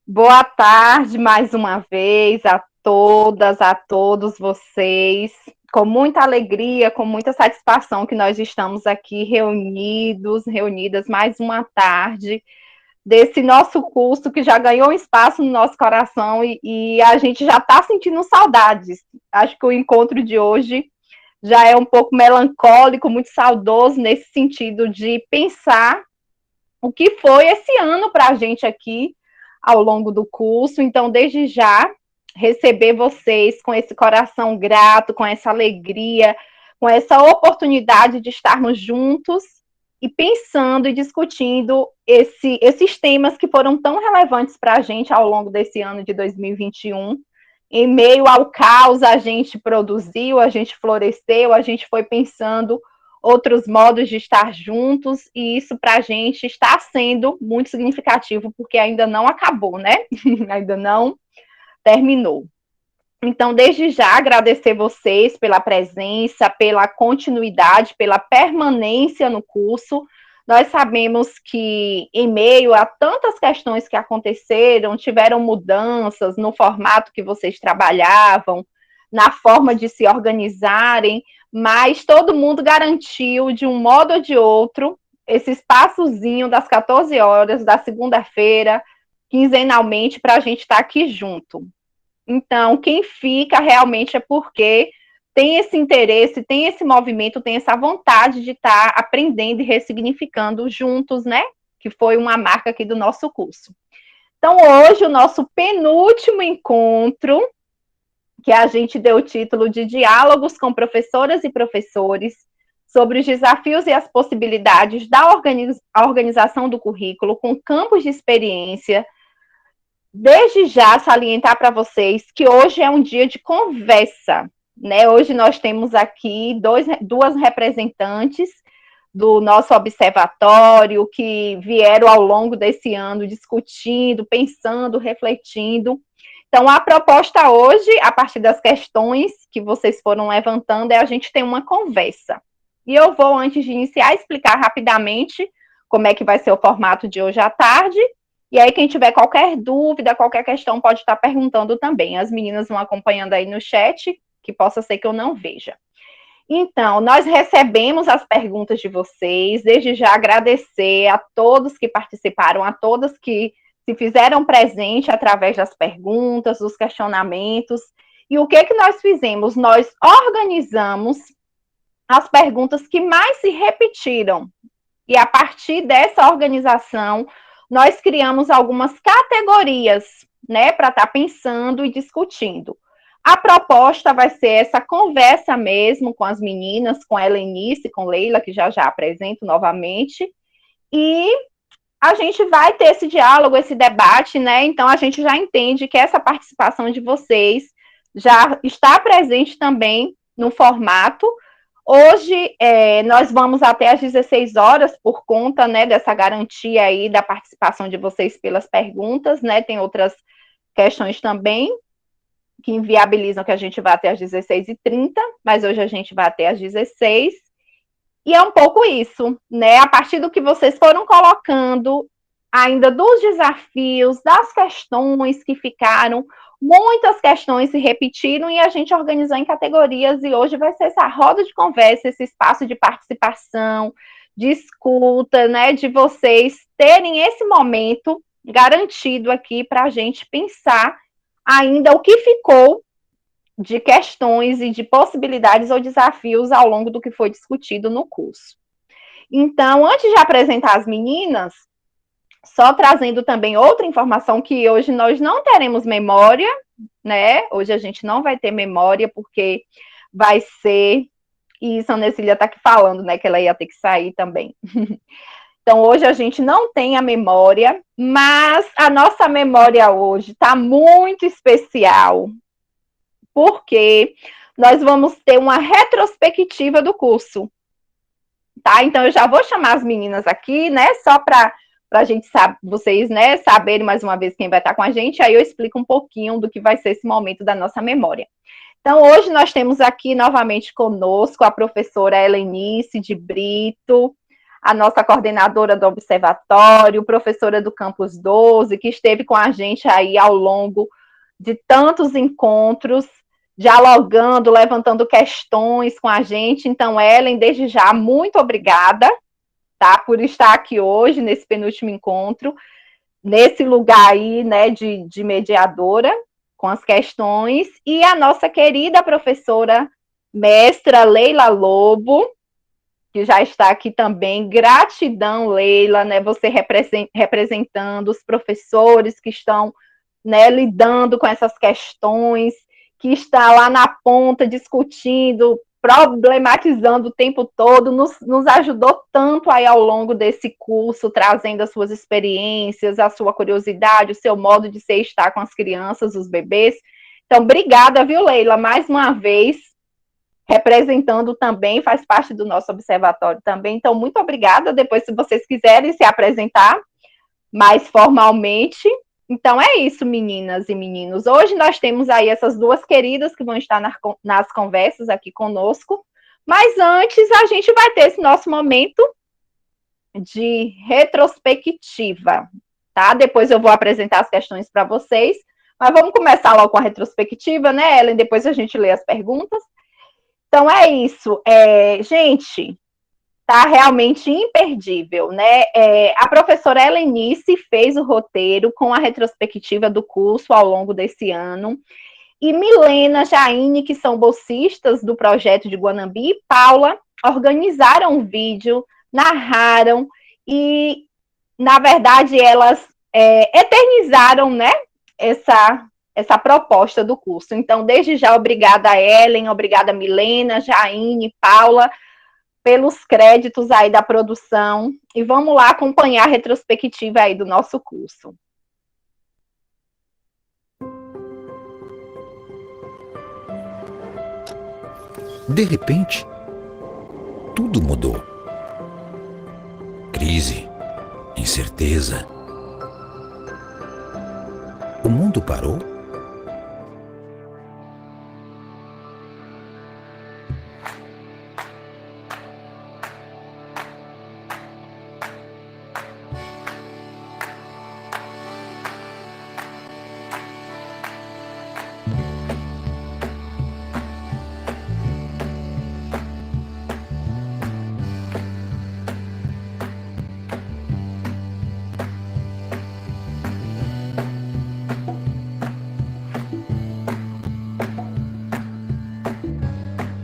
Boa tarde mais uma vez a todas, a todos vocês. Com muita alegria, com muita satisfação que nós estamos aqui reunidas mais uma tarde desse nosso curso que já ganhou um espaço no nosso coração e a gente já está sentindo saudades. Acho que o encontro de hoje já é um pouco melancólico, muito saudoso nesse sentido de pensar o que foi esse ano para a gente aqui ao longo do curso. Então, desde já, receber vocês com esse coração grato, com essa alegria, com essa oportunidade de estarmos juntos e pensando e discutindo esses temas que foram tão relevantes para a gente ao longo desse ano de 2021. Em meio ao caos, a gente produziu, a gente floresceu, a gente foi pensando outros modos de estar juntos, e isso para a gente está sendo muito significativo, porque ainda não acabou, né? Ainda não terminou. Então, desde já, agradecer vocês pela presença, pela continuidade, pela permanência no curso. Nós sabemos que, em meio a tantas questões que aconteceram, tiveram mudanças no formato que vocês trabalhavam, na forma de se organizarem, mas todo mundo garantiu, de um modo ou de outro, esse espaçozinho das 14 horas da segunda-feira, quinzenalmente, para a gente estar aqui junto. Então, quem fica realmente é porque tem esse interesse, tem esse movimento, tem essa vontade de estar aprendendo e ressignificando juntos, né? Que foi uma marca aqui do nosso curso. Então, hoje, o nosso penúltimo encontro, que a gente deu o título de Diálogos com Professoras e Professores sobre os desafios e as possibilidades da organização do currículo com campos de experiência. Desde já salientar para vocês que hoje é um dia de conversa, né? Hoje nós temos aqui duas representantes do nosso observatório que vieram ao longo desse ano discutindo, pensando, refletindo. Então, a proposta hoje, a partir das questões que vocês foram levantando, é a gente ter uma conversa. E eu vou, antes de iniciar, explicar rapidamente como é que vai ser o formato de hoje à tarde. E aí, quem tiver qualquer dúvida, qualquer questão, pode estar perguntando também. As meninas vão acompanhando aí no chat, que possa ser que eu não veja. Então, nós recebemos as perguntas de vocês, desde já agradecer a todos que participaram, a todas que se fizeram presente através das perguntas, dos questionamentos. E o que nós fizemos? Nós organizamos as perguntas que mais se repetiram. E a partir dessa organização, nós criamos algumas categorias, né, para estar pensando e discutindo. A proposta vai ser essa conversa mesmo com as meninas, com a Helenice, com Leila, que já apresento novamente, e a gente vai ter esse diálogo, esse debate, né? Então a gente já entende que essa participação de vocês já está presente também no formato. Hoje nós vamos até às 16 horas por conta, né, dessa garantia aí da participação de vocês pelas perguntas, né? Tem outras questões também que inviabilizam que a gente vá até às 16h30, mas hoje a gente vai até às 16. E é um pouco isso, né? A partir do que vocês foram colocando, ainda dos desafios, das questões que ficaram, muitas questões se repetiram e a gente organizou em categorias, e hoje vai ser essa roda de conversa, esse espaço de participação, de escuta, né? De vocês terem esse momento garantido aqui para a gente pensar ainda o que ficou de questões e de possibilidades ou desafios ao longo do que foi discutido no curso. Então, antes de apresentar as meninas, só trazendo também outra informação, que hoje nós não teremos memória, né? Hoje a gente não vai ter memória, porque vai ser... E a Necília está aqui falando, né, que ela ia ter que sair também. Então, hoje a gente não tem a memória, mas a nossa memória hoje está muito especial, porque nós vamos ter uma retrospectiva do curso, tá? Então, eu já vou chamar as meninas aqui, né, só para a gente saber, vocês, né, saberem mais uma vez quem vai estar com a gente, aí eu explico um pouquinho do que vai ser esse momento da nossa memória. Então, hoje nós temos aqui novamente conosco a professora Helenice de Brito, a nossa coordenadora do observatório, professora do Campus 12, que esteve com a gente aí ao longo de tantos encontros, dialogando, levantando questões com a gente. Então, Ellen, desde já, muito obrigada, tá, por estar aqui hoje, nesse penúltimo encontro, nesse lugar aí, né, de mediadora com as questões, e a nossa querida professora mestra Leila Lobo, que já está aqui também. Gratidão, Leila, né, você representando os professores que estão, né, lidando com essas questões, que está lá na ponta discutindo, problematizando o tempo todo, nos ajudou tanto aí ao longo desse curso, trazendo as suas experiências, a sua curiosidade, o seu modo de ser e estar com as crianças, os bebês. Então, obrigada, viu, Leila, mais uma vez, representando também, faz parte do nosso observatório também. Então, muito obrigada. Depois, se vocês quiserem se apresentar mais formalmente. Então, é isso, meninas e meninos. Hoje nós temos aí essas duas queridas que vão estar nas conversas aqui conosco. Mas antes, a gente vai ter esse nosso momento de retrospectiva, tá? Depois eu vou apresentar as questões para vocês. Mas vamos começar logo com a retrospectiva, né, Ellen? Depois a gente lê as perguntas. Então, é isso. Gente, tá realmente imperdível, né? A professora Helenice fez o roteiro com a retrospectiva do curso ao longo desse ano, e Milena, Jaine, que são bolsistas do projeto de Guanambi, e Paula organizaram um vídeo, narraram, e, na verdade, elas eternizaram, né, essa proposta do curso. Então, desde já, obrigada, Ellen, obrigada, Milena, Jaine, Paula, pelos créditos aí da produção, e vamos lá acompanhar a retrospectiva aí do nosso curso. De repente, tudo mudou. Crise, incerteza. O mundo parou.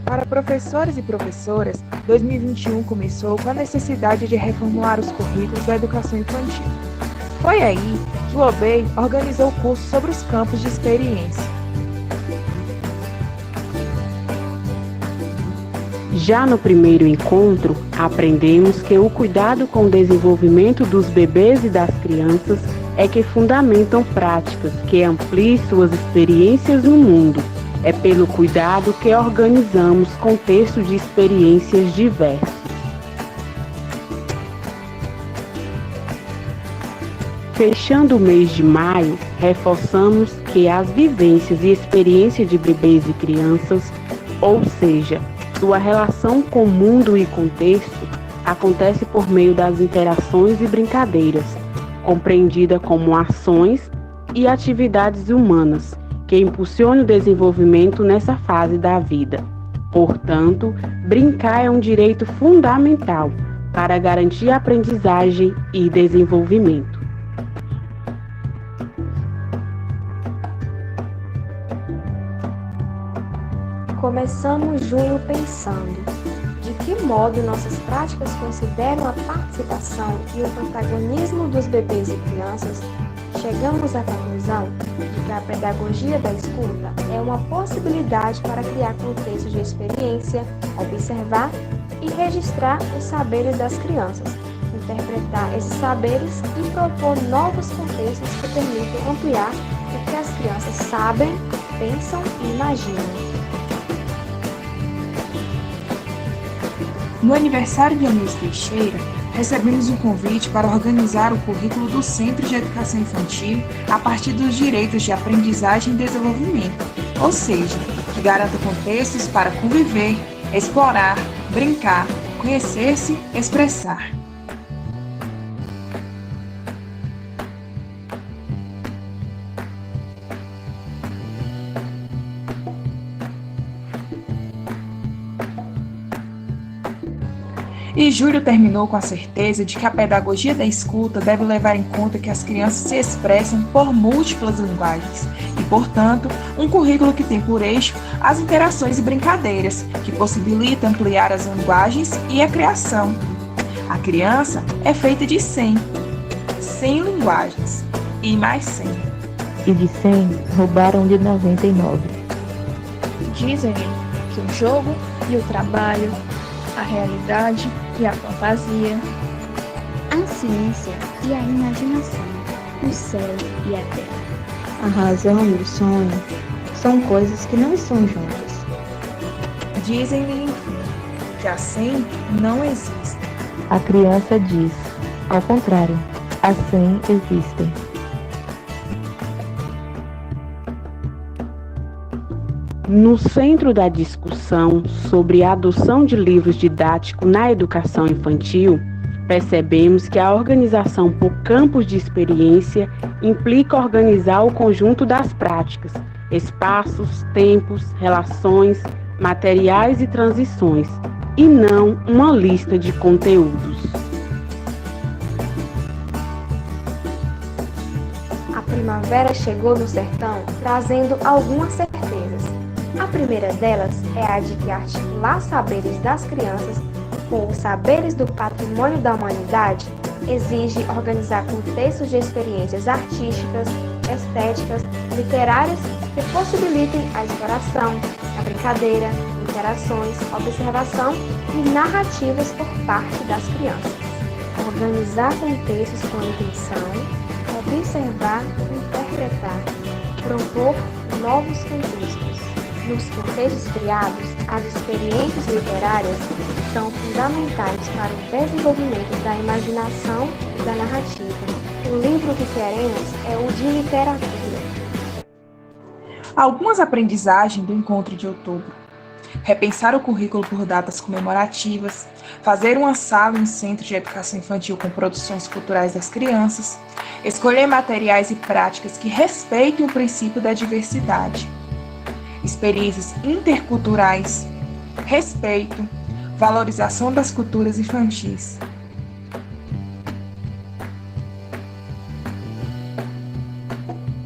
Para professores e professoras, 2021 começou com a necessidade de reformular os currículos da educação infantil. Foi aí que o OBEI organizou o curso sobre os campos de experiência. Já no primeiro encontro, aprendemos que o cuidado com o desenvolvimento dos bebês e das crianças é que fundamentam práticas que ampliem suas experiências no mundo. É pelo cuidado que organizamos contextos de experiências diversos. Fechando o mês de maio, reforçamos que as vivências e experiências de bebês e crianças, ou seja, sua relação com o mundo e contexto, acontece por meio das interações e brincadeiras, compreendida como ações e atividades humanas, que impulsione o desenvolvimento nessa fase da vida. Portanto, brincar é um direito fundamental para garantir a aprendizagem e desenvolvimento. Começamos junho pensando de que modo nossas práticas consideram a participação e o protagonismo dos bebês e crianças. Chegamos à conclusão de que a pedagogia da escuta é uma possibilidade para criar contextos de experiência, observar e registrar os saberes das crianças, interpretar esses saberes e propor novos contextos que permitam ampliar o que as crianças sabem, pensam e imaginam. No aniversário de Anísio Teixeira, recebemos um convite para organizar o currículo do Centro de Educação Infantil a partir dos direitos de aprendizagem e desenvolvimento, ou seja, que garanta contextos para conviver, explorar, brincar, conhecer-se, expressar. E Júlio terminou com a certeza de que a pedagogia da escuta deve levar em conta que as crianças se expressam por múltiplas linguagens e, portanto, um currículo que tem por eixo as interações e brincadeiras, que possibilita ampliar as linguagens e a criação. A criança é feita de 100 linguagens e mais 100. E de 100 roubaram de 99. Dizem que o jogo e o trabalho, a realidade e a fantasia, a ciência e a imaginação, o céu e a terra. A razão e o sonho são coisas que não estão juntas. Dizem-lhe, enfim, que a 100 não existe. A criança diz, ao contrário, as 100 existem. No centro da discussão sobre a adoção de livros didáticos na educação infantil, percebemos que a organização por campos de experiência implica organizar o conjunto das práticas, espaços, tempos, relações, materiais e transições, e não uma lista de conteúdos. A primavera chegou no sertão trazendo algumas certezas. A primeira delas é a de que articular saberes das crianças com os saberes do patrimônio da humanidade exige organizar contextos de experiências artísticas, estéticas, literárias que possibilitem a exploração, a brincadeira, interações, observação e narrativas por parte das crianças. Organizar contextos com intenção, observar, interpretar, propor novos contextos. Nos contextos criados, as experiências literárias são fundamentais para o desenvolvimento da imaginação e da narrativa. O livro que queremos é o de literatura. Algumas aprendizagens do encontro de outubro. Repensar o currículo por datas comemorativas, fazer uma sala em centro de educação infantil com produções culturais das crianças, escolher materiais e práticas que respeitem o princípio da diversidade, experiências interculturais, respeito, valorização das culturas infantis.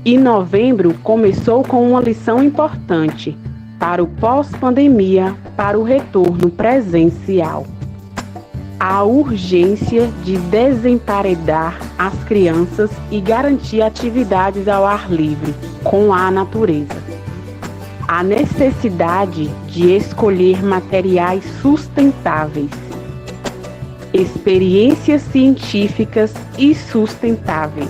E novembro começou com uma lição importante para o pós-pandemia, para o retorno presencial. A urgência de desemparedar as crianças e garantir atividades ao ar livre, com a natureza. A necessidade de escolher materiais sustentáveis, experiências científicas e sustentáveis.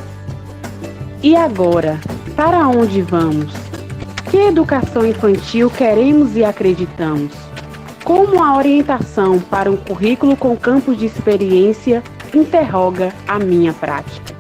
E agora, para onde vamos? Que educação infantil queremos e acreditamos? Como a orientação para um currículo com campos de experiência interroga a minha prática?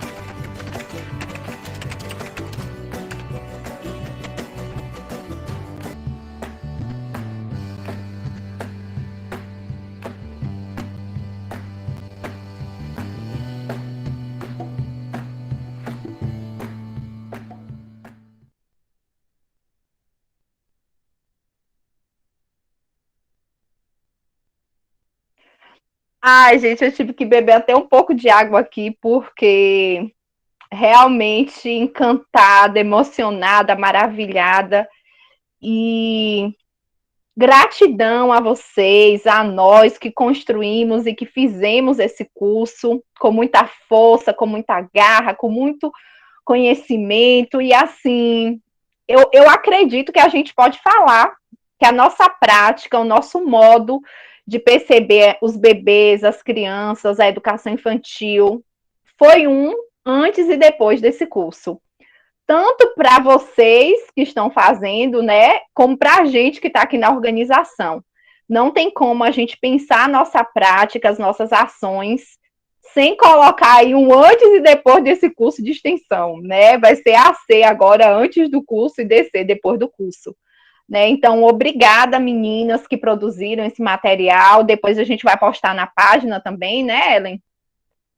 Ai, gente, eu tive que beber até um pouco de água aqui, porque realmente encantada, emocionada, maravilhada. E gratidão a vocês, a nós que construímos e que fizemos esse curso com muita força, com muita garra, com muito conhecimento. E assim, eu acredito que a gente pode falar que a nossa prática, o nosso modo de perceber os bebês, as crianças, a educação infantil, foi um antes e depois desse curso. Tanto para vocês que estão fazendo, né, como para a gente que está aqui na organização. Não tem como a gente pensar a nossa prática, as nossas ações, sem colocar aí um antes e depois desse curso de extensão, né? Vai ser AC agora antes do curso e DC depois do curso. Né? Então, obrigada, meninas que produziram esse material. Depois a gente vai postar na página também, né, Ellen?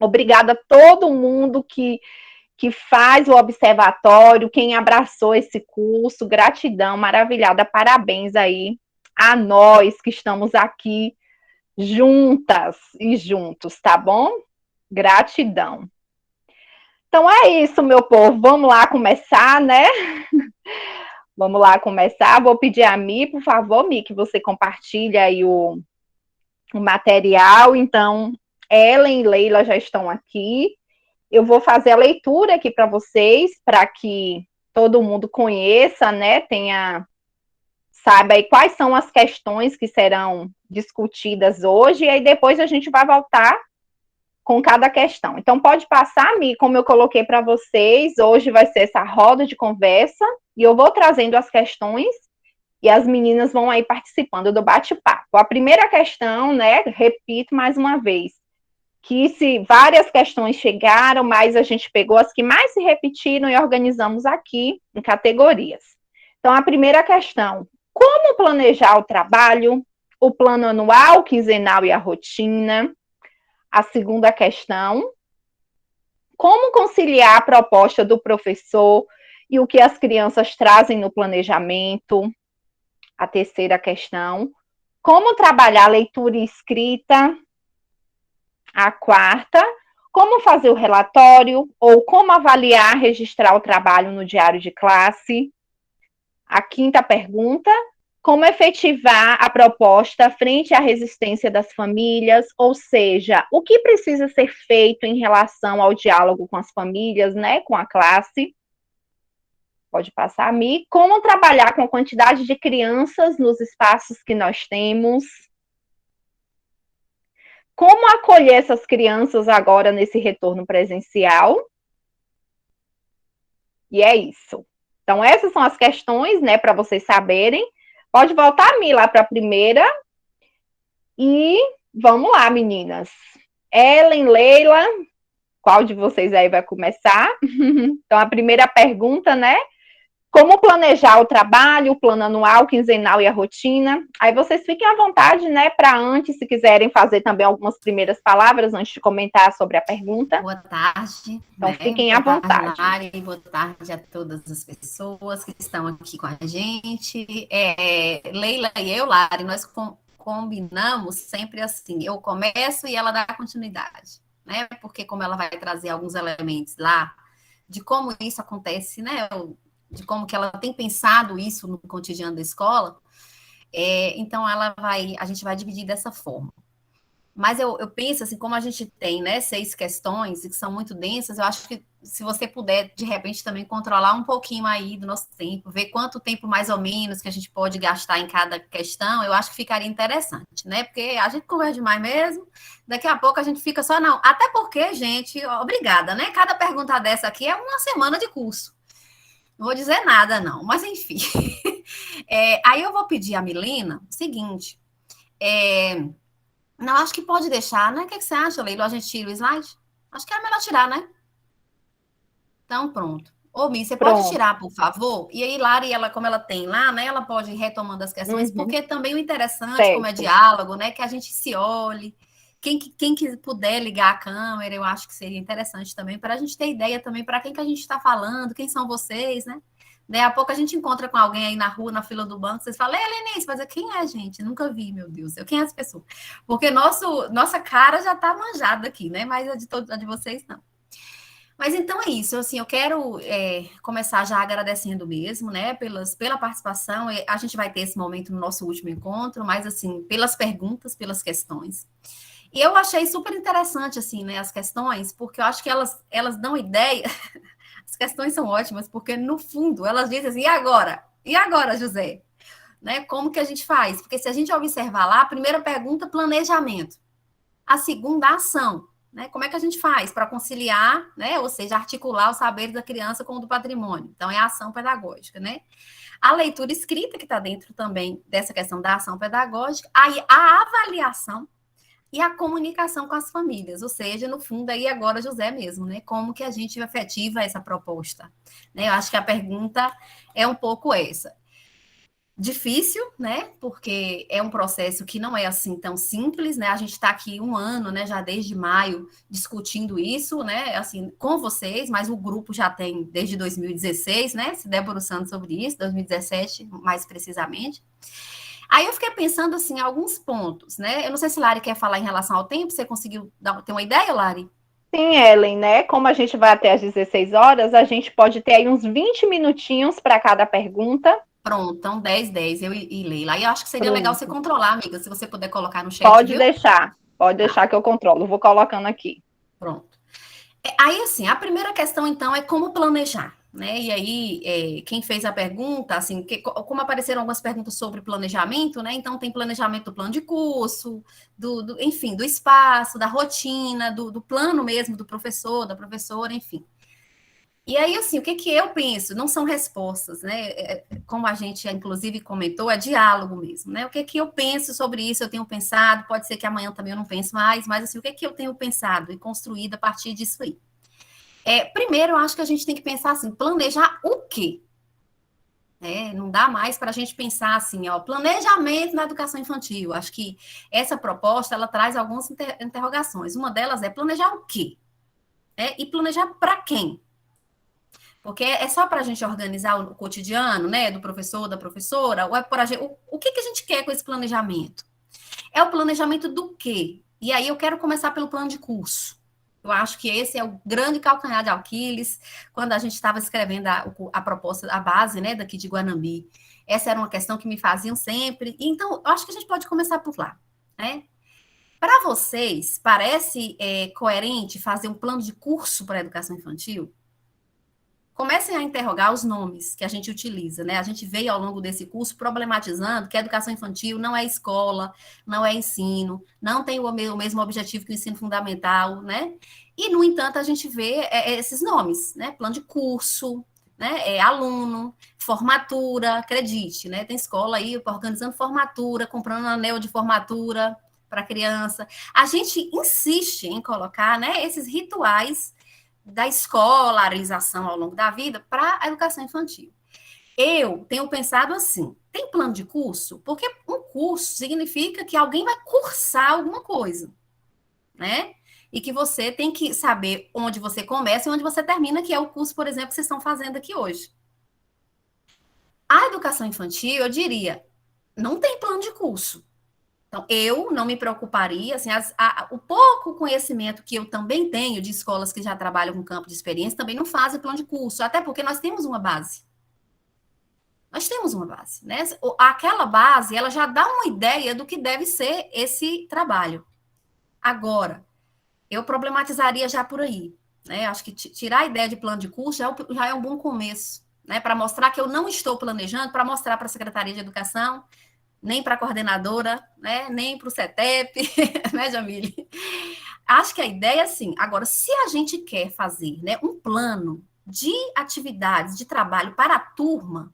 Obrigada a todo mundo que faz o observatório, quem abraçou esse curso. Gratidão, maravilhada. Parabéns aí a nós que estamos aqui juntas e juntos, tá bom? Gratidão. Então é isso, meu povo. Vamos lá começar, né? Vamos lá começar. Vou pedir a Mi, por favor, Mi, que você compartilhe aí o material. Então, Ellen e Leila já estão aqui. Eu vou fazer a leitura aqui para vocês, para que todo mundo conheça, né? Saiba aí quais são as questões que serão discutidas hoje, e aí depois a gente vai voltar com cada questão. Então, pode passar, Mi, como eu coloquei para vocês, hoje vai ser essa roda de conversa, e eu vou trazendo as questões, e as meninas vão aí participando do bate-papo. A primeira questão, né, repito mais uma vez, que se várias questões chegaram, mas a gente pegou as que mais se repetiram e organizamos aqui em categorias. Então, a primeira questão, como planejar o trabalho, o plano anual, quinzenal e a rotina? A segunda questão, como conciliar a proposta do professor e o que as crianças trazem no planejamento? A terceira questão, como trabalhar leitura e escrita? A quarta, como fazer o relatório ou como avaliar, registrar o trabalho no diário de classe? A quinta pergunta, como efetivar a proposta frente à resistência das famílias, ou seja, o que precisa ser feito em relação ao diálogo com as famílias, né, com a classe? Pode passar a Mi. Como trabalhar com a quantidade de crianças nos espaços que nós temos? Como acolher essas crianças agora nesse retorno presencial? E é isso. Então, essas são as questões, né, para vocês saberem. Pode voltar a mim lá para a primeira. E vamos lá, meninas. Ellen, Leila, qual de vocês aí vai começar? Então, a primeira pergunta, né? Como planejar o trabalho, o plano anual, quinzenal e a rotina? Aí vocês fiquem à vontade, né, para antes, se quiserem fazer também algumas primeiras palavras antes de comentar sobre a pergunta. Boa tarde. Então, fiquem à vontade. Boa tarde, Lari. Boa tarde a todas as pessoas que estão aqui com a gente. Leila e eu, Lari, nós combinamos sempre assim, eu começo e ela dá continuidade, né? Porque como ela vai trazer alguns elementos lá de como isso acontece, né? De como que ela tem pensado isso no cotidiano da escola, então a gente vai dividir dessa forma. Mas eu penso assim, como a gente tem, né, 6 questões e que são muito densas, eu acho que se você puder, de repente, também controlar um pouquinho aí do nosso tempo, ver quanto tempo mais ou menos que a gente pode gastar em cada questão, eu acho que ficaria interessante, né? Porque a gente conversa demais mesmo, daqui a pouco a gente fica só não. Até porque, gente, obrigada, né? Cada pergunta dessa aqui é uma semana de curso. Não vou dizer nada, não, mas enfim. Aí eu vou pedir a Milena o seguinte. Não, acho que pode deixar, né? O que você acha, Leila? A gente tira o slide? Acho que é melhor tirar, né? Então, pronto. Ô, Mi, você pode tirar, por favor? E aí, Lari, como ela tem lá, né? Ela pode ir retomando as questões, porque também o interessante, como é diálogo, né? Que a gente se olhe. Quem que puder ligar a câmera, eu acho que seria interessante também, para a gente ter ideia também para quem que a gente está falando, quem são vocês, né? Daí a pouco a gente encontra com alguém aí na rua, na fila do banco, vocês falam, Helenice, mas quem é, gente? Nunca vi, meu Deus. Quem é essa pessoa? Porque nossa cara já está manjada aqui, né? Mas a de vocês, não. Mas então é isso, assim, eu quero começar já agradecendo mesmo, né, pela participação. A gente vai ter esse momento no nosso último encontro, mas assim, pelas perguntas, pelas questões. E eu achei super interessante, assim, né, as questões, porque eu acho que elas dão ideia. As questões são ótimas, porque no fundo elas dizem assim, e agora? E agora, José? Né, como que a gente faz? Porque se a gente observar lá, a primeira pergunta, planejamento. A segunda, ação. Né? Como é que a gente faz para conciliar, né? Ou seja, articular os saberes da criança com o do patrimônio? Então, é a ação pedagógica, né? A leitura escrita, que está dentro também dessa questão da ação pedagógica, aí a avaliação e a comunicação com as famílias, ou seja, no fundo, aí agora, José mesmo, né? Como que a gente efetiva essa proposta? Né? Eu acho que a pergunta é um pouco essa. Difícil, né? Porque é um processo que não é assim tão simples, né? A gente está aqui 1 ano, né? Já desde maio discutindo isso, né? Assim, com vocês, mas o grupo já tem desde 2016, né? Se debruçando sobre isso, 2017, mais precisamente. Aí eu fiquei pensando, assim, em alguns pontos, né? Eu não sei se Lari quer falar em relação ao tempo, você conseguiu ter uma ideia, Lari? Sim, Ellen, né? Como a gente vai até às 16 horas, a gente pode ter aí uns 20 minutinhos para cada pergunta. Pronto, então 10, 10, eu e Leila. Aí eu acho que seria legal você Pronto. controlar, amiga, se você puder colocar no chat, Pode viu? deixar que eu controlo. Vou colocando aqui. Pronto. Aí, assim, a primeira questão, então, é como planejar, né? E aí, quem fez a pergunta, assim, como apareceram algumas perguntas sobre planejamento, né? Então, tem planejamento do plano de curso, enfim, do espaço, da rotina, do plano mesmo do professor, da professora, enfim. E aí, assim, o que eu penso? Não são respostas, né? Como a gente, inclusive, comentou, é diálogo mesmo, né? O que eu penso sobre isso? Eu tenho pensado, pode ser que amanhã também eu não pense mais, mas, assim, o que eu tenho pensado e construído a partir disso aí? Primeiro, eu acho que a gente tem que pensar assim, planejar o quê? Não dá mais para a gente pensar assim, ó, planejamento na educação infantil. Acho que essa proposta, ela traz algumas interrogações. Uma delas é planejar o quê? E planejar para quem? Porque é só para a gente organizar o cotidiano, né, do professor, da professora, ou é para o que a gente quer com esse planejamento? É o planejamento do quê? E aí eu quero começar pelo plano de curso. Eu acho que esse é o grande calcanhar de Aquiles, quando a gente estava escrevendo a proposta, a base, né, daqui de Guanambi. Essa era uma questão que me faziam sempre. Então, eu acho que a gente pode começar por lá, né? Para vocês, parece coerente fazer um plano de curso para a educação infantil? Comecem a interrogar os nomes que a gente utiliza, né? A gente veio ao longo desse curso problematizando que a educação infantil não é escola, não é ensino, não tem o mesmo objetivo que o ensino fundamental, né? E, no entanto, a gente vê esses nomes, né? Plano de curso, né? Aluno, formatura, acredite, né? Tem escola aí organizando formatura, comprando anel de formatura para a criança. A gente insiste em colocar, né, esses rituais da escolarização ao longo da vida para a educação infantil. Eu tenho pensado assim, tem plano de curso? Porque um curso significa que alguém vai cursar alguma coisa, né? E que você tem que saber onde você começa e onde você termina, que é o curso, por exemplo, que vocês estão fazendo aqui hoje. A educação infantil, eu diria, não tem plano de curso. Então, eu não me preocuparia, assim, o pouco conhecimento que eu também tenho de escolas que já trabalham com campo de experiência também não fazem plano de curso, até porque nós temos uma base. Nós temos uma base, né? Aquela base, ela já dá uma ideia do que deve ser esse trabalho. Agora, eu problematizaria já por aí, né? Acho que tirar a ideia de plano de curso já é um bom começo, né? Para mostrar que eu não estou planejando, para mostrar para a Secretaria de Educação, nem para a coordenadora, né, nem para o CETEP, né, Jamile? Acho que a ideia é assim. Agora, se a gente quer fazer, né, um plano de atividades, de trabalho para a turma,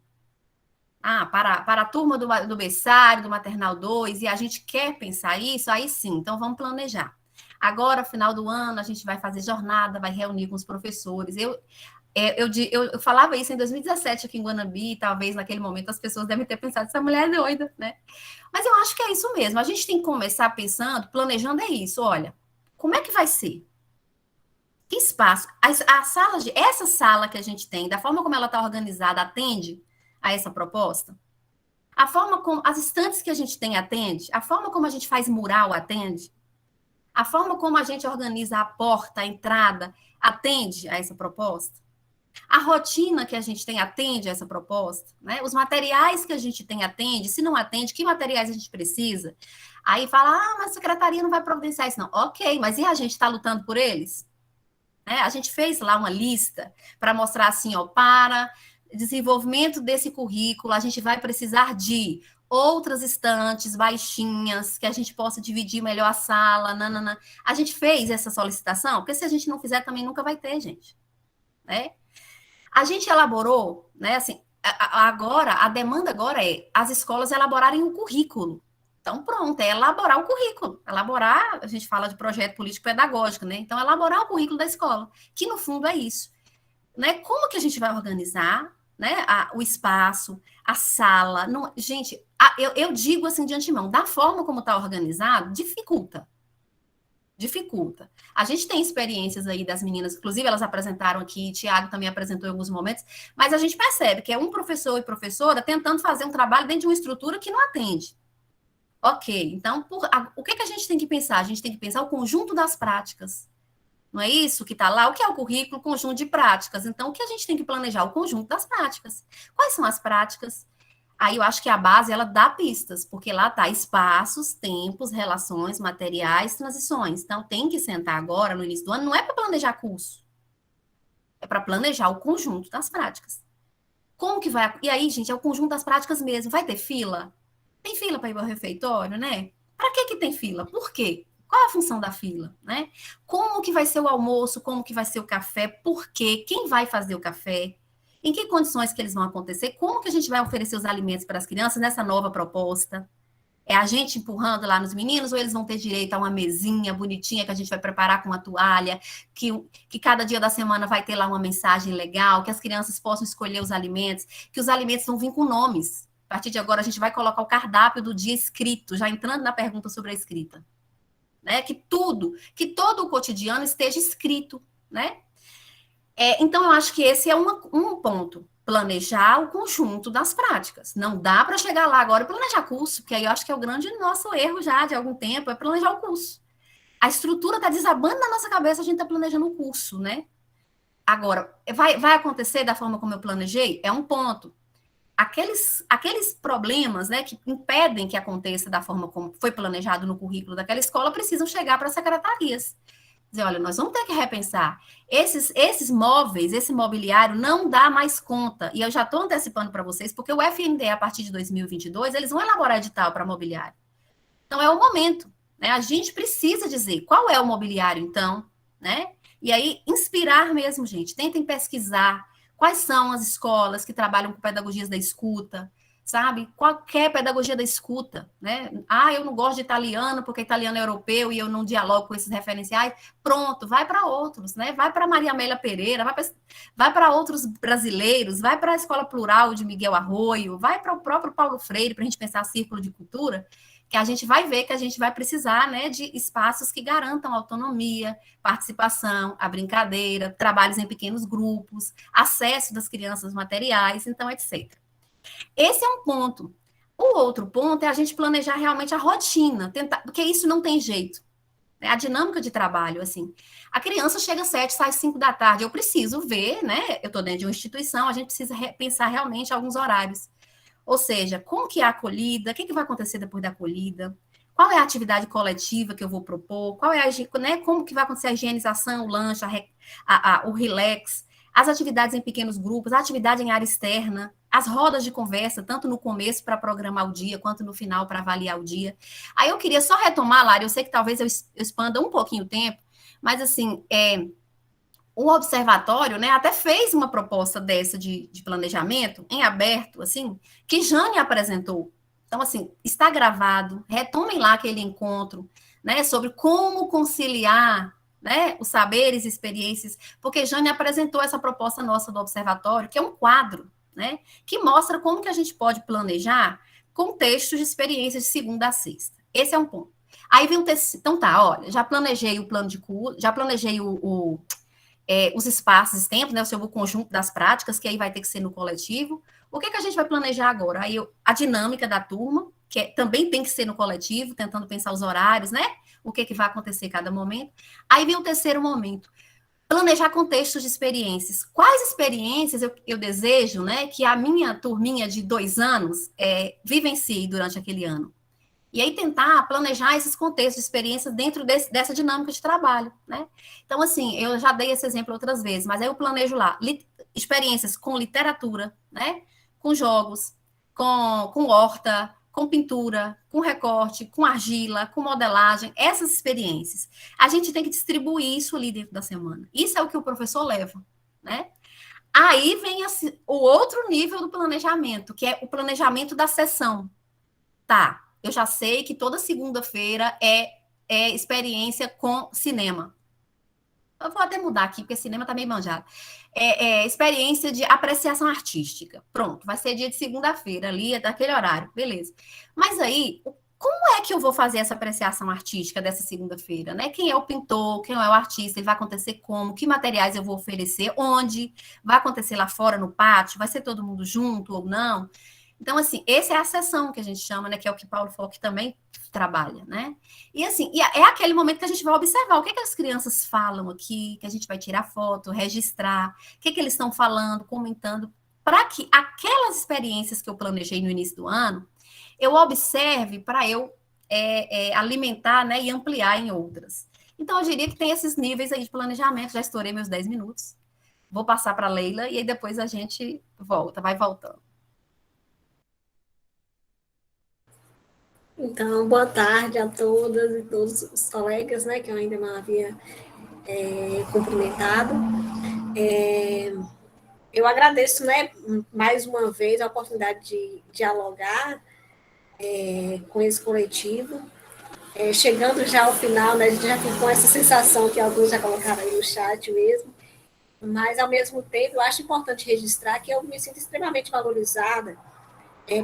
para a turma do berçário, do maternal 2, e a gente quer pensar isso, aí sim, então vamos planejar. Agora, final do ano, a gente vai fazer jornada, vai reunir com os professores. Eu falava isso em 2017 aqui em Guanambi, talvez naquele momento as pessoas devem ter pensado, essa mulher é doida, né? Mas eu acho que é isso mesmo, a gente tem que começar pensando, planejando isso, olha, como é que vai ser? Que espaço? Essa sala que a gente tem, da forma como ela está organizada, atende a essa proposta? A forma como, as estantes que a gente tem atende? A forma como a gente faz mural atende? A forma como a gente organiza a porta, a entrada, atende a essa proposta? A rotina que a gente tem atende a essa proposta, né? Os materiais que a gente tem atende, se não atende, que materiais a gente precisa? Aí fala, mas a secretaria não vai providenciar isso, não. Ok, mas e a gente está lutando por eles? A gente fez lá uma lista para mostrar assim, ó, para desenvolvimento desse currículo, a gente vai precisar de outras estantes baixinhas, que a gente possa dividir melhor a sala, nanana. A gente fez essa solicitação, porque se a gente não fizer, também nunca vai ter, gente, né? A gente elaborou, né, assim, agora, a demanda agora é as escolas elaborarem um currículo. Então, pronto, é elaborar o currículo. Elaborar, a gente fala de projeto político-pedagógico, né? Então, elaborar o currículo da escola, que no fundo é isso. Né? Como que a gente vai organizar, né, o espaço, a sala? Não, gente, eu digo assim de antemão, da forma como está organizado, dificulta. A gente tem experiências aí das meninas, inclusive elas apresentaram aqui, Tiago também apresentou em alguns momentos, mas a gente percebe que é um professor e professora tentando fazer um trabalho dentro de uma estrutura que não atende. Ok, então o que a gente tem que pensar? A gente tem que pensar o conjunto das práticas. Não é isso que está lá? O que é o currículo? Conjunto de práticas. Então, o que a gente tem que planejar? O conjunto das práticas. Quais são as práticas? Aí eu acho que a base, ela dá pistas, porque lá está espaços, tempos, relações, materiais, transições. Então, tem que sentar agora, no início do ano, não é para planejar curso, é para planejar o conjunto das práticas. Como que vai... E aí, gente, é o conjunto das práticas mesmo. Vai ter fila? Tem fila para ir ao refeitório, né? Para que tem fila? Por quê? Qual é a função da fila, né? Como que vai ser o almoço? Como que vai ser o café? Por quê? Quem vai fazer o café? Em que condições que eles vão acontecer? Como que a gente vai oferecer os alimentos para as crianças nessa nova proposta? É a gente empurrando lá nos meninos ou eles vão ter direito a uma mesinha bonitinha que a gente vai preparar com uma toalha, que cada dia da semana vai ter lá uma mensagem legal, que as crianças possam escolher os alimentos, que os alimentos vão vir com nomes. A partir de agora, a gente vai colocar o cardápio do dia escrito, já entrando na pergunta sobre a escrita. Né? Que todo o cotidiano esteja escrito, né? Então, eu acho que esse é um ponto. Planejar o conjunto das práticas. Não dá para chegar lá agora e planejar curso, porque aí eu acho que é o grande nosso erro já de algum tempo, é planejar o curso. A estrutura está desabando na nossa cabeça, a gente está planejando o curso, né? Agora, vai acontecer da forma como eu planejei? É um ponto. Aqueles problemas, né, que impedem que aconteça da forma como foi planejado no currículo daquela escola precisam chegar para as secretarias. Dizer, olha, nós vamos ter que repensar. Esses móveis, esse mobiliário não dá mais conta. E eu já estou antecipando para vocês, porque o FNDE, a partir de 2022, eles vão elaborar edital para mobiliário. Então, é o momento. Né? A gente precisa dizer qual é o mobiliário, então, né? E aí, inspirar mesmo, gente. Tentem pesquisar quais são as escolas que trabalham com pedagogias da escuta, sabe? Qualquer pedagogia da escuta, né? Eu não gosto de italiano porque italiano é europeu e eu não dialogo com esses referenciais. Pronto, vai para outros, né? Vai para Maria Amélia Pereira, vai para outros brasileiros, vai para a Escola Plural de Miguel Arroio, vai para o próprio Paulo Freire para a gente pensar círculo de cultura, que a gente vai ver que a gente vai precisar, né, de espaços que garantam autonomia, participação, a brincadeira, trabalhos em pequenos grupos, acesso das crianças aos materiais, então, etc. Esse é um ponto. O outro ponto é a gente planejar realmente a rotina, porque isso não tem jeito. Né? A dinâmica de trabalho, assim. A criança chega às 7, sai às 5 da tarde. Eu preciso ver, né? Eu estou dentro de uma instituição, a gente precisa pensar realmente alguns horários. Ou seja, como que é a acolhida, o que vai acontecer depois da acolhida, qual é a atividade coletiva que eu vou propor, qual é né, como que vai acontecer a higienização, o lanche, o relax, as atividades em pequenos grupos, a atividade em área externa, as rodas de conversa, tanto no começo para programar o dia, quanto no final para avaliar o dia. Aí eu queria só retomar, Lara, eu sei que talvez eu expanda um pouquinho o tempo, mas assim, o observatório, né, até fez uma proposta dessa de planejamento em aberto, assim, que Jane apresentou. Então, assim, está gravado, retomem lá aquele encontro, né, sobre como conciliar, né, os saberes e experiências, porque Jane apresentou essa proposta nossa do observatório, que é um quadro, né, que mostra como que a gente pode planejar contextos de experiências de segunda a sexta. Esse é um ponto. Aí vem então tá, olha, já planejei o plano de curso, já planejei os espaços, tempos, né, o seu conjunto das práticas, que aí vai ter que ser no coletivo. O que a gente vai planejar agora? Aí a dinâmica da turma, que também tem que ser no coletivo, tentando pensar os horários, né? O que vai acontecer em cada momento. Aí vem o terceiro momento, planejar contextos de experiências. Quais experiências eu desejo, né, que a minha turminha de 2 anos vivencie durante aquele ano? E aí tentar planejar esses contextos de experiências dentro dessa dinâmica de trabalho, né? Então, assim, eu já dei esse exemplo outras vezes, mas aí eu planejo lá experiências com literatura, né? Com jogos, com horta, com pintura, com recorte, com argila, com modelagem, essas experiências. A gente tem que distribuir isso ali dentro da semana. Isso é o que o professor leva, né? Aí vem o outro nível do planejamento, que é o planejamento da sessão. Tá, eu já sei que toda segunda-feira é experiência com cinema. Eu vou até mudar aqui, porque cinema tá meio manjado. Experiência de apreciação artística. Pronto, vai ser dia de segunda-feira, ali, daquele horário, beleza. Mas aí, como é que eu vou fazer essa apreciação artística dessa segunda-feira, né? Quem é o pintor, quem é o artista, ele vai acontecer como, que materiais eu vou oferecer, onde, vai acontecer lá fora no pátio, vai ser todo mundo junto ou não? Então, assim, essa é a sessão que a gente chama, né? Que é o que Paulo falou que também trabalha, né? E assim, é aquele momento que a gente vai observar o que as crianças falam aqui, que a gente vai tirar foto, registrar, o que eles estão falando, comentando, para que aquelas experiências que eu planejei no início do ano, eu observe para eu alimentar, né, e ampliar em outras. Então, eu diria que tem esses níveis aí de planejamento. Já estourei meus 10 minutos. Vou passar para a Leila e aí depois a gente vai voltando. Então, boa tarde a todas e todos os colegas, né, que eu ainda não havia cumprimentado. Eu agradeço, né, mais uma vez a oportunidade de dialogar com esse coletivo. Chegando já ao final, né, a gente já ficou com essa sensação que alguns já colocaram aí no chat mesmo, mas, ao mesmo tempo, eu acho importante registrar que eu me sinto extremamente valorizada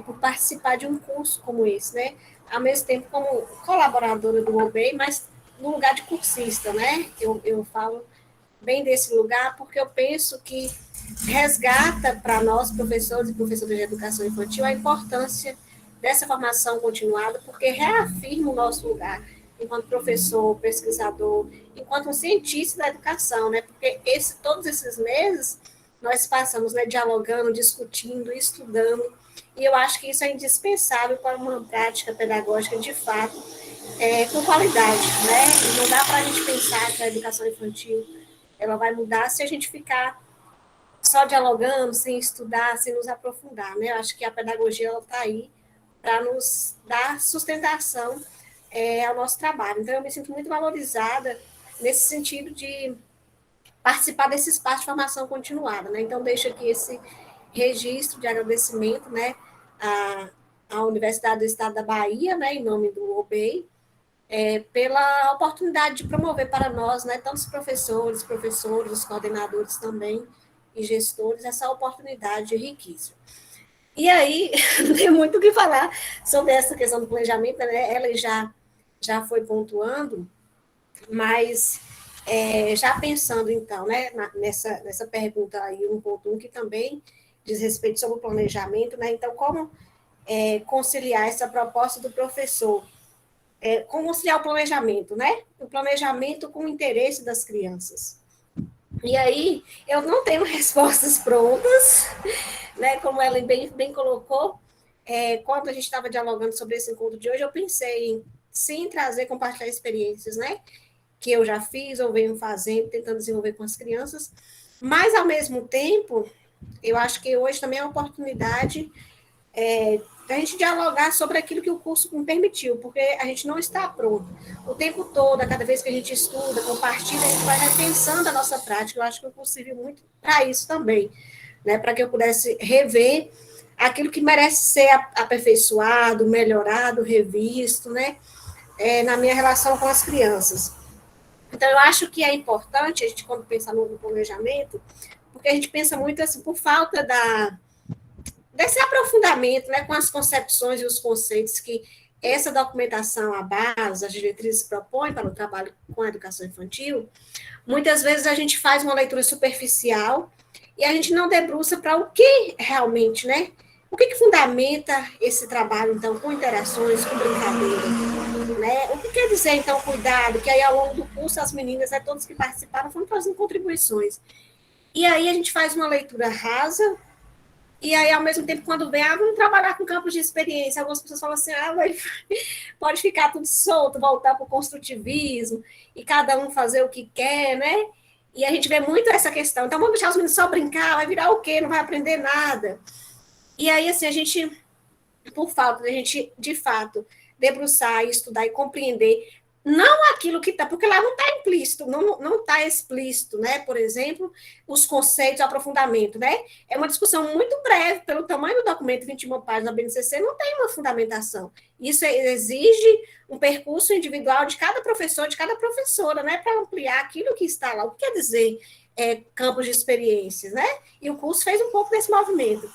por participar de um curso como esse, né? Ao mesmo tempo como colaboradora do OBEI, mas no lugar de cursista, né? Eu falo bem desse lugar porque eu penso que resgata para nós, professores e professoras de educação infantil, a importância dessa formação continuada, porque reafirma o nosso lugar enquanto professor, pesquisador, enquanto um cientista da educação, né? Porque todos esses meses nós passamos, né, dialogando, discutindo, estudando, e eu acho que isso é indispensável para uma prática pedagógica, de fato, com qualidade, né? E não dá para a gente pensar que a educação infantil ela vai mudar se a gente ficar só dialogando, sem estudar, sem nos aprofundar, né? Eu acho que a pedagogia está aí para nos dar sustentação ao nosso trabalho. Então, eu me sinto muito valorizada nesse sentido de participar desse espaço de formação continuada, né? Então, deixo aqui esse registro de agradecimento, né, à Universidade do Estado da Bahia, né, em nome do OBEI, pela oportunidade de promover para nós, né, tanto os professores, os coordenadores também, e gestores, essa oportunidade riquíssima. E aí, não tem muito o que falar sobre essa questão do planejamento, né? Ela já foi pontuando, mas já pensando, então, né, nessa pergunta aí, 1.1, que também diz respeito sobre o planejamento, né? Então, como conciliar essa proposta do professor, como conciliar o planejamento, né? O planejamento com o interesse das crianças. E aí, eu não tenho respostas prontas, né? Como ela bem colocou, quando a gente estava dialogando sobre esse encontro de hoje, eu pensei em sim trazer, compartilhar experiências, né? Que eu já fiz ou venho fazendo, tentando desenvolver com as crianças, mas, ao mesmo tempo, eu acho que hoje também é uma oportunidade da gente dialogar sobre aquilo que o curso me permitiu, porque a gente não está pronto. O tempo todo, a cada vez que a gente estuda, compartilha, a gente vai repensando a nossa prática. Eu acho que o curso serviu muito para isso também, né? Para que eu pudesse rever aquilo que merece ser aperfeiçoado, melhorado, revisto, né? Na minha relação com as crianças. Então, eu acho que é importante a gente, quando pensa no planejamento, porque a gente pensa muito assim, por falta desse aprofundamento, né, com as concepções e os conceitos que essa documentação, a base, as diretrizes propõem para o trabalho com a educação infantil, muitas vezes a gente faz uma leitura superficial e a gente não debruça para o que realmente, né? O que fundamenta esse trabalho, então, com interações, com brincadeira, né? O que quer dizer, então, cuidado, que aí ao longo do curso as meninas, né, todos que participaram, foram fazendo contribuições. E aí a gente faz uma leitura rasa, e aí, ao mesmo tempo, quando vem, vamos trabalhar com campos de experiência. Algumas pessoas falam assim, pode ficar tudo solto, voltar para o construtivismo, e cada um fazer o que quer, né? E a gente vê muito essa questão. Então, vamos deixar os meninos só brincar, vai virar o quê? Não vai aprender nada. E aí, assim, a gente, por falta de a gente, de fato, debruçar, estudar e compreender, não aquilo que está, porque lá não está implícito, não está explícito, né? Por exemplo, os conceitos, o aprofundamento, né? É uma discussão muito breve, pelo tamanho do documento, 21 páginas da BNCC, não tem uma fundamentação. Isso exige um percurso individual de cada professor, de cada professora, né? Para ampliar aquilo que está lá. O que quer dizer campos de experiências, né? E o curso fez um pouco desse movimento.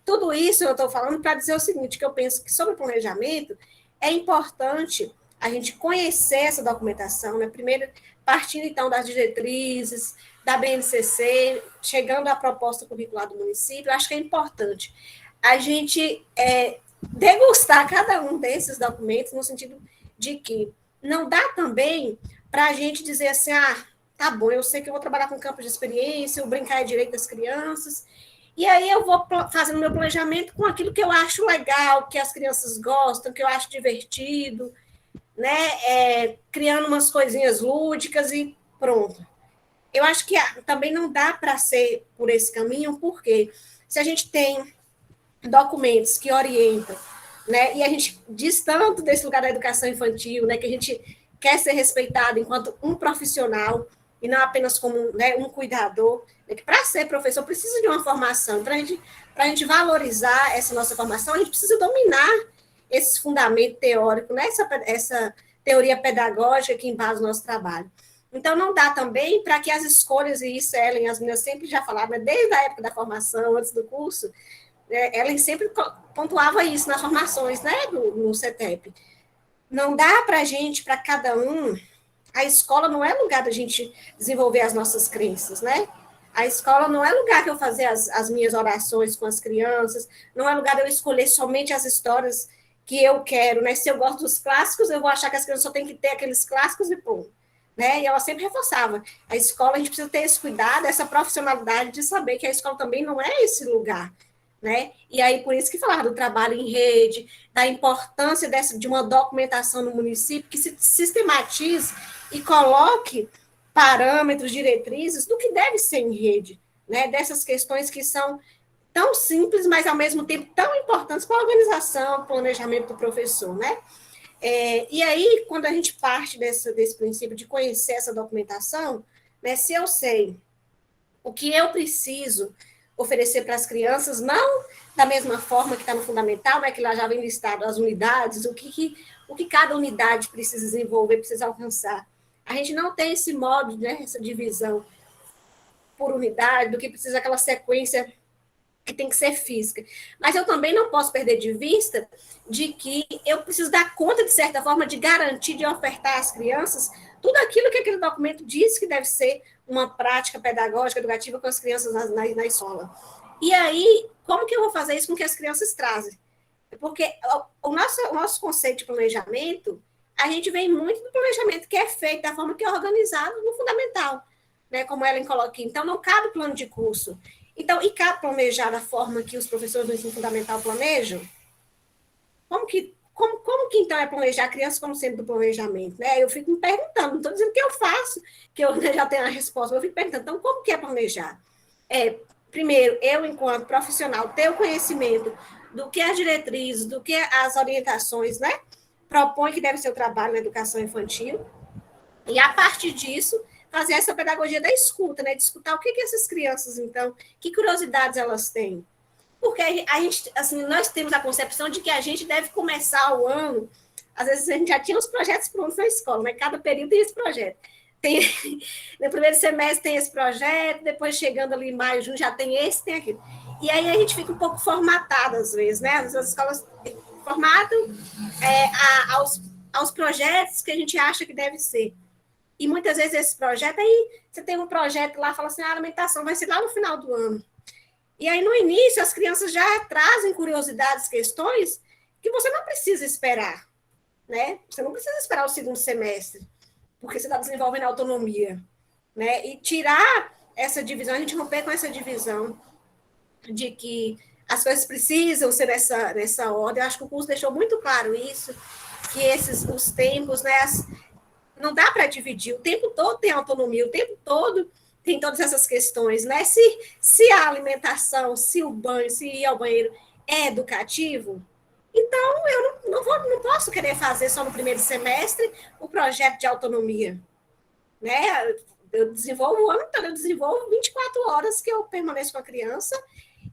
Tudo isso eu estou falando para dizer o seguinte, que eu penso que sobre o planejamento é importante a gente conhecer essa documentação, né? Primeiro, partindo, então, das diretrizes, da BNCC, chegando à proposta curricular do município, eu acho que é importante. a gente degustar cada um desses documentos, no sentido de que não dá também para a gente dizer assim, tá bom, eu sei que eu vou trabalhar com campo de experiência, o brincar é direito das crianças, e aí eu vou fazendo meu planejamento com aquilo que eu acho legal, que as crianças gostam, que eu acho divertido, né? Criando umas coisinhas lúdicas e pronto. Eu acho que também não dá para ser por esse caminho, porque se a gente tem documentos que orientam, né, e a gente diz tanto desse lugar da educação infantil, né, que a gente quer ser respeitado enquanto um profissional e não apenas como, né, um cuidador, né, que para ser professor precisa de uma formação. Para a gente valorizar essa nossa formação, a gente precisa dominar esse fundamento teórico, né, essa teoria pedagógica que embasa o nosso trabalho. Então, não dá também para que as escolhas, e isso Ellen, as meninas sempre já falaram, né, desde a época da formação, antes do curso, Ellen sempre pontuava isso nas formações, né, no CETEP. Não dá para a gente, para cada um, a escola não é lugar da gente desenvolver as nossas crenças, né? A escola não é lugar que eu fazer as minhas orações com as crianças, não é lugar de eu escolher somente as histórias que eu quero, né? Se eu gosto dos clássicos, eu vou achar que as crianças só têm que ter aqueles clássicos e pô. Né? E ela sempre reforçava, a escola, a gente precisa ter esse cuidado, essa profissionalidade de saber que a escola também não é esse lugar, né? E aí, por isso que falava do trabalho em rede, da importância de uma documentação no município que se sistematize e coloque parâmetros, diretrizes do que deve ser em rede, né? Dessas questões que são tão simples, mas ao mesmo tempo tão importantes para a organização, planejamento do professor, né? E aí, quando a gente parte desse princípio de conhecer essa documentação, né, se eu sei o que eu preciso oferecer para as crianças, não da mesma forma que está no fundamental, né, que lá já vem listado as unidades, o que cada unidade precisa desenvolver, precisa alcançar. A gente não tem esse modo, né, essa divisão por unidade, do que precisa aquela sequência que tem que ser física. Mas eu também não posso perder de vista de que eu preciso dar conta, de certa forma, de garantir, de ofertar às crianças tudo aquilo que aquele documento diz que deve ser uma prática pedagógica, educativa com as crianças na escola. E aí, como que eu vou fazer isso com que as crianças trazem? Porque o nosso conceito de planejamento, a gente vem muito do planejamento que é feito da forma que é organizado no fundamental, né, como Ellen coloca aqui. Então, não cabe plano de curso. Então, e cabe planejar da forma que os professores do ensino fundamental planejam? Como que então é planejar a criança como centro do planejamento? Né? Eu fico me perguntando, não estou dizendo que eu faço, que eu já tenho a resposta, mas eu fico perguntando, então, como que é planejar? Primeiro, eu, enquanto profissional, ter o conhecimento do que as diretrizes, do que as orientações, né, propõe que deve ser o trabalho na educação infantil, e a partir disso, fazer essa pedagogia da escuta, né? De escutar o que essas crianças, então, que curiosidades elas têm. Porque a gente, assim, nós temos a concepção de que a gente deve começar o ano, às vezes a gente já tinha os projetos prontos na escola, né? Cada período tem esse projeto. No primeiro semestre tem esse projeto, depois chegando ali em maio, junho, já tem esse, tem aquilo. E aí a gente fica um pouco formatado, às vezes, né? As escolas formatam aos projetos que a gente acha que deve ser. E muitas vezes esse projeto, aí você tem um projeto lá, fala assim, a alimentação vai ser lá no final do ano. E aí, no início, as crianças já trazem curiosidades, questões, que você não precisa esperar, né? Você não precisa esperar o segundo semestre, porque você está desenvolvendo autonomia, né? E tirar essa divisão, a gente romper com essa divisão de que as coisas precisam ser nessa ordem. Eu acho que o curso deixou muito claro isso, que os tempos, né? Não dá para dividir, o tempo todo tem autonomia, o tempo todo tem todas essas questões, né? Se a alimentação, se o banho, se ir ao banheiro é educativo, então eu não posso querer fazer só no primeiro semestre o projeto de autonomia, né? Eu desenvolvo o ano todo, eu desenvolvo 24 horas que eu permaneço com a criança,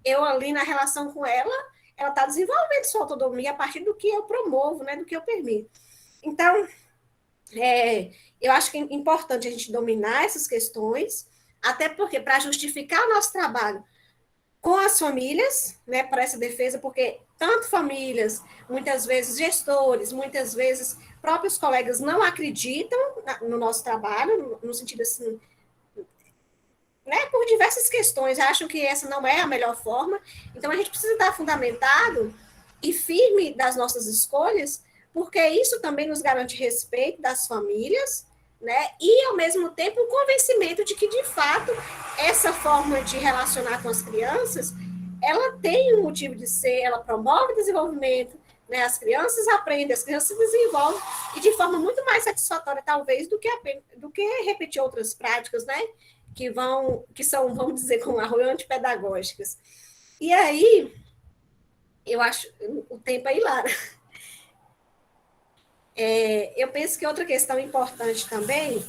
eu ali na relação com ela está desenvolvendo sua autonomia a partir do que eu promovo, né? Do que eu permito. Então, eu acho que é importante a gente dominar essas questões, até porque, para justificar o nosso trabalho com as famílias, né, para essa defesa, porque tanto famílias, muitas vezes gestores, muitas vezes próprios colegas não acreditam no nosso trabalho, no sentido assim, né, por diversas questões, acham que essa não é a melhor forma. Então, a gente precisa estar fundamentado e firme das nossas escolhas, porque isso também nos garante respeito das famílias, né, e, ao mesmo tempo, o convencimento de que, de fato, essa forma de relacionar com as crianças, ela tem um motivo de ser, ela promove o desenvolvimento, né, as crianças aprendem, as crianças se desenvolvem, e de forma muito mais satisfatória, talvez, do que repetir outras práticas, né, que são, vamos dizer, como arroio antipedagógicas. E aí, eu acho, o tempo é hilário. Eu penso que outra questão importante também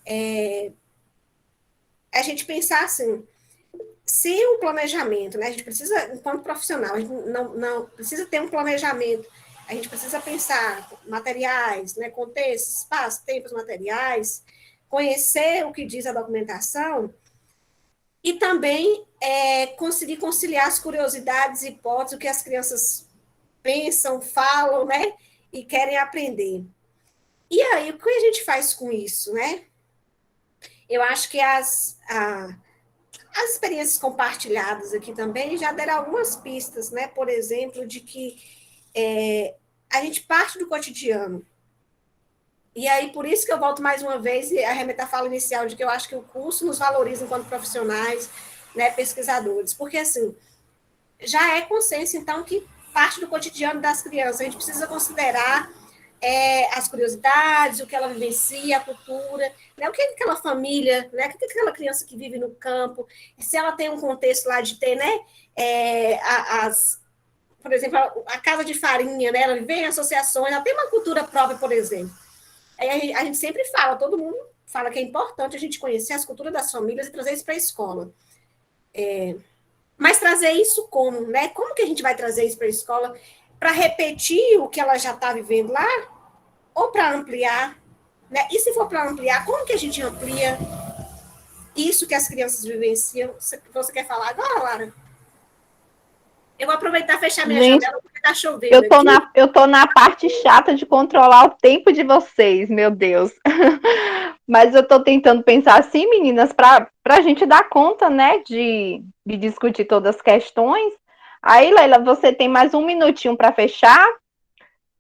é a gente pensar assim, se o planejamento, né, a gente precisa, enquanto profissional, a gente não precisa ter um planejamento, a gente precisa pensar materiais, né, contexto, espaço, tempos materiais, conhecer o que diz a documentação e também conseguir conciliar as curiosidades e hipóteses, o que as crianças pensam, falam, né, e querem aprender. E aí, o que a gente faz com isso, né? Eu acho que as experiências compartilhadas aqui também já deram algumas pistas, né? Por exemplo, de que a gente parte do cotidiano. E aí, por isso que eu volto mais uma vez e arremeter a fala inicial de que eu acho que o curso nos valoriza enquanto profissionais, né, pesquisadores. Porque, assim, já é consenso, então, que parte do cotidiano das crianças. A gente precisa considerar as curiosidades, o que ela vivencia, a cultura, né? O que é aquela família, né? O que é aquela criança que vive no campo, se ela tem um contexto lá de ter, né, por exemplo, a casa de farinha, né? Ela vive em associações, ela tem uma cultura própria, por exemplo. Aí a gente sempre fala, todo mundo fala que é importante a gente conhecer as culturas das famílias e trazer isso para a escola. Mas trazer isso como, né? Como que a gente vai trazer isso para a escola? Para repetir o que ela já está vivendo lá? Ou para ampliar? Né? E se for para ampliar, como que a gente amplia isso que as crianças vivenciam? Você quer falar agora, Lara? Eu vou aproveitar e fechar minha janela, porque está chovendo. Eu tô na parte chata de controlar o tempo de vocês, meu Deus. Mas eu tô tentando pensar assim, meninas, para a gente dar conta, né, de discutir todas as questões. Aí, Leila, você tem mais um minutinho para fechar,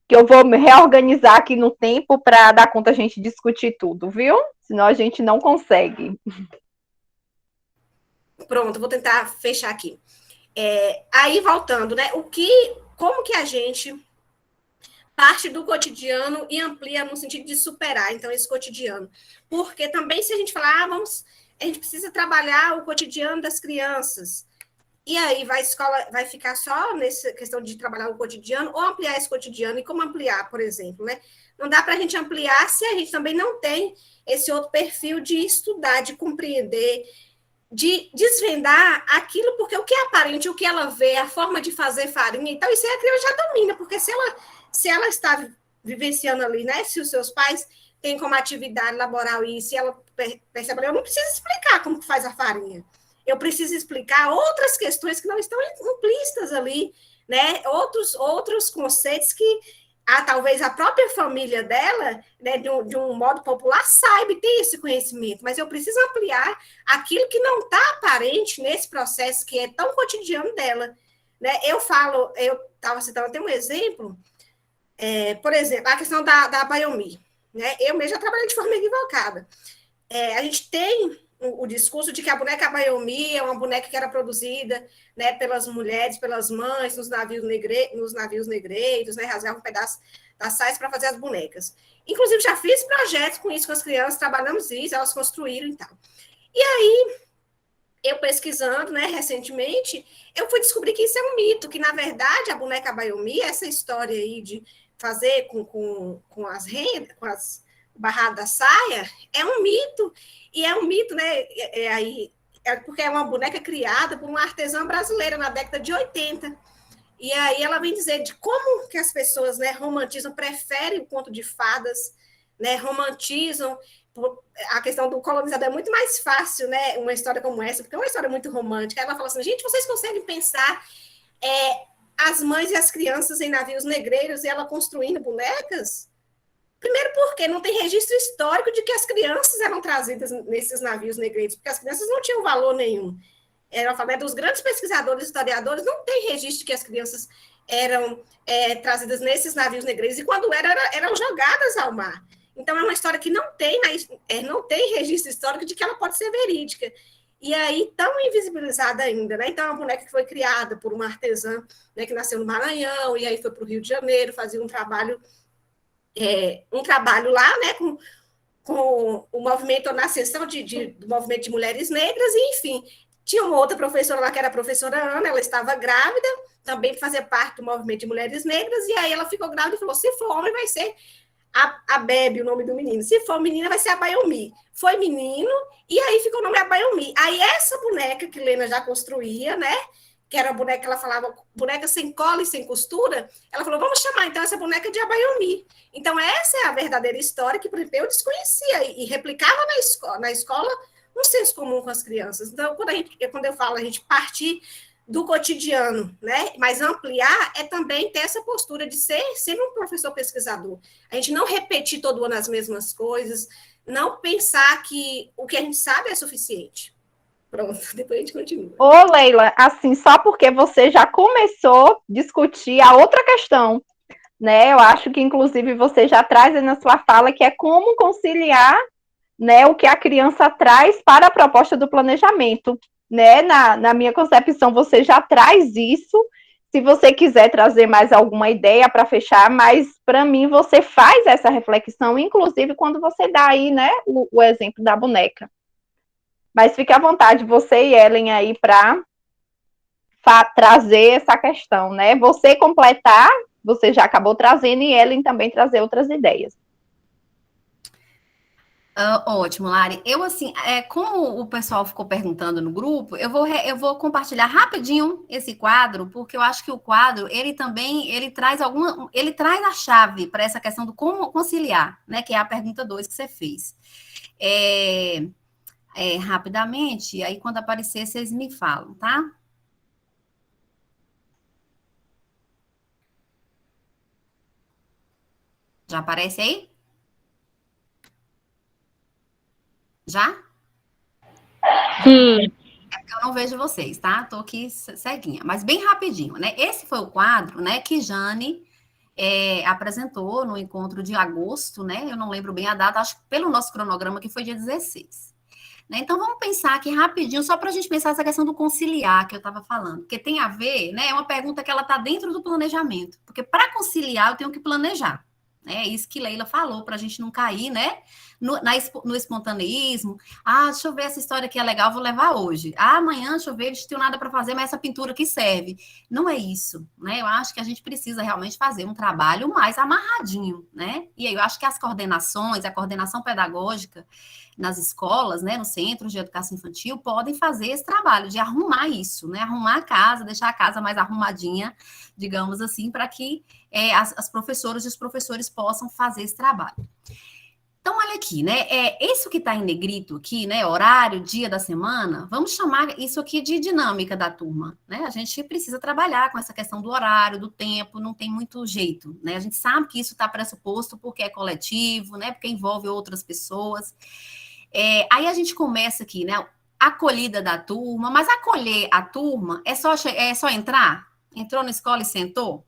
que eu vou me reorganizar aqui no tempo para dar conta a gente discutir tudo, viu? Senão a gente não consegue. Pronto, vou tentar fechar aqui. Aí, voltando, né? Como que a gente parte do cotidiano e amplia no sentido de superar, então, esse cotidiano? Porque também, se a gente falar, a gente precisa trabalhar o cotidiano das crianças, e aí a escola vai ficar só nessa questão de trabalhar o cotidiano, ou ampliar esse cotidiano, e como ampliar, por exemplo, né? Não dá para a gente ampliar se a gente também não tem esse outro perfil de estudar, de compreender, de desvendar aquilo, porque o que é aparente, o que ela vê, a forma de fazer farinha, então isso aí a criança já domina, porque se ela está vivenciando ali, né, se os seus pais têm como atividade laboral isso, se ela percebe, eu não preciso explicar como que faz a farinha, eu preciso explicar outras questões que não estão implícitas ali, né, outros conceitos que talvez a própria família dela, né, de um modo popular, saiba e tem esse conhecimento, mas eu preciso ampliar aquilo que não está aparente nesse processo que é tão cotidiano dela. Né? Eu estava citando até um exemplo, por exemplo, a questão da Biomi. Né? Eu mesmo já trabalhei de forma equivocada. A gente tem o discurso de que a boneca Biomi é uma boneca que era produzida, né, pelas mulheres, pelas mães, nos navios negreiros, né, rasgavam um pedaço das saias para fazer as bonecas. Inclusive, já fiz projetos com isso com as crianças, trabalhamos isso, elas construíram e tal. E aí, eu pesquisando, né, recentemente, eu fui descobrir que isso é um mito, que, na verdade, a boneca Biomi, essa história aí de fazer com as rendas, com as barradas da saia, é um mito, e é um mito, né, porque é uma boneca criada por uma artesã brasileira na década de 80, e aí ela vem dizer de como que as pessoas, né, romantizam, preferem o conto de fadas, né, romantizam, a questão do colonizador é muito mais fácil, né, uma história como essa, porque é uma história muito romântica. Ela fala assim, gente, vocês conseguem pensar as mães e as crianças em navios negreiros e ela construindo bonecas? Primeiro porque não tem registro histórico de que as crianças eram trazidas nesses navios negreiros, porque as crianças não tinham valor nenhum. Era alfabeto dos grandes pesquisadores, historiadores, não tem registro de que as crianças eram trazidas nesses navios negreiros, e quando eram jogadas ao mar. Então, é uma história que não tem registro histórico de que ela pode ser verídica. E aí, tão invisibilizada ainda, né? Então, é uma boneca que foi criada por uma artesã, né, que nasceu no Maranhão, e aí foi para o Rio de Janeiro, fazia um trabalho lá, né, com o movimento, na ascensão do movimento de mulheres negras, e, enfim, tinha uma outra professora lá, que era a professora Ana, ela estava grávida, também fazia parte do movimento de mulheres negras, e aí ela ficou grávida e falou, se for homem, vai ser a Bebe, o nome do menino. Se for menina, vai ser a Bayomi. Foi menino, e aí ficou o nome a Bayomi. Aí essa boneca que Lena já construía, né, que era a boneca que ela falava, boneca sem cola e sem costura, ela falou, vamos chamar então essa boneca de Abayomi. Então essa é a verdadeira história que, por exemplo, eu desconhecia e replicava na escola um senso comum com as crianças. Então, quando eu falo a gente partir do cotidiano, né, mas ampliar é também ter essa postura de ser sempre um professor pesquisador. A gente não repetir todo ano as mesmas coisas, não pensar que o que a gente sabe é suficiente. Pronto, depois a gente continua. Ô, Leila, assim, só porque você já começou a discutir a outra questão, né? Eu acho que, inclusive, você já traz aí na sua fala que é como conciliar, né, o que a criança traz para a proposta do planejamento, né? Na minha concepção, você já traz isso. Se você quiser trazer mais alguma ideia para fechar, mas para mim você faz essa reflexão, inclusive quando você dá aí, né, o exemplo da boneca. Mas fique à vontade, você e Ellen aí para trazer essa questão, né? Você completar, você já acabou trazendo, e Ellen também trazer outras ideias. Ótimo, Lari. Eu, assim, como o pessoal ficou perguntando no grupo, eu vou compartilhar rapidinho esse quadro, porque eu acho que o quadro, ele traz a chave para essa questão do como conciliar, né? Que é a pergunta 2 que você fez. Rapidamente, aí quando aparecer, vocês me falam, tá? Já aparece aí? Já? Sim. É porque eu não vejo vocês, tá? Tô aqui ceguinha, mas bem rapidinho, né? Esse foi o quadro, né, que Jane apresentou no encontro de agosto, né? Eu não lembro bem a data, acho que pelo nosso cronograma que foi dia 16. Né? Então, vamos pensar aqui rapidinho, só para a gente pensar essa questão do conciliar que eu estava falando, porque tem a ver, né? É uma pergunta que ela está dentro do planejamento, porque para conciliar eu tenho que planejar. É isso que Leila falou, para a gente não cair, né, no espontaneísmo. Deixa eu ver essa história que é legal, vou levar hoje. Amanhã, deixa eu ver, não tenho nada para fazer, mas essa pintura que serve. Não é isso, né? Eu acho que a gente precisa realmente fazer um trabalho mais amarradinho, né? E aí eu acho que as coordenações, a coordenação pedagógica nas escolas, né, nos centros de educação infantil, podem fazer esse trabalho de arrumar isso, né? Arrumar a casa, deixar a casa mais arrumadinha, digamos assim, para que as professoras e os professores possam fazer esse trabalho. Então, olha aqui, né? Isso que está em negrito aqui, né? Horário, dia da semana, vamos chamar isso aqui de dinâmica da turma, né? A gente precisa trabalhar com essa questão do horário, do tempo, não tem muito jeito, né? A gente sabe que isso está pressuposto porque é coletivo, né? Porque envolve outras pessoas. Aí a gente começa aqui, né? Acolhida da turma, mas acolher a turma é só entrar? Entrou na escola e sentou?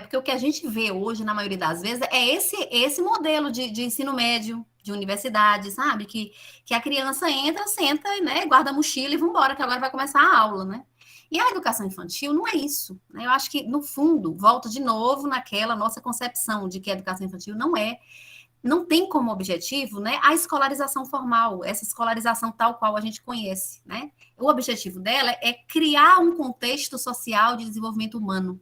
Porque o que a gente vê hoje, na maioria das vezes, é esse modelo de ensino médio, de universidade, sabe? Que a criança entra, senta, né, guarda a mochila e vambora, que agora vai começar a aula, né? E a educação infantil não é isso, né? Eu acho que, no fundo, volta de novo naquela nossa concepção de que a educação infantil não tem como objetivo, né, a escolarização formal, essa escolarização tal qual a gente conhece, né? O objetivo dela é criar um contexto social de desenvolvimento humano,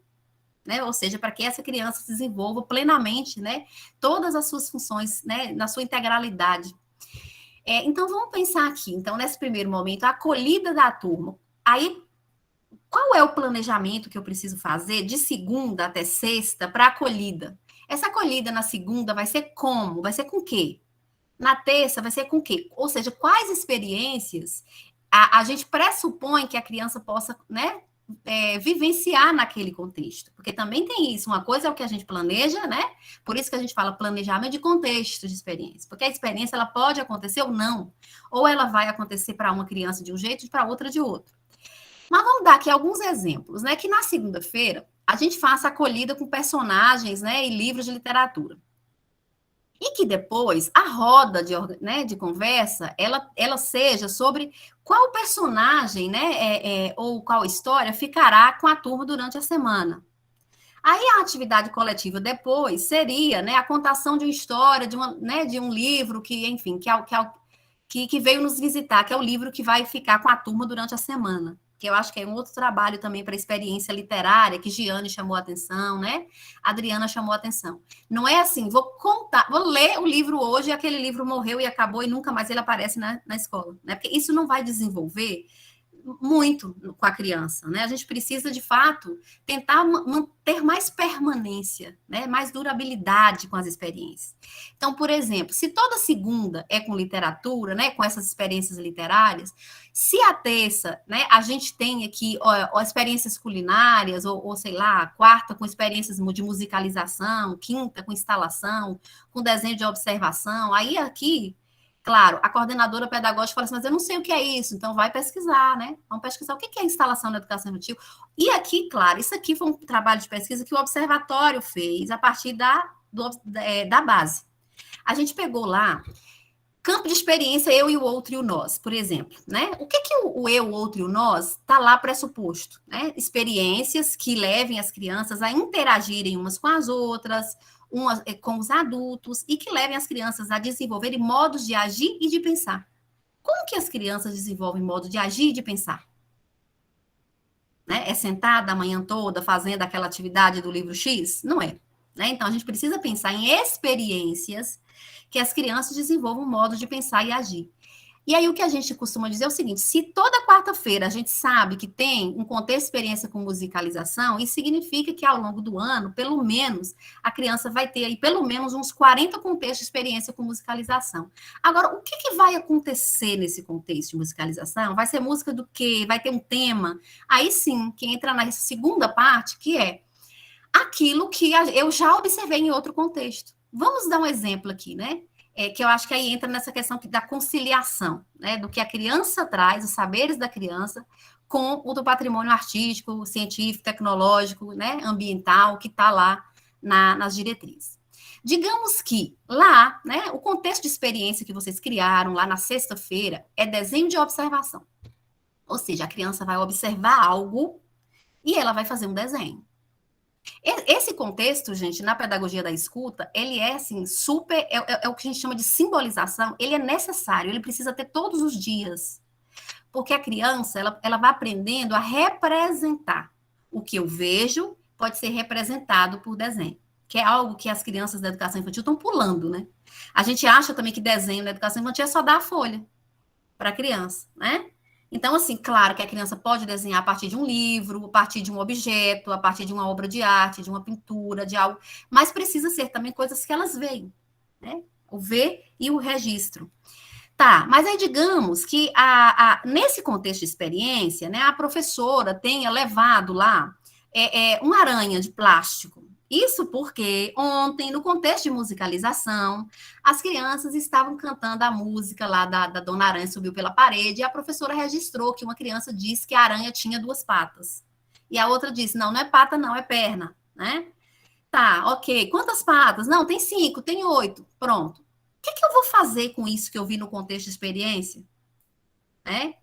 né? Ou seja, para que essa criança se desenvolva plenamente, né, todas as suas funções, né, na sua integralidade. Então, vamos pensar aqui, então, nesse primeiro momento, a acolhida da turma. Aí, qual é o planejamento que eu preciso fazer de segunda até sexta para acolhida? Essa acolhida na segunda vai ser como? Vai ser com o quê? Na terça vai ser com o quê? Ou seja, quais experiências a gente pressupõe que a criança possa, né, vivenciar naquele contexto, porque também tem isso, uma coisa é o que a gente planeja, né? Por isso que a gente fala planejamento de contexto de experiência, porque a experiência ela pode acontecer ou não, ou ela vai acontecer para uma criança de um jeito e para outra de outro. Mas vamos dar aqui alguns exemplos, né? Que na segunda-feira a gente faça acolhida com personagens, né, e livros de literatura. E que depois a roda de conversa, ela seja sobre qual personagem, né, ou qual história ficará com a turma durante a semana. Aí a atividade coletiva depois seria, né, a contação de uma história, de um livro que, enfim, que veio nos visitar, que é o livro que vai ficar com a turma durante a semana. Que eu acho que é um outro trabalho também para a experiência literária, que Giane chamou a atenção, né? Adriana chamou a atenção. Não é assim, vou ler o livro hoje, aquele livro morreu e acabou e nunca mais ele aparece na escola, né? Porque isso não vai desenvolver muito com a criança, né? A gente precisa, de fato, tentar ter mais permanência, né? Mais durabilidade com as experiências. Então, por exemplo, se toda segunda é com literatura, né? Com essas experiências literárias, se a terça, né? A gente tem aqui experiências culinárias, ou sei lá, quarta com experiências de musicalização, quinta com instalação, com desenho de observação, aí aqui... Claro, a coordenadora pedagógica fala assim, mas eu não sei o que é isso, então vai pesquisar, né? Vamos pesquisar o que é instalação na educação infantil. E aqui, claro, isso aqui foi um trabalho de pesquisa que o observatório fez a partir da base. A gente pegou lá, campo de experiência, eu e o outro e o nós, por exemplo, né? O que o eu, o outro e o nós está lá pressuposto, né? Experiências que levem as crianças a interagirem umas com as outras, com os adultos, e que levem as crianças a desenvolverem modos de agir e de pensar. Como que as crianças desenvolvem modo de agir e de pensar? Né? É sentada a manhã toda fazendo aquela atividade do livro X? Não é. Né? Então, a gente precisa pensar em experiências que as crianças desenvolvam um modo de pensar e agir. E aí o que a gente costuma dizer é o seguinte, se toda quarta-feira a gente sabe que tem um contexto de experiência com musicalização, isso significa que ao longo do ano, pelo menos, a criança vai ter aí pelo menos uns 40 contextos de experiência com musicalização. Agora, o que vai acontecer nesse contexto de musicalização? Vai ser música do quê? Vai ter um tema? Aí sim, que entra na segunda parte, que é aquilo que eu já observei em outro contexto. Vamos dar um exemplo aqui, né? Que eu acho que aí entra nessa questão da conciliação, né, do que a criança traz, os saberes da criança, com o do patrimônio artístico, científico, tecnológico, né, ambiental, que está lá nas diretrizes. Digamos que lá, né, o contexto de experiência que vocês criaram lá na sexta-feira é desenho de observação. Ou seja, a criança vai observar algo e ela vai fazer um desenho. Esse contexto, gente, na pedagogia da escuta, ele é, assim, super... É o que a gente chama de simbolização. Ele é necessário, ele precisa ter todos os dias. Porque a criança, ela vai aprendendo a representar. O que eu vejo pode ser representado por desenho. Que é algo que as crianças da educação infantil estão pulando, né? A gente acha também que desenho na educação infantil é só dar a folha para a criança, né? Então, assim, claro que a criança pode desenhar a partir de um livro, a partir de um objeto, a partir de uma obra de arte, de uma pintura, de algo, mas precisa ser também coisas que elas veem, né? O ver e o registro. Tá, mas aí digamos que nesse contexto de experiência, né, a professora tenha levado lá uma aranha de plástico. Isso porque ontem, no contexto de musicalização, as crianças estavam cantando a música lá da Dona Aranha Subiu pela Parede, e a professora registrou que uma criança disse que a aranha tinha 2 patas. E a outra disse, não é pata não, é perna, né? Tá, ok. Quantas patas? Não, tem 5, tem 8. Pronto. O que eu vou fazer com isso que eu vi no contexto de experiência? Né?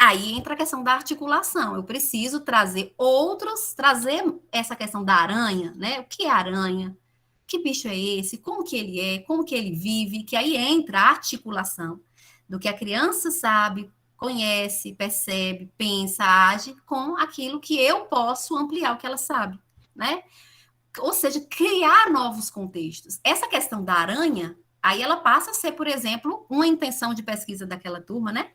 Aí entra a questão da articulação. Eu preciso trazer essa questão da aranha, né? O que é aranha? Que bicho é esse? Como que ele é? Como que ele vive? Que aí entra a articulação do que a criança sabe, conhece, percebe, pensa, age com aquilo que eu posso ampliar o que ela sabe, né? Ou seja, criar novos contextos. Essa questão da aranha, aí ela passa a ser, por exemplo, uma intenção de pesquisa daquela turma, né?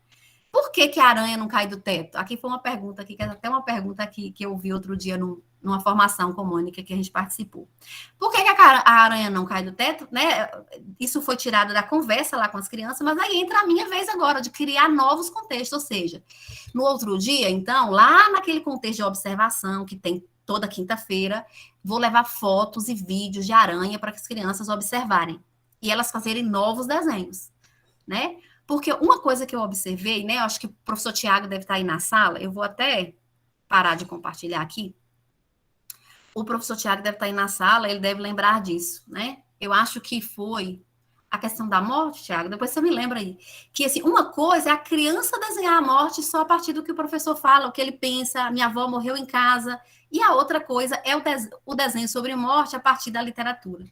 Por que a aranha não cai do teto? Aqui foi uma pergunta, aqui, que é até uma pergunta aqui que eu vi outro dia numa formação com Mônica que a gente participou. Por que a aranha não cai do teto, né? Isso foi tirado da conversa lá com as crianças, mas aí entra a minha vez agora de criar novos contextos, ou seja, no outro dia, então, lá naquele contexto de observação que tem toda quinta-feira, vou levar fotos e vídeos de aranha para que as crianças observarem e elas fazerem novos desenhos, né? Porque uma coisa que eu observei, né? Eu acho que o professor Tiago deve estar aí na sala, eu vou até parar de compartilhar aqui. O professor Tiago deve estar aí na sala, ele deve lembrar disso, né? Eu acho que foi a questão da morte, Tiago, depois você me lembra aí. Que, assim, uma coisa é a criança desenhar a morte só a partir do que o professor fala, o que ele pensa, minha avó morreu em casa, e a outra coisa é o desenho sobre morte a partir da literatura.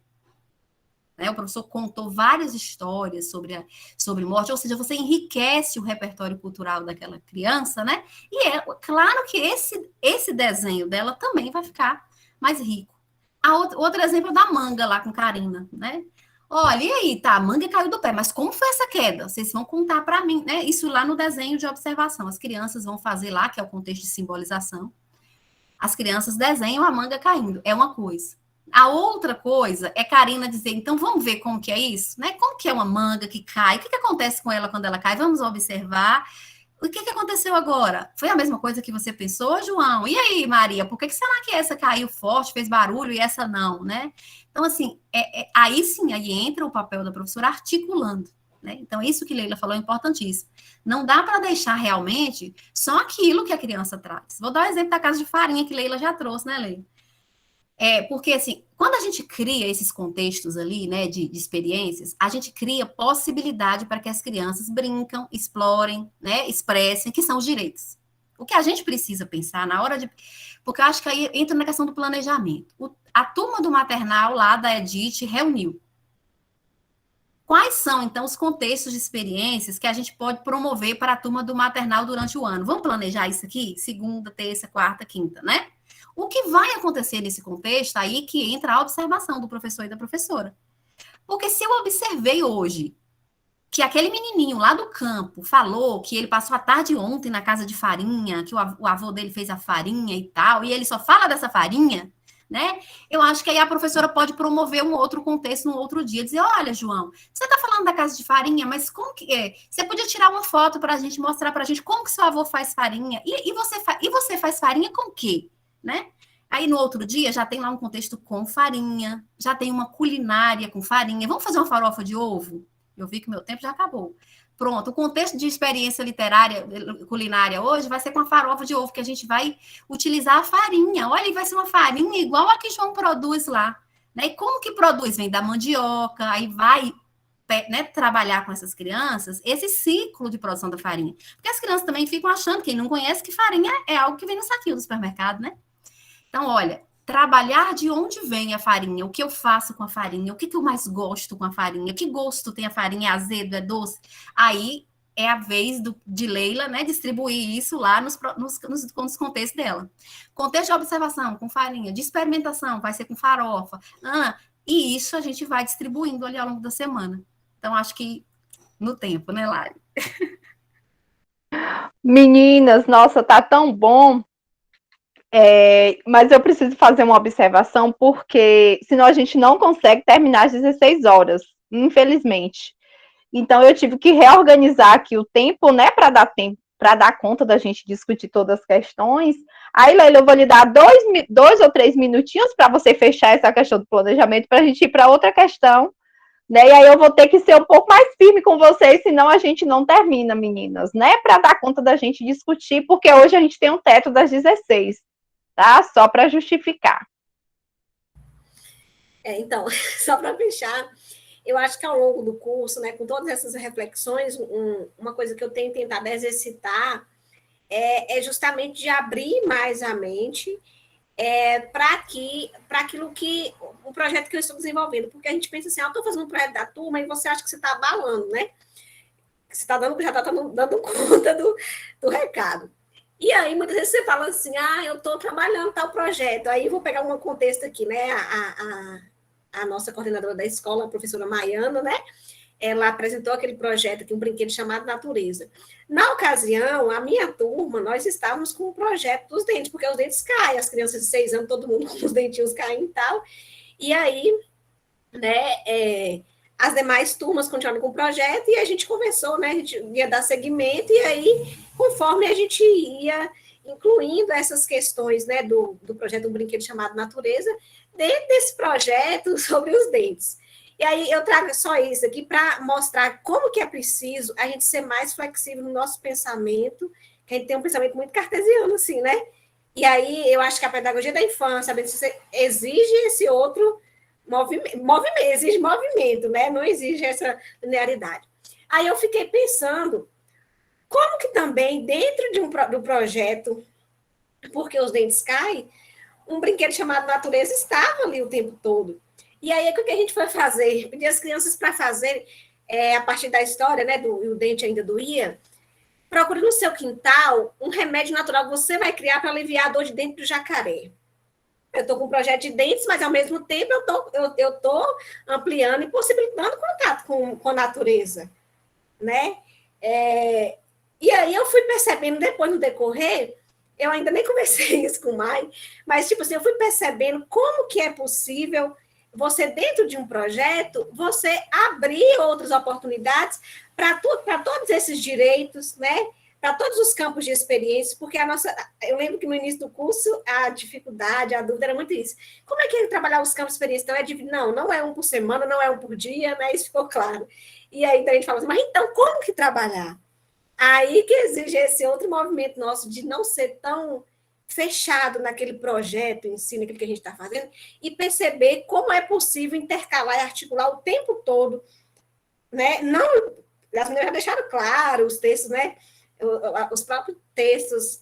Né? O professor contou várias histórias sobre morte, ou seja, você enriquece o repertório cultural daquela criança, né? E é claro que esse desenho dela também vai ficar mais rico. Outro exemplo é da manga lá com Karina, né? Olha, e aí, tá, a manga caiu do pé, mas como foi essa queda? Vocês vão contar para mim, né? Isso lá no desenho de observação. As crianças vão fazer lá, que é o contexto de simbolização. As crianças desenham a manga caindo, é uma coisa. A outra coisa é Karina dizer, então vamos ver como que é isso, né? Como que é uma manga que cai? O que acontece com ela quando ela cai? Vamos observar. O que aconteceu agora? Foi a mesma coisa que você pensou, João? E aí, Maria, por que será que essa caiu forte, fez barulho e essa não, né? Então, assim, aí sim, aí entra o papel da professora articulando, né? Então, isso que Leila falou é importantíssimo. Não dá para deixar realmente só aquilo que a criança traz. Vou dar o exemplo da casa de farinha que Leila já trouxe, né, Leila? Porque, assim, quando a gente cria esses contextos ali, né, de experiências, a gente cria possibilidade para que as crianças brincam, explorem, né, expressem, que são os direitos. O que a gente precisa pensar na hora de... Porque eu acho que aí entra na questão do planejamento. A turma do maternal lá da Edith reuniu. Quais são, então, os contextos de experiências que a gente pode promover para a turma do maternal durante o ano? Vamos planejar isso aqui? Segunda, terça, quarta, quinta, né? O que vai acontecer nesse contexto, aí que entra a observação do professor e da professora. Porque se eu observei hoje que aquele menininho lá do campo falou que ele passou a tarde ontem na casa de farinha, que o avô dele fez a farinha e tal, e ele só fala dessa farinha, né? Eu acho que aí a professora pode promover um outro contexto no outro dia, dizer, olha, João, você está falando da casa de farinha, mas como que é? Você podia tirar uma foto para a gente, mostrar para a gente como que seu avô faz farinha, e você faz farinha com o quê? Né? Aí no outro dia já tem lá um contexto com farinha, já tem uma culinária com farinha. Vamos fazer uma farofa de ovo? Eu vi que meu tempo já acabou. Pronto, o contexto de experiência literária, culinária hoje vai ser com a farofa de ovo, que a gente vai utilizar a farinha. Olha, vai ser uma farinha igual a que João produz lá. Né? E como que produz? Vem da mandioca, aí vai, né, trabalhar com essas crianças esse ciclo de produção da farinha. Porque as crianças também ficam achando, quem não conhece, que farinha é algo que vem no saquinho do supermercado, né? Então, olha, trabalhar de onde vem a farinha, o que eu faço com a farinha, o que eu mais gosto com a farinha, que gosto tem a farinha, é azedo, é doce. Aí é a vez de Leila, né, distribuir isso lá nos contextos dela. Contexto de observação com farinha, de experimentação vai ser com farofa. E isso a gente vai distribuindo ali ao longo da semana. Então, acho que no tempo, né, Lari? Meninas, nossa, tá tão bom. Mas eu preciso fazer uma observação, porque senão a gente não consegue terminar às 16 horas, infelizmente. Então, eu tive que reorganizar aqui o tempo, né, para dar tempo, para dar conta da gente discutir todas as questões. Aí, Leila, eu vou lhe dar 2 ou 3 minutinhos para você fechar essa questão do planejamento, para a gente ir para outra questão, né? E aí eu vou ter que ser um pouco mais firme com vocês, senão a gente não termina, meninas, né? Para dar conta da gente discutir, porque hoje a gente tem um teto das 16. Tá? Só para justificar. Então, só para fechar, eu acho que ao longo do curso, né, com todas essas reflexões, uma coisa que eu tenho tentado exercitar é justamente de abrir mais a mente para aquilo que o projeto que eu estou desenvolvendo, porque a gente pensa assim, eu estou fazendo um projeto da turma e você acha que você está abalando, né? Você está já está dando conta do recado. E aí, muitas vezes você fala assim, eu estou trabalhando tal projeto, aí eu vou pegar um contexto aqui, né, a nossa coordenadora da escola, a professora Maiana, né, ela apresentou aquele projeto aqui, um brinquedo chamado Natureza. Na ocasião, a minha turma, nós estávamos com o projeto dos dentes, porque os dentes caem, as crianças de 6 anos, todo mundo com os dentinhos caindo e tal. E aí, né, as demais turmas continuaram com o projeto e a gente conversou, né, a gente ia dar seguimento, e aí, conforme a gente ia incluindo essas questões, né, do projeto Um Brinquedo Chamado Natureza, dentro desse projeto sobre os dentes. E aí eu trago só isso aqui para mostrar como que é preciso a gente ser mais flexível no nosso pensamento, que a gente tem um pensamento muito cartesiano, assim, né? E aí eu acho que a pedagogia da infância, exige esse outro movimento, exige movimento, né? Não exige essa linearidade. Aí eu fiquei pensando, como que também dentro do projeto, porque os dentes caem, um brinquedo chamado Natureza estava ali o tempo todo. E aí, o que a gente foi fazer? Pedir as crianças para fazer, a partir da história, né, o dente ainda doía, procure no seu quintal um remédio natural que você vai criar para aliviar a dor de dente do jacaré. Eu estou com um projeto de dentes, mas, ao mesmo tempo, eu estou ampliando e possibilitando contato com a natureza, né? E aí, eu fui percebendo, depois, no decorrer, eu ainda nem conversei isso com o Mai, mas, tipo assim, eu fui percebendo como que é possível você, dentro de um projeto, você abrir outras oportunidades para todos esses direitos, né? Para todos os campos de experiência, porque eu lembro que no início do curso, a dificuldade, a dúvida era muito isso. Como é que é trabalhar os campos de experiência? Então, não é um por semana, não é um por dia, né? Isso ficou claro. E aí, então, a gente fala assim, mas então, como que trabalhar? Aí que exige esse outro movimento nosso de não ser tão fechado naquele projeto em si, naquilo que a gente está fazendo, e perceber como é possível intercalar e articular o tempo todo, né? Não, as meninas já deixaram claro os textos, né? Os próprios textos,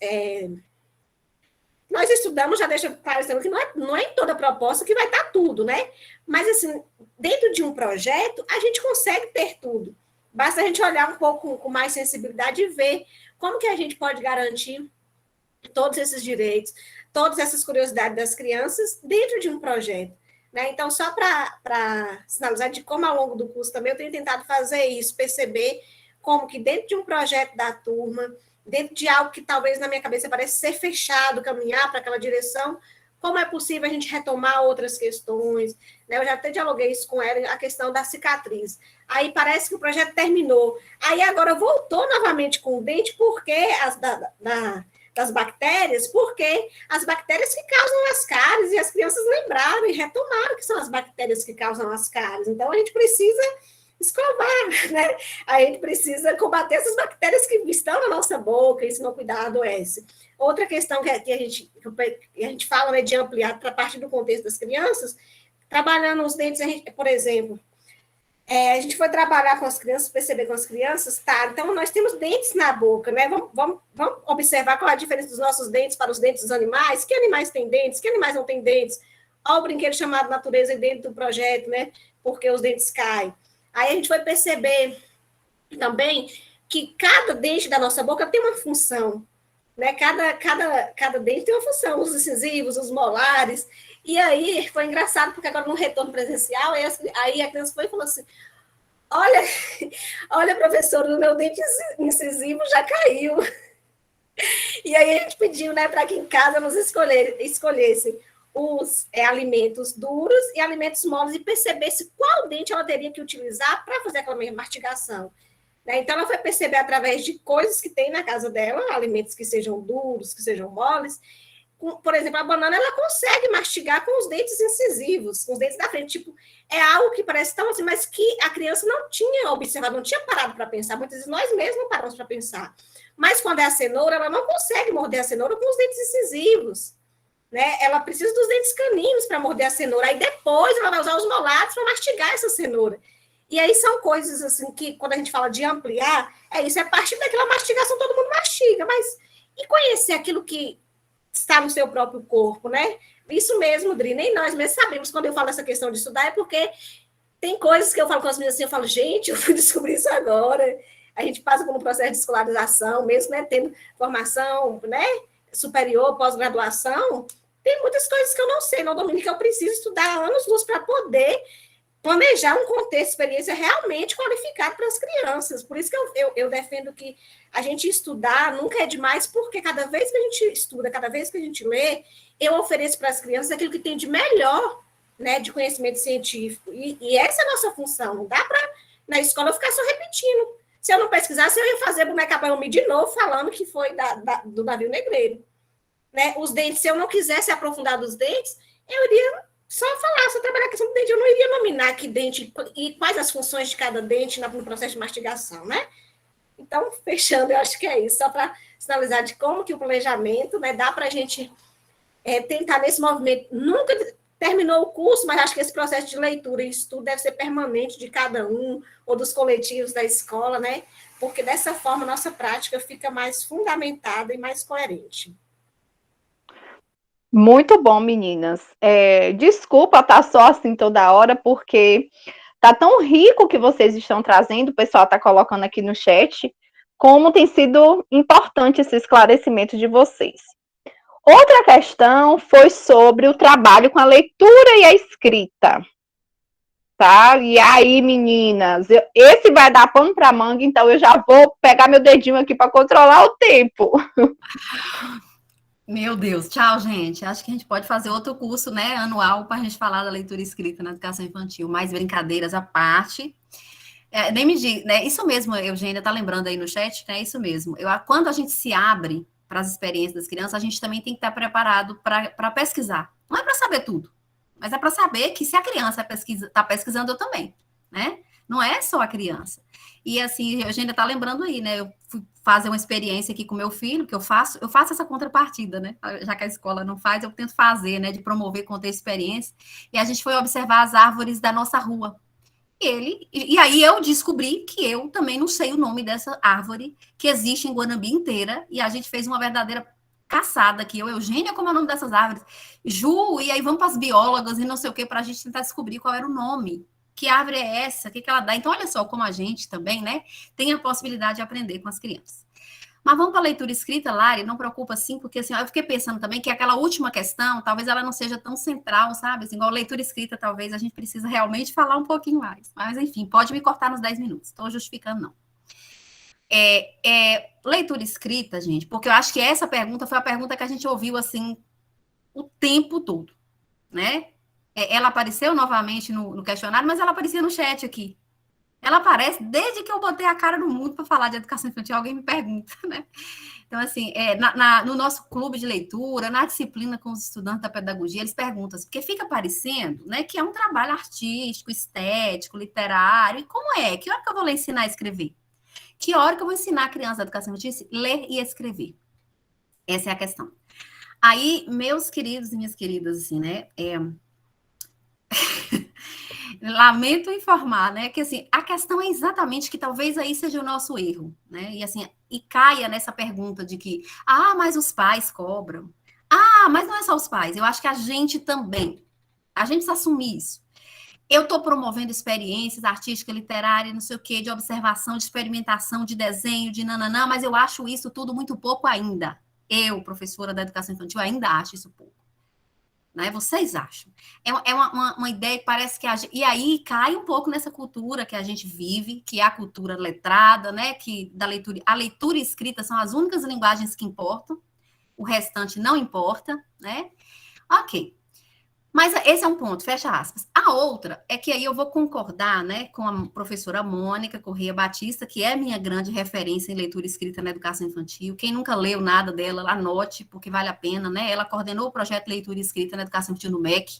nós estudamos, já deixa parecendo que não é em toda proposta que vai estar tudo, né? Mas, assim, dentro de um projeto, a gente consegue ter tudo. Basta a gente olhar um pouco com mais sensibilidade e ver como que a gente pode garantir todos esses direitos, todas essas curiosidades das crianças dentro de um projeto, né? Então, só para sinalizar de como, ao longo do curso também, eu tenho tentado fazer isso, perceber como que dentro de um projeto da turma, dentro de algo que talvez na minha cabeça parece ser fechado, caminhar para aquela direção, como é possível a gente retomar outras questões, né? Eu já até dialoguei isso com ela, a questão da cicatriz. Aí parece que o projeto terminou. Aí agora voltou novamente com o dente, porque das bactérias, porque as bactérias que causam as cáries, e as crianças lembraram e retomaram que são as bactérias que causam as cáries. Então, a gente precisa escovar, né? A gente precisa combater essas bactérias que estão na nossa boca, e se não cuidar, adoece. Outra questão que a gente fala, né, de ampliar para a parte do contexto das crianças, trabalhando os dentes, por exemplo, a gente foi trabalhar com as crianças, perceber com as crianças, tá, então nós temos dentes na boca, né? Vamos observar qual é a diferença dos nossos dentes para os dentes dos animais, que animais têm dentes, que animais não têm dentes. Olha o brinquedo chamado Natureza dentro do projeto, né? Porque os dentes caem. Aí a gente foi perceber também que cada dente da nossa boca tem uma função, né? Cada dente tem uma função, os incisivos, os molares. E aí foi engraçado, porque agora no retorno presencial, aí a criança foi e falou assim, olha, professor, o meu dente incisivo já caiu. E aí a gente pediu, né, para que em casa nos escolhessem os alimentos duros e alimentos moles e percebesse qual dente ela teria que utilizar para fazer aquela mesma mastigação. Né? Então, ela foi perceber através de coisas que tem na casa dela, alimentos que sejam duros, que sejam moles. Por exemplo, a banana, ela consegue mastigar com os dentes incisivos, com os dentes da frente. Tipo, é algo que parece tão assim, mas que a criança não tinha observado, não tinha parado para pensar. Muitas vezes nós mesmos não paramos para pensar. Mas quando é a cenoura, ela não consegue morder a cenoura com os dentes incisivos. Né? Ela precisa dos dentes caninos para morder a cenoura. Aí depois ela vai usar os molares para mastigar essa cenoura. E aí são coisas assim que, quando a gente fala de ampliar, isso, é partir daquela mastigação, todo mundo mastiga, mas e conhecer aquilo que está no seu próprio corpo, né? Isso mesmo, Dri, nem nós mesmos sabemos. Quando eu falo essa questão de estudar, é porque tem coisas que eu falo com as meninas assim, eu falo, gente, eu fui descobrir isso agora. A gente passa por um processo de escolarização, mesmo, né, tendo formação, né, superior, pós-graduação, tem muitas coisas que eu não sei, não domino, que eu preciso estudar anos-luz para poder planejar um contexto de experiência realmente qualificado para as crianças. Por isso que eu defendo que a gente estudar nunca é demais, porque cada vez que a gente estuda, cada vez que a gente lê, eu ofereço para as crianças aquilo que tem de melhor, né, de conhecimento científico. E essa é a nossa função. Não dá para, na escola, eu ficar só repetindo. Se eu não pesquisasse, eu ia fazer boneca Baiumi de novo, falando que foi do navio negreiro. Né? Os dentes, se eu não quisesse aprofundar dos dentes, eu iria só falar, só trabalhar a questão do dente, eu não iria nominar que dente e quais as funções de cada dente no processo de mastigação, né? Então, fechando, eu acho que é isso, só para sinalizar de como que o planejamento, né, dá para a gente tentar nesse movimento, nunca terminou o curso, mas acho que esse processo de leitura e estudo deve ser permanente de cada um, ou dos coletivos da escola, né? Porque dessa forma a nossa prática fica mais fundamentada e mais coerente. Muito bom, meninas. Desculpa estar só assim toda hora, porque tá tão rico o que vocês estão trazendo, o pessoal está colocando aqui no chat, como tem sido importante esse esclarecimento de vocês. Outra questão foi sobre o trabalho com a leitura e a escrita. Tá? E aí, meninas, esse vai dar pano para manga, então eu já vou pegar meu dedinho aqui para controlar o tempo. Meu Deus, tchau, gente. Acho que a gente pode fazer outro curso, né, anual, para a gente falar da leitura e escrita na educação infantil, mais brincadeiras à parte. Nem me diga, né? Isso mesmo, Eugênia está lembrando aí no chat, né? Isso mesmo. Quando a gente se abre para as experiências das crianças, a gente também tem que estar preparado para pesquisar. Não é para saber tudo, mas é para saber que se a criança está pesquisando, eu também, né? Não é só a criança. E assim, a Eugênia está lembrando aí, né? Eu fui fazer uma experiência aqui com meu filho, que eu faço essa contrapartida, né? Já que a escola não faz, eu tento fazer, né? De promover, conter experiência. E a gente foi observar as árvores da nossa rua. E aí eu descobri que eu também não sei o nome dessa árvore que existe em Guanambi inteira, e a gente fez uma verdadeira caçada aqui. Eugênia, como é o nome dessas árvores? Ju, e aí vamos para as biólogas e não sei o que, para a gente tentar descobrir qual era o nome. Que árvore é essa? O que ela dá? Então, olha só como a gente também, né, tem a possibilidade de aprender com as crianças. Mas vamos para a leitura escrita, Lari, não preocupa assim, porque assim, eu fiquei pensando também que aquela última questão, talvez ela não seja tão central, sabe? Assim, igual leitura escrita, talvez a gente precisa realmente falar um pouquinho mais. Mas, enfim, pode me cortar nos 10 minutos, estou justificando, não. Leitura escrita, gente, porque eu acho que essa pergunta foi a pergunta que a gente ouviu, assim, o tempo todo, né? Ela apareceu novamente no questionário, mas ela aparecia no chat aqui. Ela aparece desde que eu botei a cara no mundo para falar de educação infantil, alguém me pergunta, né? Então, assim, no nosso clube de leitura, na disciplina com os estudantes da pedagogia, eles perguntam assim, porque fica parecendo, né, que é um trabalho artístico, estético, literário, e como é? Que hora que eu vou ensinar a escrever? Que hora que eu vou ensinar a criança da educação infantil a ler e escrever? Essa é a questão. Aí, meus queridos e minhas queridas, assim, né, lamento informar, né, que assim, a questão é exatamente que talvez aí seja o nosso erro, né, e assim, e caia nessa pergunta de que, mas os pais cobram. Mas não é só os pais, eu acho que a gente também, a gente precisa assumir isso. Eu estou promovendo experiências artísticas, literárias, não sei o quê, de observação, de experimentação, de desenho, de nananã, mas eu acho isso tudo muito pouco ainda. Eu, professora da educação infantil, ainda acho isso pouco. Né? Vocês acham? É uma ideia que parece que e aí cai um pouco nessa cultura que a gente vive, que é a cultura letrada, né? Que a leitura e a escrita são as únicas linguagens que importam, o restante não importa, né? Ok. Mas esse é um ponto, fecha aspas. A outra é que aí eu vou concordar, né, com a professora Mônica Correia Batista, que é minha grande referência em leitura e escrita na educação infantil. Quem nunca leu nada dela, anote, porque vale a pena, né? Ela coordenou o projeto Leitura e Escrita na educação infantil no MEC.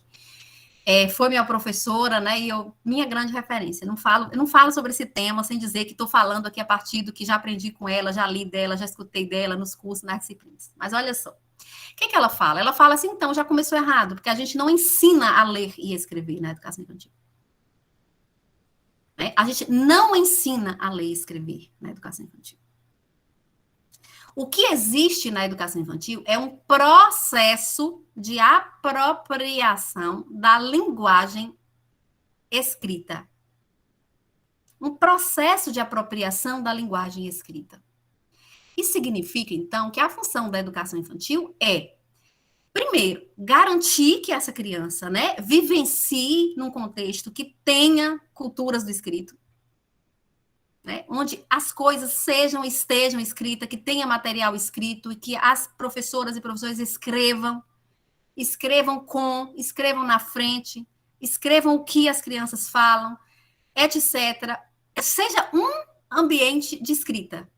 Foi minha professora, né? E minha grande referência. Eu não falo sobre esse tema sem dizer que estou falando aqui a partir do que já aprendi com ela, já li dela, já escutei dela nos cursos, nas disciplinas. Mas olha só. O que ela fala? Ela fala assim, então, já começou errado, porque a gente não ensina a ler e escrever na educação infantil. Né? A gente não ensina a ler e escrever na educação infantil. O que existe na educação infantil é um processo de apropriação da linguagem escrita. Um processo de apropriação da linguagem escrita. Isso significa, então, que a função da educação infantil é, primeiro, garantir que essa criança, né, vivencie num contexto que tenha culturas do escrito, né, onde as coisas estejam escritas, que tenha material escrito e que as professoras e professores escrevam na frente, escrevam o que as crianças falam, etc. Seja um ambiente de escrita.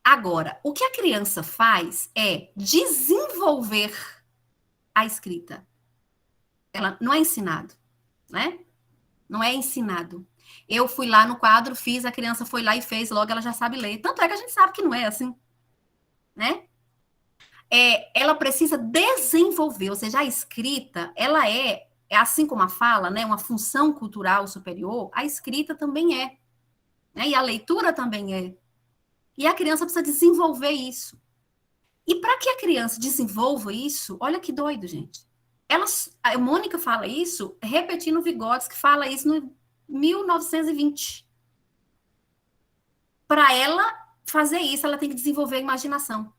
Agora, o que a criança faz é desenvolver a escrita. Ela não é ensinado, né? Não é ensinado. Eu fui lá no quadro, fiz, a criança foi lá e fez, logo ela já sabe ler. Tanto é que a gente sabe que não é assim, né? Ela precisa desenvolver, ou seja, a escrita, ela é assim como a fala, né, uma função cultural superior, a escrita também é, né? E a leitura também é. E a criança precisa desenvolver isso. E para que a criança desenvolva isso, olha que doido, gente. A Mônica fala isso repetindo Vygotsky, que fala isso no 1920. Para ela fazer isso, ela tem que desenvolver a imaginação.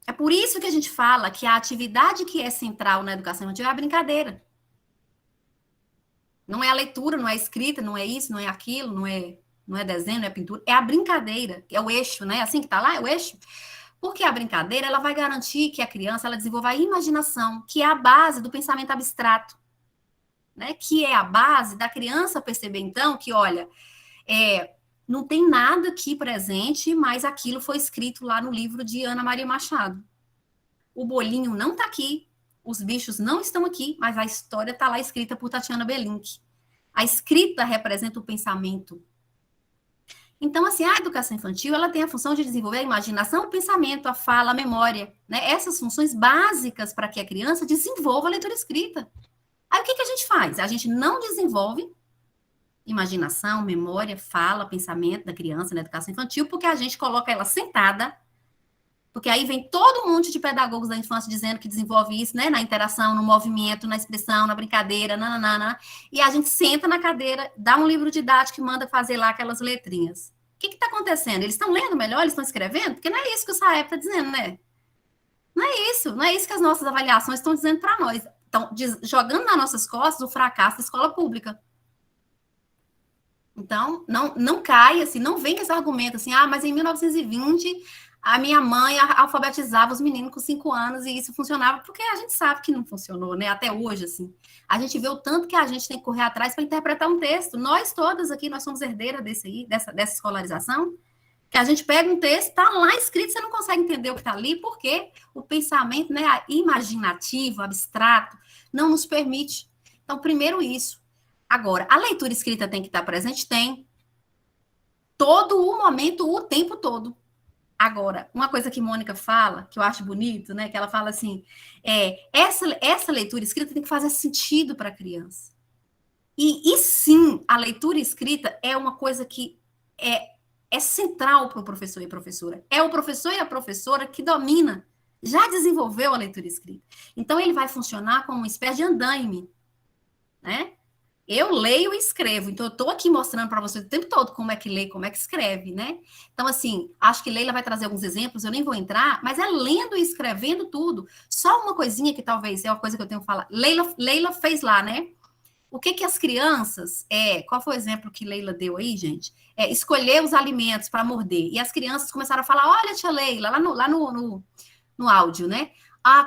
É por isso que a gente fala que a atividade que é central na educação infantil é a brincadeira. Não é a leitura, não é a escrita, não é isso, não é aquilo, não é desenho, não é pintura, é a brincadeira, é o eixo, né? Assim que tá lá, é o eixo. Porque a brincadeira, ela vai garantir que a criança, ela desenvolva a imaginação, que é a base do pensamento abstrato, né? Que é a base da criança perceber, então, que, olha, não tem nada aqui presente, mas aquilo foi escrito lá no livro de Ana Maria Machado. O bolinho não tá aqui, os bichos não estão aqui, mas a história tá lá escrita por Tatiana Belink. A escrita representa o pensamento. Então, assim, a educação infantil, ela tem a função de desenvolver a imaginação, o pensamento, a fala, a memória, né? Essas funções básicas para que a criança desenvolva a leitura escrita. Aí, o que a gente faz? A gente não desenvolve imaginação, memória, fala, pensamento da criança na educação infantil, porque a gente coloca ela sentada, porque aí vem todo um monte de pedagogos da infância dizendo que desenvolve isso, né? Na interação, no movimento, na expressão, na brincadeira, nananana. E a gente senta na cadeira, dá um livro didático e manda fazer lá aquelas letrinhas. O que está acontecendo? Eles estão lendo melhor? Eles estão escrevendo? Porque não é isso que o SAEB está dizendo, né? Não é isso que as nossas avaliações estão dizendo para nós. Estão jogando nas nossas costas o fracasso da escola pública. Então, não cai, assim, não vem com esse argumento assim, mas em 1920 a minha mãe alfabetizava os meninos com 5 anos e isso funcionava, porque a gente sabe que não funcionou, né? Até hoje, assim. A gente vê o tanto que a gente tem que correr atrás para interpretar um texto. Nós todas aqui, nós somos herdeiras dessa escolarização, que a gente pega um texto, tá lá escrito, você não consegue entender o que está ali, porque o pensamento, né, imaginativo, abstrato, não nos permite. Então, primeiro isso. Agora, a leitura escrita tem que estar presente? Tem. Todo o momento, o tempo todo. Agora, uma coisa que Mônica fala, que eu acho bonito, né? Que ela fala assim, essa leitura escrita tem que fazer sentido para a criança. E sim, a leitura escrita é uma coisa que é central para o professor e a professora. É o professor e a professora que domina, já desenvolveu a leitura escrita. Então, ele vai funcionar como uma espécie de andaime, né? Eu leio e escrevo, então eu estou aqui mostrando para vocês o tempo todo como é que lê, como é que escreve, né? Então, assim, acho que Leila vai trazer alguns exemplos, eu nem vou entrar, mas é lendo e escrevendo tudo. Só uma coisinha que talvez é uma coisa que eu tenho que falar. Leila fez lá, né? O que as crianças, qual foi o exemplo que Leila deu aí, gente? Escolher os alimentos para morder. E as crianças começaram a falar, olha, tia Leila, lá no áudio, né?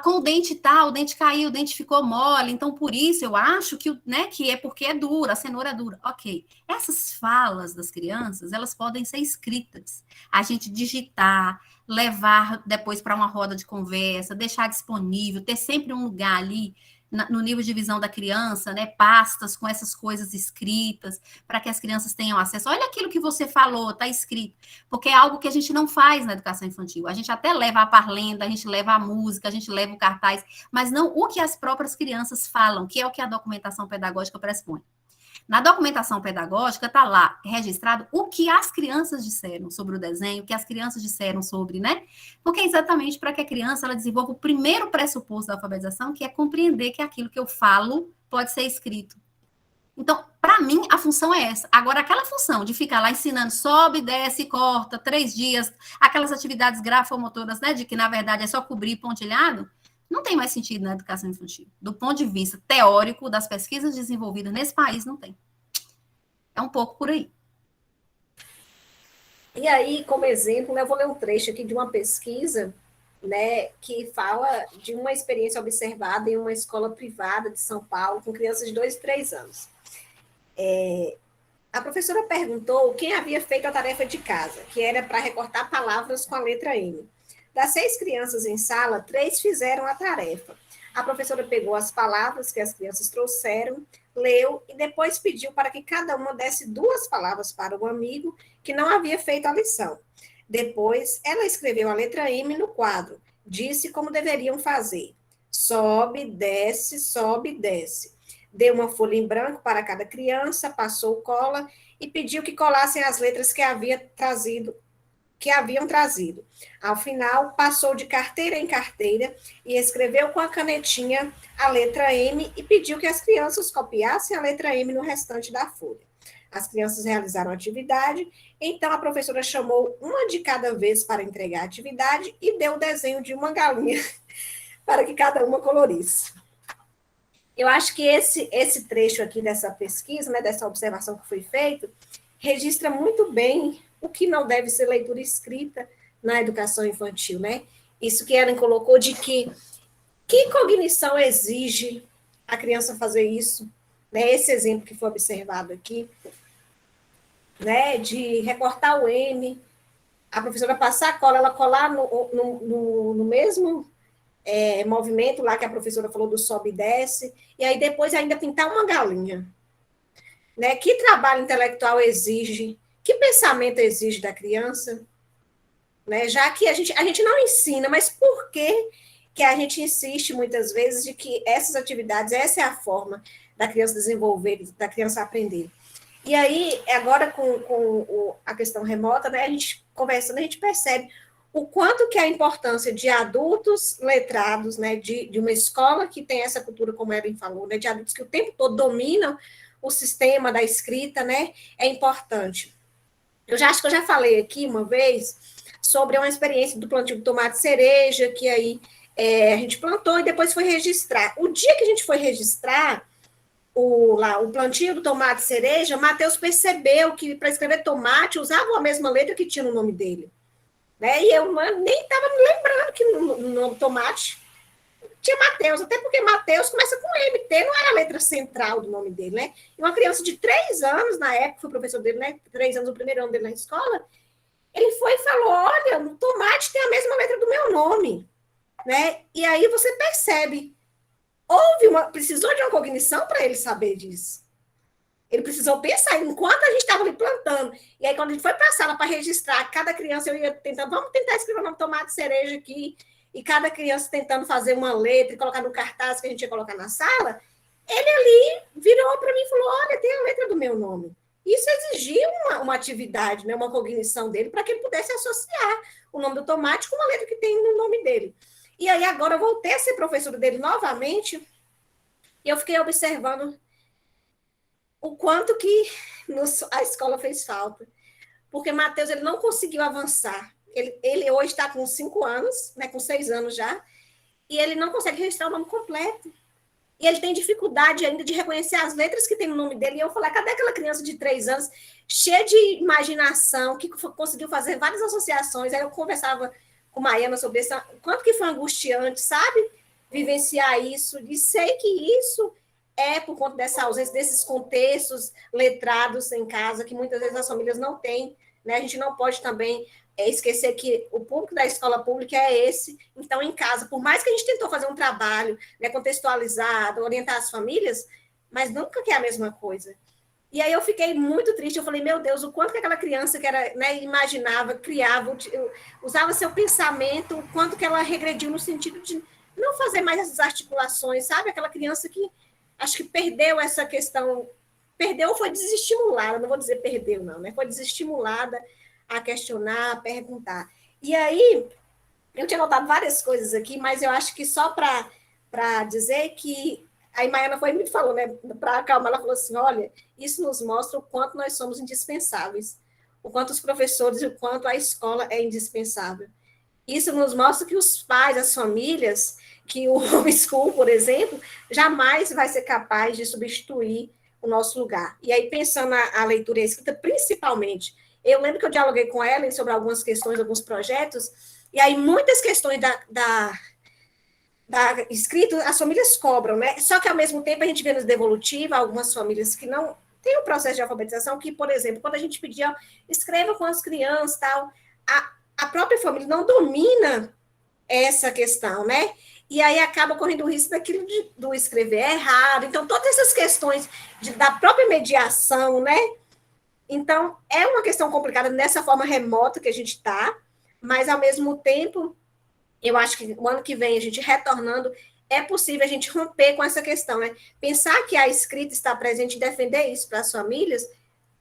Com o dente tal, o dente caiu, o dente ficou mole, então por isso eu acho que, né, que é porque é dura, a cenoura é dura. Ok. Essas falas das crianças, elas podem ser escritas. A gente digitar, levar depois para uma roda de conversa, deixar disponível, ter sempre um lugar ali no nível de visão da criança, né, pastas com essas coisas escritas, para que as crianças tenham acesso. Olha aquilo que você falou, está escrito. Porque é algo que a gente não faz na educação infantil. A gente até leva a parlenda, a gente leva a música, a gente leva o cartaz, mas não o que as próprias crianças falam, que é o que a documentação pedagógica pressupõe. Na documentação pedagógica está lá registrado o que as crianças disseram sobre o desenho, o que as crianças disseram sobre, né? Porque é exatamente para que a criança ela desenvolva o primeiro pressuposto da alfabetização, que é compreender que aquilo que eu falo pode ser escrito. Então, para mim, a função é essa. Agora, aquela função de ficar lá ensinando, sobe, desce, corta, 3 dias, aquelas atividades grafomotoras, né, de que, na verdade, é só cobrir pontilhado, não tem mais sentido na educação infantil. Do ponto de vista teórico das pesquisas desenvolvidas nesse país, não tem. É um pouco por aí. E aí, como exemplo, eu vou ler um trecho aqui de uma pesquisa, né, que fala de uma experiência observada em uma escola privada de São Paulo com crianças de 2 e 3 anos. A professora perguntou quem havia feito a tarefa de casa, que era para recortar palavras com a letra M. Das 6 crianças em sala, 3 fizeram a tarefa. A professora pegou as palavras que as crianças trouxeram, leu e depois pediu para que cada uma desse 2 palavras para o amigo que não havia feito a lição. Depois, ela escreveu a letra M no quadro, disse como deveriam fazer. Sobe, desce. Deu uma folha em branco para cada criança, passou cola e pediu que colassem as letras que haviam trazido. Ao final, passou de carteira em carteira e escreveu com a canetinha a letra M e pediu que as crianças copiassem a letra M no restante da folha. As crianças realizaram a atividade, então a professora chamou uma de cada vez para entregar a atividade e deu o desenho de uma galinha para que cada uma colorisse. Eu acho que esse trecho aqui dessa pesquisa, né, dessa observação que foi feita, registra muito bem o que não deve ser leitura escrita na educação infantil, né? Isso que Ellen colocou de que cognição exige a criança fazer isso, né? Esse exemplo que foi observado aqui, né, de recortar o M, a professora passar a cola, ela colar no mesmo movimento lá que a professora falou do sobe e desce, e aí depois ainda pintar uma galinha. Né? Que trabalho intelectual exige, que pensamento exige da criança? Né? Já que a gente não ensina, mas por que a gente insiste muitas vezes de que essas atividades, essa é a forma da criança desenvolver, da criança aprender? E aí, agora com a questão remota, né, a gente conversando, a gente percebe o quanto que a importância de adultos letrados, né, de uma escola que tem essa cultura, como a Erin falou, né, de adultos que o tempo todo dominam o sistema da escrita, né, é importante. Acho que eu já falei aqui uma vez sobre uma experiência do plantio de tomate cereja, que aí a gente plantou e depois foi registrar. O dia que a gente foi registrar o plantio do tomate cereja, Matheus percebeu que para escrever tomate usava a mesma letra que tinha no nome dele. Né? E eu nem estava me lembrando que no nome tomate tinha Matheus, até porque Matheus começa com MT, não era a letra central do nome dele, né? E uma criança de 3 anos, na época, foi professor dele, né? 3 anos, o primeiro ano dele na escola, ele foi e falou, olha, o tomate tem a mesma letra do meu nome, né? E aí você percebe, precisou de uma cognição para ele saber disso. Ele precisou pensar, enquanto a gente estava ali plantando. E aí, quando a gente foi para a sala para registrar, cada criança, eu ia tentando, vamos tentar escrever o nome tomate cereja aqui, e cada criança tentando fazer uma letra e colocar no cartaz que a gente ia colocar na sala, ele ali virou para mim e falou, olha, tem a letra do meu nome. Isso exigia uma atividade, né, uma cognição dele, para que ele pudesse associar o nome do tomate com uma letra que tem no nome dele. E aí, agora, eu voltei a ser professora dele novamente, e eu fiquei observando o quanto que a escola fez falta. Porque Matheus, ele não conseguiu avançar. Ele hoje está com 5 anos, né, com 6 anos já, e ele não consegue registrar o nome completo. E ele tem dificuldade ainda de reconhecer as letras que tem no nome dele. E eu falei, cadê aquela criança de 3 anos, cheia de imaginação, que conseguiu fazer várias associações? Aí eu conversava com Maiana sobre isso, quanto que foi angustiante, sabe? Vivenciar isso, e sei que isso por conta dessa ausência, desses contextos letrados em casa, que muitas vezes as famílias não têm, né? A gente não pode também esquecer que o público da escola pública é esse. Então, em casa, por mais que a gente tentou fazer um trabalho, né, contextualizado, orientar as famílias, mas nunca que é a mesma coisa. E aí eu fiquei muito triste, eu falei, meu Deus, o quanto que aquela criança que era, né, imaginava, criava, usava seu pensamento, o quanto que ela regrediu no sentido de não fazer mais essas articulações, sabe? Aquela criança que acho que perdeu essa questão, perdeu ou foi desestimulada, não vou dizer perdeu não, né? Foi desestimulada a questionar, a perguntar. E aí, eu tinha notado várias coisas aqui, mas eu acho que só para dizer que Aí Maiana foi e me falou, né, para acalmar, ela falou assim, olha, isso nos mostra o quanto nós somos indispensáveis, o quanto os professores e o quanto a escola é indispensável. Isso nos mostra que os pais, as famílias, que o homeschool, por exemplo, jamais vai ser capaz de substituir o nosso lugar. E aí, pensando a leitura e a escrita, principalmente, eu lembro que eu dialoguei com ela sobre algumas questões, alguns projetos, e aí muitas questões da escrita, as famílias cobram, né? Só que, ao mesmo tempo, a gente vê nos devolutiva algumas famílias que não têm o processo de alfabetização, que, por exemplo, quando a gente pedia, escreva com as crianças, tal, a própria família não domina essa questão, né? E aí acaba correndo o risco daquilo do escrever errado. Então, todas essas questões da própria mediação, né? Então, é uma questão complicada nessa forma remota que a gente está, mas, ao mesmo tempo, eu acho que o ano que vem, a gente retornando, é possível a gente romper com essa questão, né? Pensar que a escrita está presente e defender isso para as famílias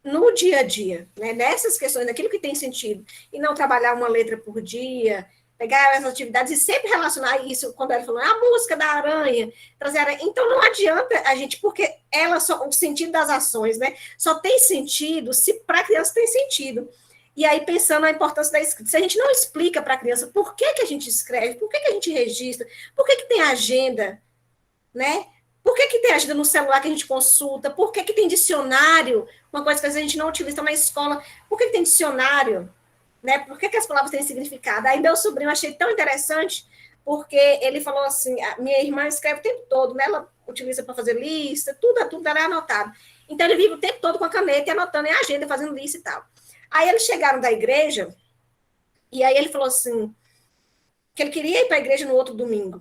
no dia a dia, né? Nessas questões, naquilo que tem sentido, e não trabalhar uma letra por dia, pegar as atividades e sempre relacionar isso, quando ela falou, a música da aranha, trazer aranha. Então, não adianta a gente, porque o sentido das ações, né? Só tem sentido se para a criança tem sentido. E aí, pensando na importância da escrita, se a gente não explica para a criança por que a gente escreve, por que a gente registra, por que tem agenda, né? Por que tem agenda no celular que a gente consulta? Por que tem dicionário? Uma coisa que a gente não utiliza na escola. Por que tem dicionário? Né? Por que as palavras têm significado? Aí meu sobrinho, eu achei tão interessante, porque ele falou assim, a minha irmã escreve o tempo todo, né? Ela utiliza para fazer lista, tudo ela é anotado. Então, ele vive o tempo todo com a caneta e anotando em agenda, fazendo lista e tal. Aí, eles chegaram da igreja, e aí ele falou assim, que ele queria ir para a igreja no outro domingo.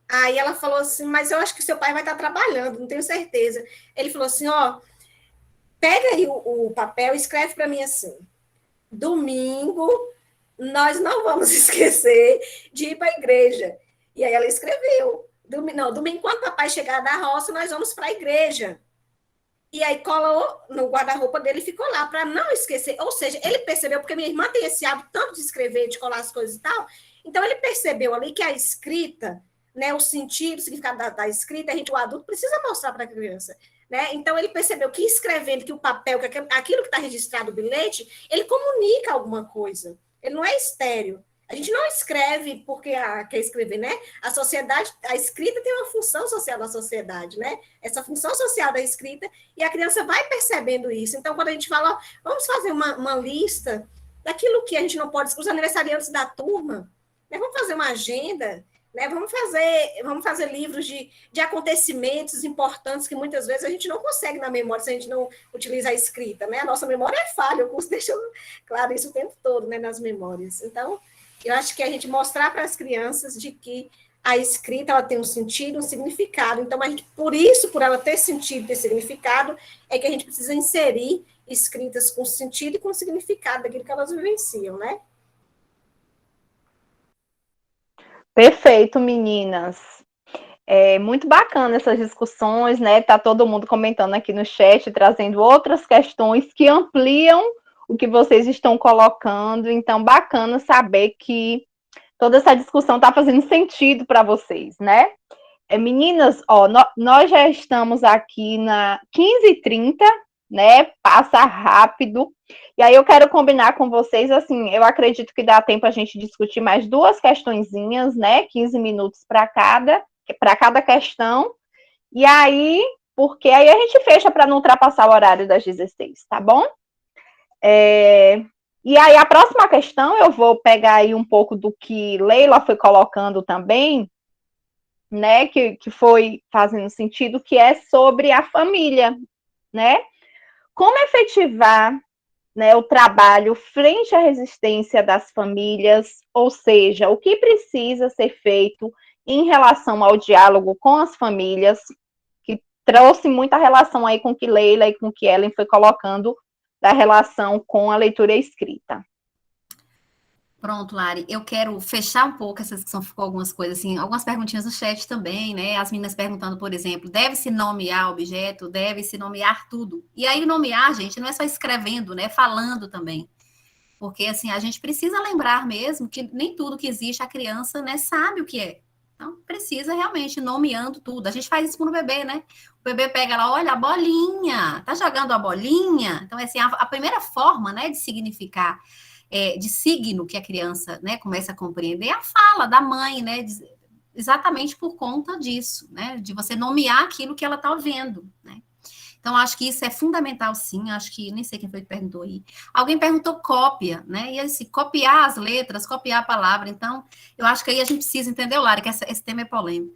Aí ela falou assim, mas eu acho que seu pai vai estar trabalhando, não tenho certeza. Ele falou assim, pega aí o papel e escreve para mim assim, domingo, nós não vamos esquecer de ir para a igreja. E aí ela escreveu, domingo, quando o papai chegar da roça, nós vamos para a igreja. E aí colou no guarda-roupa dele e ficou lá, para não esquecer. Ou seja, ele percebeu, porque minha irmã tem esse hábito tanto de escrever, de colar as coisas e tal, então ele percebeu ali que a escrita, né, o sentido, o significado da escrita, o adulto precisa mostrar para a criança. Né? Então, ele percebeu que escrevendo, que o papel, que aquilo que está registrado no bilhete, ele comunica alguma coisa. Ele não é estéreo. A gente não escreve porque quer escrever, né? A sociedade, a escrita tem uma função social na sociedade, né? Essa função social da escrita, e a criança vai percebendo isso. Então, quando a gente fala, vamos fazer uma lista daquilo que a gente não pode, os aniversariantes da turma, né? Vamos fazer uma agenda, né? Vamos fazer livros de acontecimentos importantes que muitas vezes a gente não consegue na memória se a gente não utiliza a escrita, né? A nossa memória é falha, o curso deixa claro isso o tempo todo, né, nas memórias. Então, eu acho que a gente mostrar para as crianças de que a escrita ela tem um sentido, um significado. Então, por ela ter sentido, ter significado, é que a gente precisa inserir escritas com sentido e com significado daquilo que elas vivenciam, né? Perfeito, meninas. É muito bacana essas discussões, né? Tá todo mundo comentando aqui no chat, trazendo outras questões que ampliam o que vocês estão colocando. Então, bacana saber que toda essa discussão está fazendo sentido para vocês, né? Meninas, nós já estamos aqui na 15h30, né? Passa rápido. E aí eu quero combinar com vocês, assim, eu acredito que dá tempo a gente discutir mais duas questõezinhas, né? 15 minutos para cada questão. E aí, porque aí a gente fecha para não ultrapassar o horário das 16, tá bom? E aí, a próxima questão, eu vou pegar aí um pouco do que Leila foi colocando também, né, que foi fazendo sentido, que é sobre a família, né? Como efetivar, né, o trabalho frente à resistência das famílias, ou seja, o que precisa ser feito em relação ao diálogo com as famílias, que trouxe muita relação aí com o que Leila e com o que Ellen foi colocando da relação com a leitura e a escrita. Pronto, Lari, eu quero fechar um pouco essa discussão, ficou algumas coisas assim, algumas perguntinhas no chat também, né? As meninas perguntando, por exemplo, deve-se nomear objeto, deve-se nomear tudo. E aí nomear, gente, não é só escrevendo, né? Falando também. Porque, assim, a gente precisa lembrar mesmo que nem tudo que existe a criança, né, sabe o que é. Então, precisa realmente nomeando tudo. A gente faz isso no bebê, né? O bebê pega lá, olha, a bolinha, tá jogando a bolinha? Então, assim, a primeira forma, né, de significar, de signo que a criança, né, começa a compreender é a fala da mãe, né? Exatamente por conta disso, né? De você nomear aquilo que ela tá vendo, né? Então, acho que isso é fundamental, sim. Acho que, nem sei quem foi que perguntou aí. Alguém perguntou cópia, né? E assim, copiar as letras, copiar a palavra. Então, eu acho que aí a gente precisa entender, Lara, que esse tema é polêmico.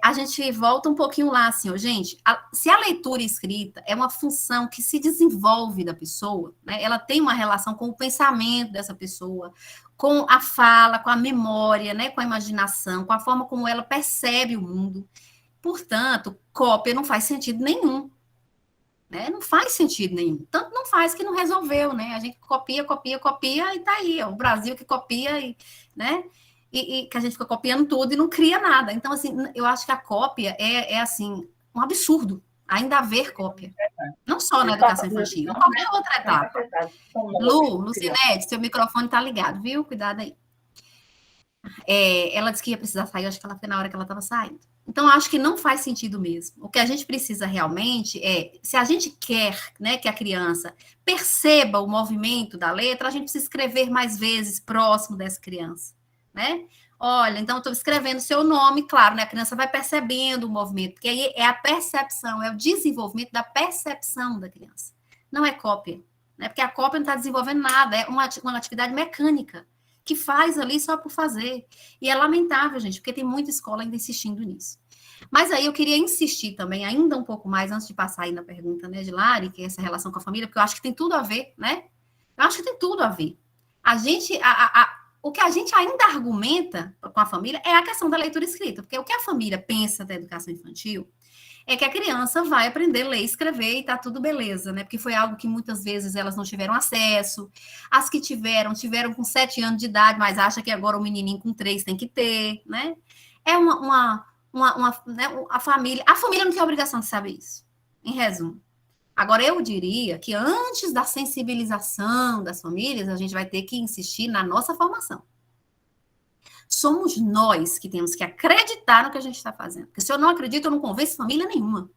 A gente volta um pouquinho lá, assim, ó, gente, se a leitura escrita é uma função que se desenvolve da pessoa, né? Ela tem uma relação com o pensamento dessa pessoa, com a fala, com a memória, né? Com a imaginação, com a forma como ela percebe o mundo. Portanto, cópia não faz sentido nenhum. Né? Não faz sentido nenhum. Tanto não faz que não resolveu, né? A gente copia e tá aí. Ó, o Brasil que copia, né? E que a gente fica copiando tudo e não cria nada. Então, assim, eu acho que a cópia assim, um absurdo. Ainda haver cópia. Não só na educação infantil, em qualquer outra etapa. Lucinete, seu microfone tá ligado, viu? Cuidado aí. Ela disse que ia precisar sair, acho que ela foi na hora que ela estava saindo. Então, acho que não faz sentido mesmo. O que a gente precisa realmente se a gente quer, né, que a criança perceba o movimento da letra, a gente precisa escrever mais vezes próximo dessa criança, né? Olha, então eu estou escrevendo seu nome, claro, né? A criança vai percebendo o movimento, porque aí é a percepção, é o desenvolvimento da percepção da criança. Não é cópia, né? Porque a cópia não está desenvolvendo nada, é uma atividade mecânica, que faz ali só por fazer. E é lamentável, gente, porque tem muita escola ainda insistindo nisso. Mas aí eu queria insistir também, ainda um pouco mais, antes de passar aí na pergunta, né, de Lari, que é essa relação com a família, porque eu acho que tem tudo a ver, né? Eu acho que tem tudo a ver. O que a gente ainda argumenta com a família é a questão da leitura escrita, porque o que a família pensa da educação infantil é que a criança vai aprender a ler e escrever e tá tudo beleza, né? Porque foi algo que muitas vezes elas não tiveram acesso. As que tiveram com 7 anos de idade, mas acha que agora o menininho com 3 tem que ter, né? É né? A família não tem obrigação de saber isso, em resumo. Agora, eu diria que antes da sensibilização das famílias, a gente vai ter que insistir na nossa formação. Somos nós que temos que acreditar no que a gente está fazendo. Porque se eu não acredito, eu não convenço família nenhuma.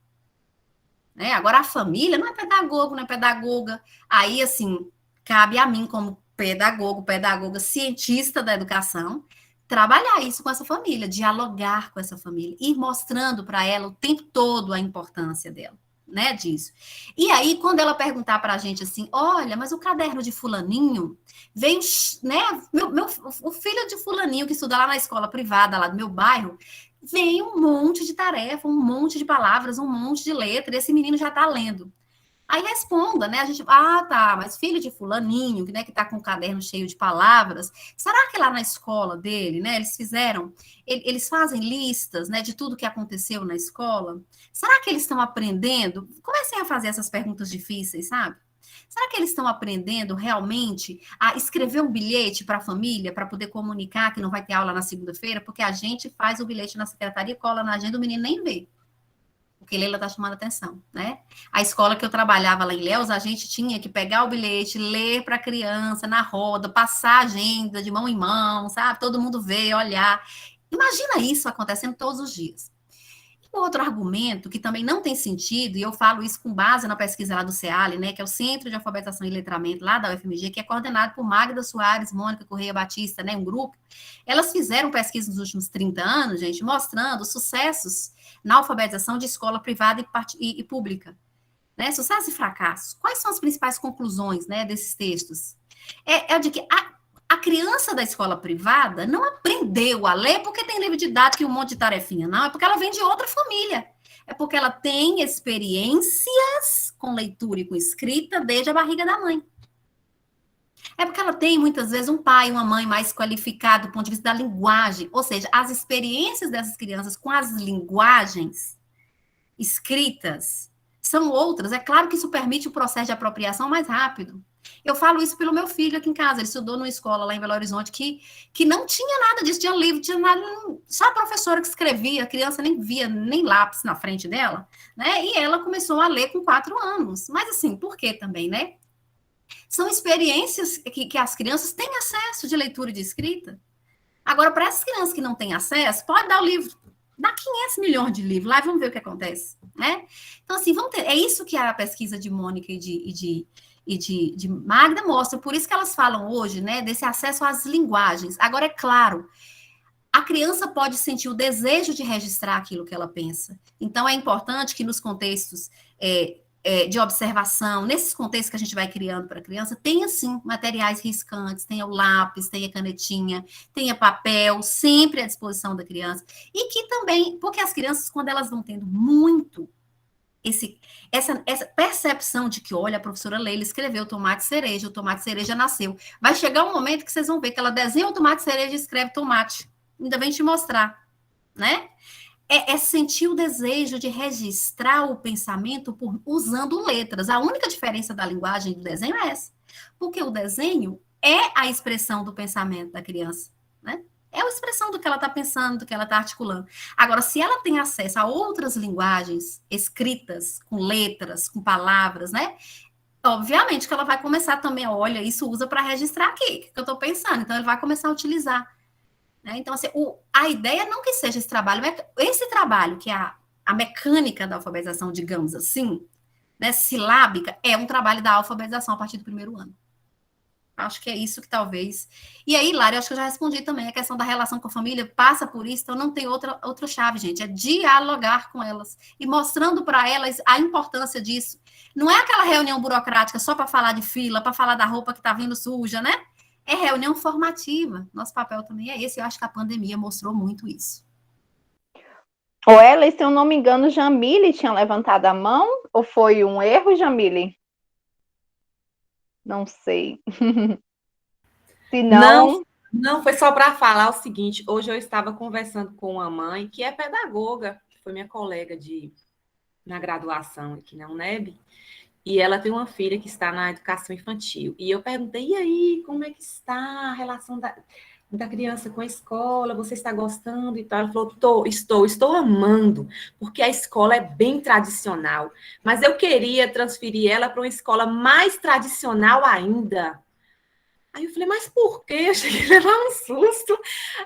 Né? Agora, a família não é pedagogo, não é pedagoga. Aí, assim, cabe a mim, como pedagoga, cientista da educação, trabalhar isso com essa família, dialogar com essa família, ir mostrando para ela o tempo todo a importância dela. Né, disso. E aí, quando ela perguntar para a gente assim, olha, mas o caderno de fulaninho vem, né, o filho de fulaninho que estuda lá na escola privada, lá do meu bairro, vem um monte de tarefa, um monte de palavras, um monte de letra, e esse menino já está lendo. Aí responda, né? A gente, tá, mas filho de fulaninho, né, que tá com um caderno cheio de palavras, será que lá na escola dele, né, eles fazem listas, né, de tudo que aconteceu na escola? Será que eles estão aprendendo? Comecem a fazer essas perguntas difíceis, sabe? Será que eles estão aprendendo realmente a escrever um bilhete para a família, para poder comunicar que não vai ter aula na segunda-feira? Porque a gente faz o bilhete na secretaria, cola na agenda, o menino nem vê. Porque Leila está chamando atenção, né? A escola que eu trabalhava lá em Léus, a gente tinha que pegar o bilhete, ler para a criança na roda, passar a agenda de mão em mão, sabe? Todo mundo ver, olhar. Imagina isso acontecendo todos os dias. E um outro argumento que também não tem sentido, e eu falo isso com base na pesquisa lá do CEALI, né, que é o Centro de Alfabetização e Letramento lá da UFMG, que é coordenado por Magda Soares, Mônica Correia Batista, né, um grupo. Elas fizeram pesquisa nos últimos 30 anos, gente, mostrando sucessos na alfabetização de escola privada e pública. Né? Sucesso e fracasso. Quais são as principais conclusões, né, desses textos? É de que a criança da escola privada não aprendeu a ler porque tem livro didático e um monte de tarefinha, não. É porque ela vem de outra família. É porque ela tem experiências com leitura e com escrita desde a barriga da mãe. É porque ela tem, muitas vezes, um pai e uma mãe mais qualificado do ponto de vista da linguagem. Ou seja, as experiências dessas crianças com as linguagens escritas são outras. É claro que isso permite o processo de apropriação mais rápido. Eu falo isso pelo meu filho aqui em casa. Ele estudou numa escola lá em Belo Horizonte que não tinha nada disso, tinha livro, tinha nada, só a professora que escrevia, a criança nem via nem lápis na frente dela, né? E ela começou a ler com 4 anos. Mas assim, por quê também, né? São experiências que as crianças têm acesso de leitura e de escrita. Agora, para essas crianças que não têm acesso, pode dar o livro. Dá 500 milhões de livros lá e vamos ver o que acontece, né? Então, assim, é isso que a pesquisa de Mônica e de Magda mostra. Por isso que elas falam hoje, né, desse acesso às linguagens. Agora, é claro, a criança pode sentir o desejo de registrar aquilo que ela pensa. Então, é importante que nos contextos de observação, nesses contextos que a gente vai criando para a criança, tenha, sim, materiais riscantes, tenha o lápis, tenha canetinha, tenha papel, sempre à disposição da criança. E que também, porque as crianças, quando elas vão tendo muito essa percepção de que, olha, a professora Leila escreveu tomate cereja, o tomate cereja nasceu. Vai chegar um momento que vocês vão ver que ela desenha o tomate cereja e escreve tomate. Ainda vem te mostrar, né? É sentir o desejo de registrar o pensamento usando letras. A única diferença da linguagem do desenho é essa. Porque o desenho é a expressão do pensamento da criança, né? É a expressão do que ela está pensando, do que ela está articulando. Agora, se ela tem acesso a outras linguagens escritas, com letras, com palavras, né? Obviamente que ela vai começar também, olha, isso usa para registrar aqui, o que eu estou pensando. Então, ele vai começar a utilizar. Né? Então, assim, a ideia não que seja esse trabalho, que é a mecânica da alfabetização, digamos assim, né, silábica, é um trabalho da alfabetização a partir do primeiro ano. Acho que é isso que talvez... E aí, Lara, eu acho que eu já respondi também, a questão da relação com a família passa por isso, então não tem outra chave, gente, é dialogar com elas e mostrando para elas a importância disso. Não é aquela reunião burocrática só para falar de fila, para falar da roupa que está vindo suja, né? É reunião formativa. Nosso papel também é esse. Eu acho que a pandemia mostrou muito isso. Ô, Ela, se eu não me engano, Jamile tinha levantado a mão? Ou foi um erro, Jamile? Não sei. Se não... Não, foi só para falar o seguinte. Hoje eu estava conversando com uma mãe que é pedagoga, que foi minha colega na graduação aqui na UNEB. E ela tem uma filha que está na educação infantil. E eu perguntei, e aí, como é que está a relação da criança com a escola? Você está gostando e tal? Ela falou, estou amando, porque a escola é bem tradicional. Mas eu queria transferir ela para uma escola mais tradicional ainda. Aí eu falei, mas por quê? Eu cheguei a levar um susto.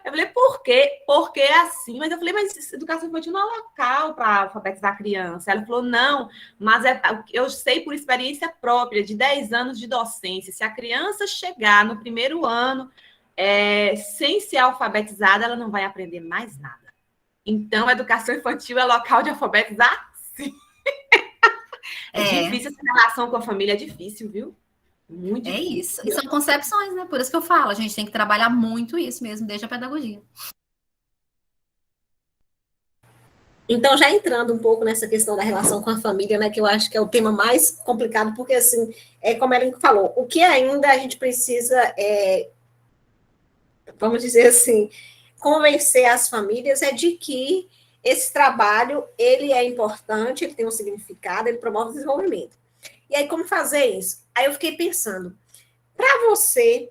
Eu falei, por quê? Porque é assim. Mas eu falei, mas educação infantil não é local para alfabetizar a criança. Ela falou, não, mas eu sei por experiência própria, de 10 anos de docência. Se a criança chegar no primeiro ano sem ser alfabetizada, ela não vai aprender mais nada. Então, a educação infantil é local de alfabetizar? Sim. É difícil essa relação com a família, é difícil, viu? Muito difícil. Isso. E são concepções, né? Por isso que eu falo, a gente tem que trabalhar muito isso mesmo, desde a pedagogia. Então, já entrando um pouco nessa questão da relação com a família, né, que eu acho que é o tema mais complicado, porque, assim, como ela falou, o que ainda a gente precisa, vamos dizer assim, convencer as famílias é de que esse trabalho, ele é importante, ele tem um significado, ele promove o desenvolvimento. E aí, como fazer isso? Aí eu fiquei pensando, para você,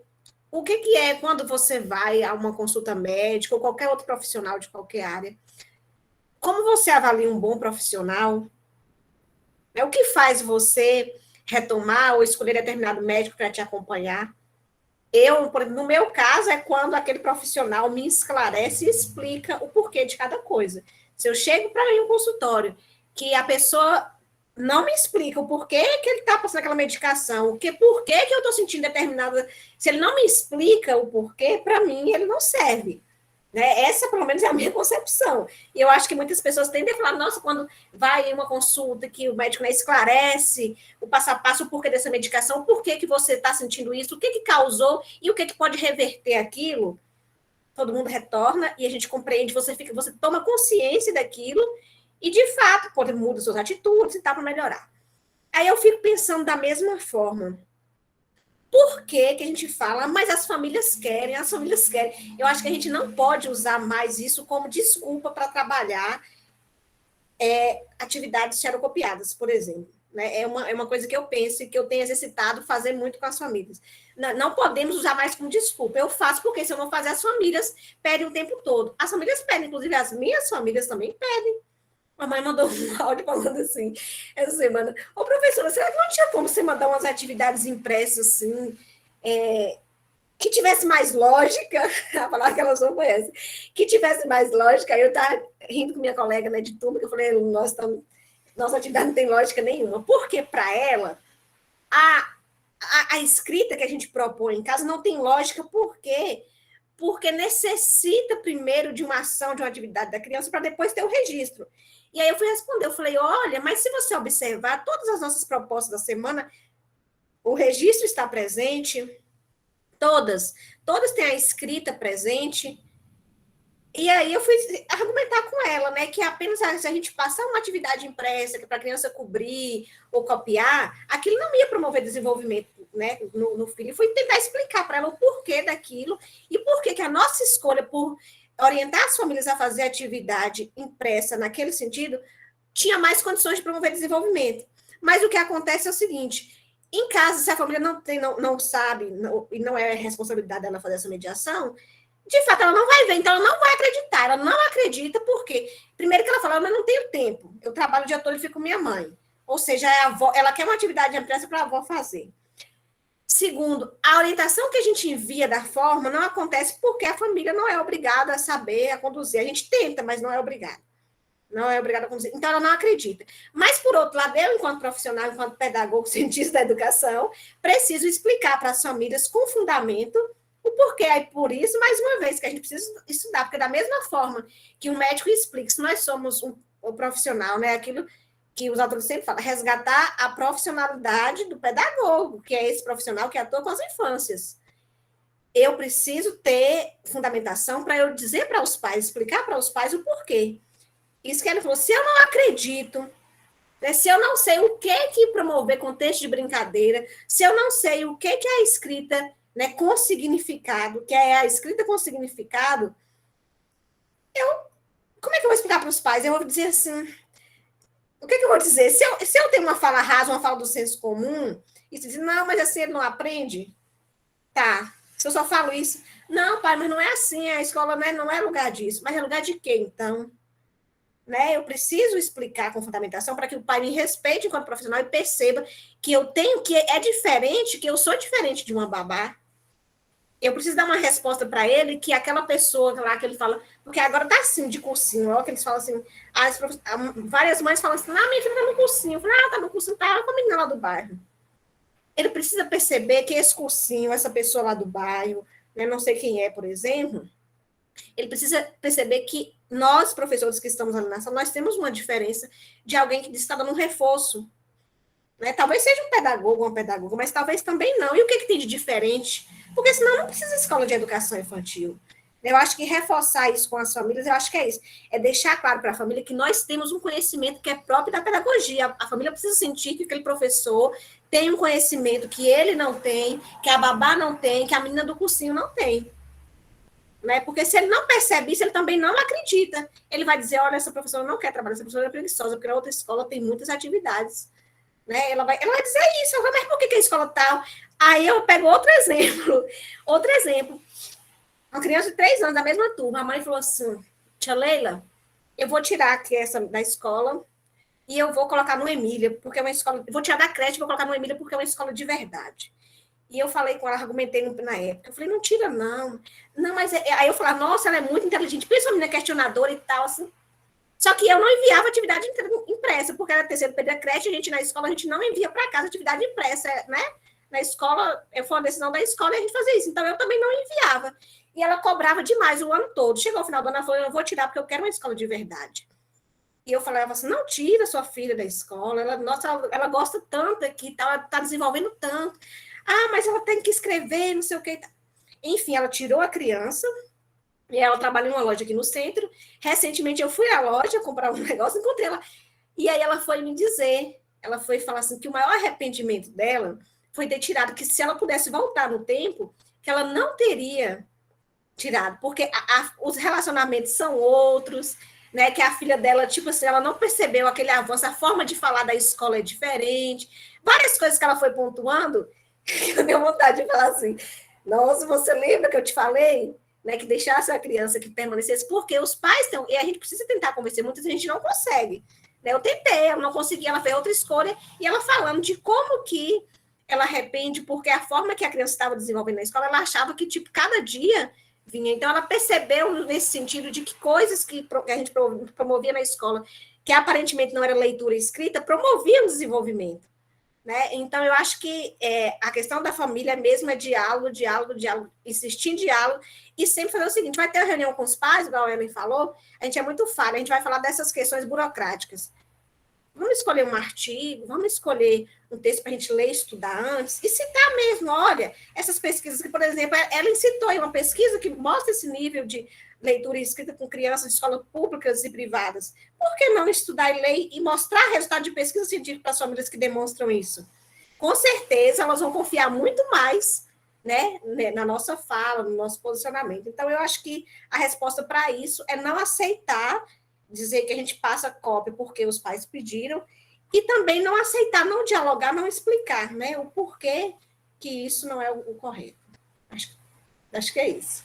o que é quando você vai a uma consulta médica ou qualquer outro profissional de qualquer área? Como você avalia um bom profissional? O que faz você retomar ou escolher determinado médico para te acompanhar? No meu caso, é quando aquele profissional me esclarece e explica o porquê de cada coisa. Se eu chego para ir um consultório que a pessoa não me explica o porquê que ele está passando aquela medicação, por que eu estou sentindo determinada... Se ele não me explica o porquê, para mim, ele não serve. Né? Essa, pelo menos, é a minha concepção. E eu acho que muitas pessoas tendem a falar, nossa, quando vai em uma consulta que o médico, né, esclarece o passo a passo, o porquê dessa medicação, o porquê que você está sentindo isso, o que causou e o que pode reverter aquilo, todo mundo retorna e a gente compreende, você toma consciência daquilo e, de fato, muda suas atitudes e tal para melhorar. Aí eu fico pensando da mesma forma. Por que a gente fala, mas as famílias querem. Eu acho que a gente não pode usar mais isso como desculpa para trabalhar atividades xerocopiadas, por exemplo. Né? É uma coisa que eu penso e que eu tenho exercitado fazer muito com as famílias. Não podemos usar mais como desculpa. Eu faço porque, se eu não fazer, as famílias pedem o tempo todo. As famílias pedem, inclusive as minhas famílias também pedem. A mãe mandou um áudio falando assim, essa semana, professora, será que não tinha como você mandar umas atividades impressas assim, que tivesse mais lógica, a palavra que ela usou foi essa, que tivesse mais lógica. Aí eu estava rindo com minha colega, né, de turma, que eu falei, nossa atividade não tem lógica nenhuma, porque para ela, a escrita que a gente propõe em casa não tem lógica, por quê? Porque necessita primeiro de uma ação, de uma atividade da criança, para depois ter o registro. E aí eu fui responder, eu falei, olha, mas se você observar todas as nossas propostas da semana, o registro está presente, todas têm a escrita presente. E aí eu fui argumentar com ela, né, que apenas se a gente passar uma atividade impressa para a criança cobrir ou copiar, aquilo não ia promover desenvolvimento, né, no filho. E fui tentar explicar para ela o porquê daquilo e por que a nossa escolha por orientar as famílias a fazer atividade impressa naquele sentido tinha mais condições de promover desenvolvimento. Mas o que acontece é o seguinte, em casa, se a família não sabe, e não é responsabilidade dela fazer essa mediação, de fato, ela não vai ver, então ela não vai acreditar. Ela não acredita porque, primeiro que ela fala, eu não tenho tempo, eu trabalho o dia todo e fico com minha mãe. Ou seja, a avó, ela quer uma atividade impressa para a avó fazer. Segundo, a orientação que a gente envia da forma não acontece porque a família não é obrigada a saber, a conduzir. A gente tenta, mas não é obrigada. Não é obrigada a conduzir. Então, ela não acredita. Mas, por outro lado, eu, enquanto profissional, enquanto pedagogo, cientista da educação, preciso explicar para as famílias com fundamento o porquê. Aí, por isso, mais uma vez, que a gente precisa estudar, porque da mesma forma que um médico explica, se nós somos um profissional, né, aquilo que os autores sempre falam, resgatar a profissionalidade do pedagogo, que é esse profissional que atua com as infâncias. Eu preciso ter fundamentação para eu dizer para os pais, explicar para os pais o porquê. Isso que ele falou, se eu não acredito, né, se eu não sei o que promover contexto de brincadeira, se eu não sei o que é a escrita, né, com significado, que é a escrita com significado, como é que eu vou explicar para os pais? Eu vou dizer assim, o que eu vou dizer? Se eu tenho uma fala rasa, uma fala do senso comum, e se diz, não, mas assim ele não aprende, tá, se eu só falo isso, não, pai, mas não é assim, a escola não é lugar disso, mas é lugar de quê, então? Né? Eu preciso explicar com fundamentação para que o pai me respeite enquanto profissional e perceba que eu tenho, que é diferente, que eu sou diferente de uma babá. Eu preciso dar uma resposta para ele que aquela pessoa lá que ele fala, porque agora tá assim de cursinho, ó, que eles falam assim, várias mães falam assim, minha filha tá no cursinho, eu falei, tá no cursinho, tá com a menina lá do bairro. Ele precisa perceber que esse cursinho, essa pessoa lá do bairro, né, não sei quem é, por exemplo, ele precisa perceber que nós, professores que estamos ali na sala, nós temos uma diferença de alguém que está dando um reforço. Né? Talvez seja um pedagogo, uma pedagoga, mas talvez também não. E o que tem de diferente? Porque senão não precisa de escola de educação infantil. Eu acho que reforçar isso com as famílias, eu acho que é isso. É deixar claro para a família que nós temos um conhecimento que é próprio da pedagogia. A família precisa sentir que aquele professor tem um conhecimento que ele não tem, que a babá não tem, que a menina do cursinho não tem. Né? Porque se ele não percebe isso, ele também não acredita. Ele vai dizer, olha, essa professora não quer trabalhar, essa professora é preguiçosa, porque na outra escola tem muitas atividades. Né? Ela vai dizer isso, mas por que a escola tal? Aí eu pego outro exemplo. Uma criança de 3 anos, da mesma turma, a mãe falou assim, tia Leila, eu vou tirar aqui essa da escola e eu vou colocar no Emília, porque é uma escola, vou tirar da creche e vou colocar no Emília porque é uma escola de verdade. E eu falei com ela, argumentei na época, eu falei, não tira não, mas aí eu falei, nossa, ela é muito inteligente, pensa uma menina questionadora e tal, assim. Só que eu não enviava atividade impressa, porque era terceiro período da creche, a gente na escola, a gente não envia para casa atividade impressa, né? Na escola, foi uma decisão da escola e a gente fazia isso, então eu também não enviava. E ela cobrava demais o ano todo. Chegou ao final do ano, ela falou, eu vou tirar porque eu quero uma escola de verdade. E eu falava assim, não tira sua filha da escola, ela gosta tanto aqui, ela está desenvolvendo tanto. Ah, mas ela tem que escrever, não sei o que. Enfim, ela tirou a criança, e ela trabalha em uma loja aqui no centro. Recentemente eu fui à loja comprar um negócio, encontrei ela. E aí ela foi me dizer, ela foi falar assim, que o maior arrependimento dela foi ter tirado, que se ela pudesse voltar no tempo, que ela não teria tirado, porque os relacionamentos são outros, né, que a filha dela, tipo assim, ela não percebeu aquele avanço, a forma de falar da escola é diferente, várias coisas que ela foi pontuando, que eu tenho vontade de falar assim, nossa, você lembra que eu te falei, né, que deixasse a criança que permanecesse, porque os pais estão, e a gente precisa tentar convencer, muitas vezes a gente não consegue, né, eu tentei, ela não consegui, ela fez outra escolha, e ela falando de como que ela arrepende porque a forma que a criança estava desenvolvendo na escola, ela achava que, tipo, cada dia vinha. Então, ela percebeu nesse sentido de que coisas que a gente promovia na escola, que aparentemente não era leitura e escrita, promoviam o desenvolvimento. Né? Então, eu acho que a questão da família mesmo é diálogo, insistir em diálogo, e sempre fazer o seguinte, vai ter uma reunião com os pais, igual a Ellen falou, a gente é muito falha, a gente vai falar dessas questões burocráticas. Vamos escolher um artigo, vamos escolher um texto para a gente ler e estudar antes, e citar mesmo, olha, essas pesquisas que, por exemplo, ela citou aí uma pesquisa que mostra esse nível de leitura e escrita com crianças de escolas públicas e privadas. Por que não estudar e ler e mostrar resultado de pesquisa científica para as famílias que demonstram isso? Com certeza, elas vão confiar muito mais, né, na nossa fala, no nosso posicionamento. Então, eu acho que a resposta para isso é não aceitar dizer que a gente passa cópia porque os pais pediram, e também não aceitar, não dialogar, não explicar, né, o porquê que isso não é o correto. Acho que é isso.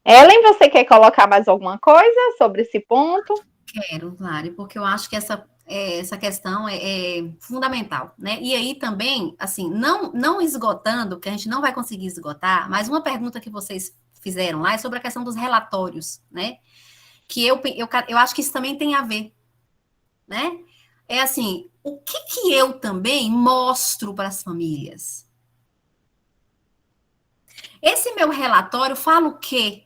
Ellen, você quer colocar mais alguma coisa sobre esse ponto? Quero, Lari, porque eu acho que essa questão é fundamental, né? E aí também, assim, não esgotando, porque a gente não vai conseguir esgotar, mas uma pergunta que vocês fizeram lá é sobre a questão dos relatórios, né? Que eu acho que isso também tem a ver, né? É assim, o que eu também mostro para as famílias? Esse meu relatório fala o quê?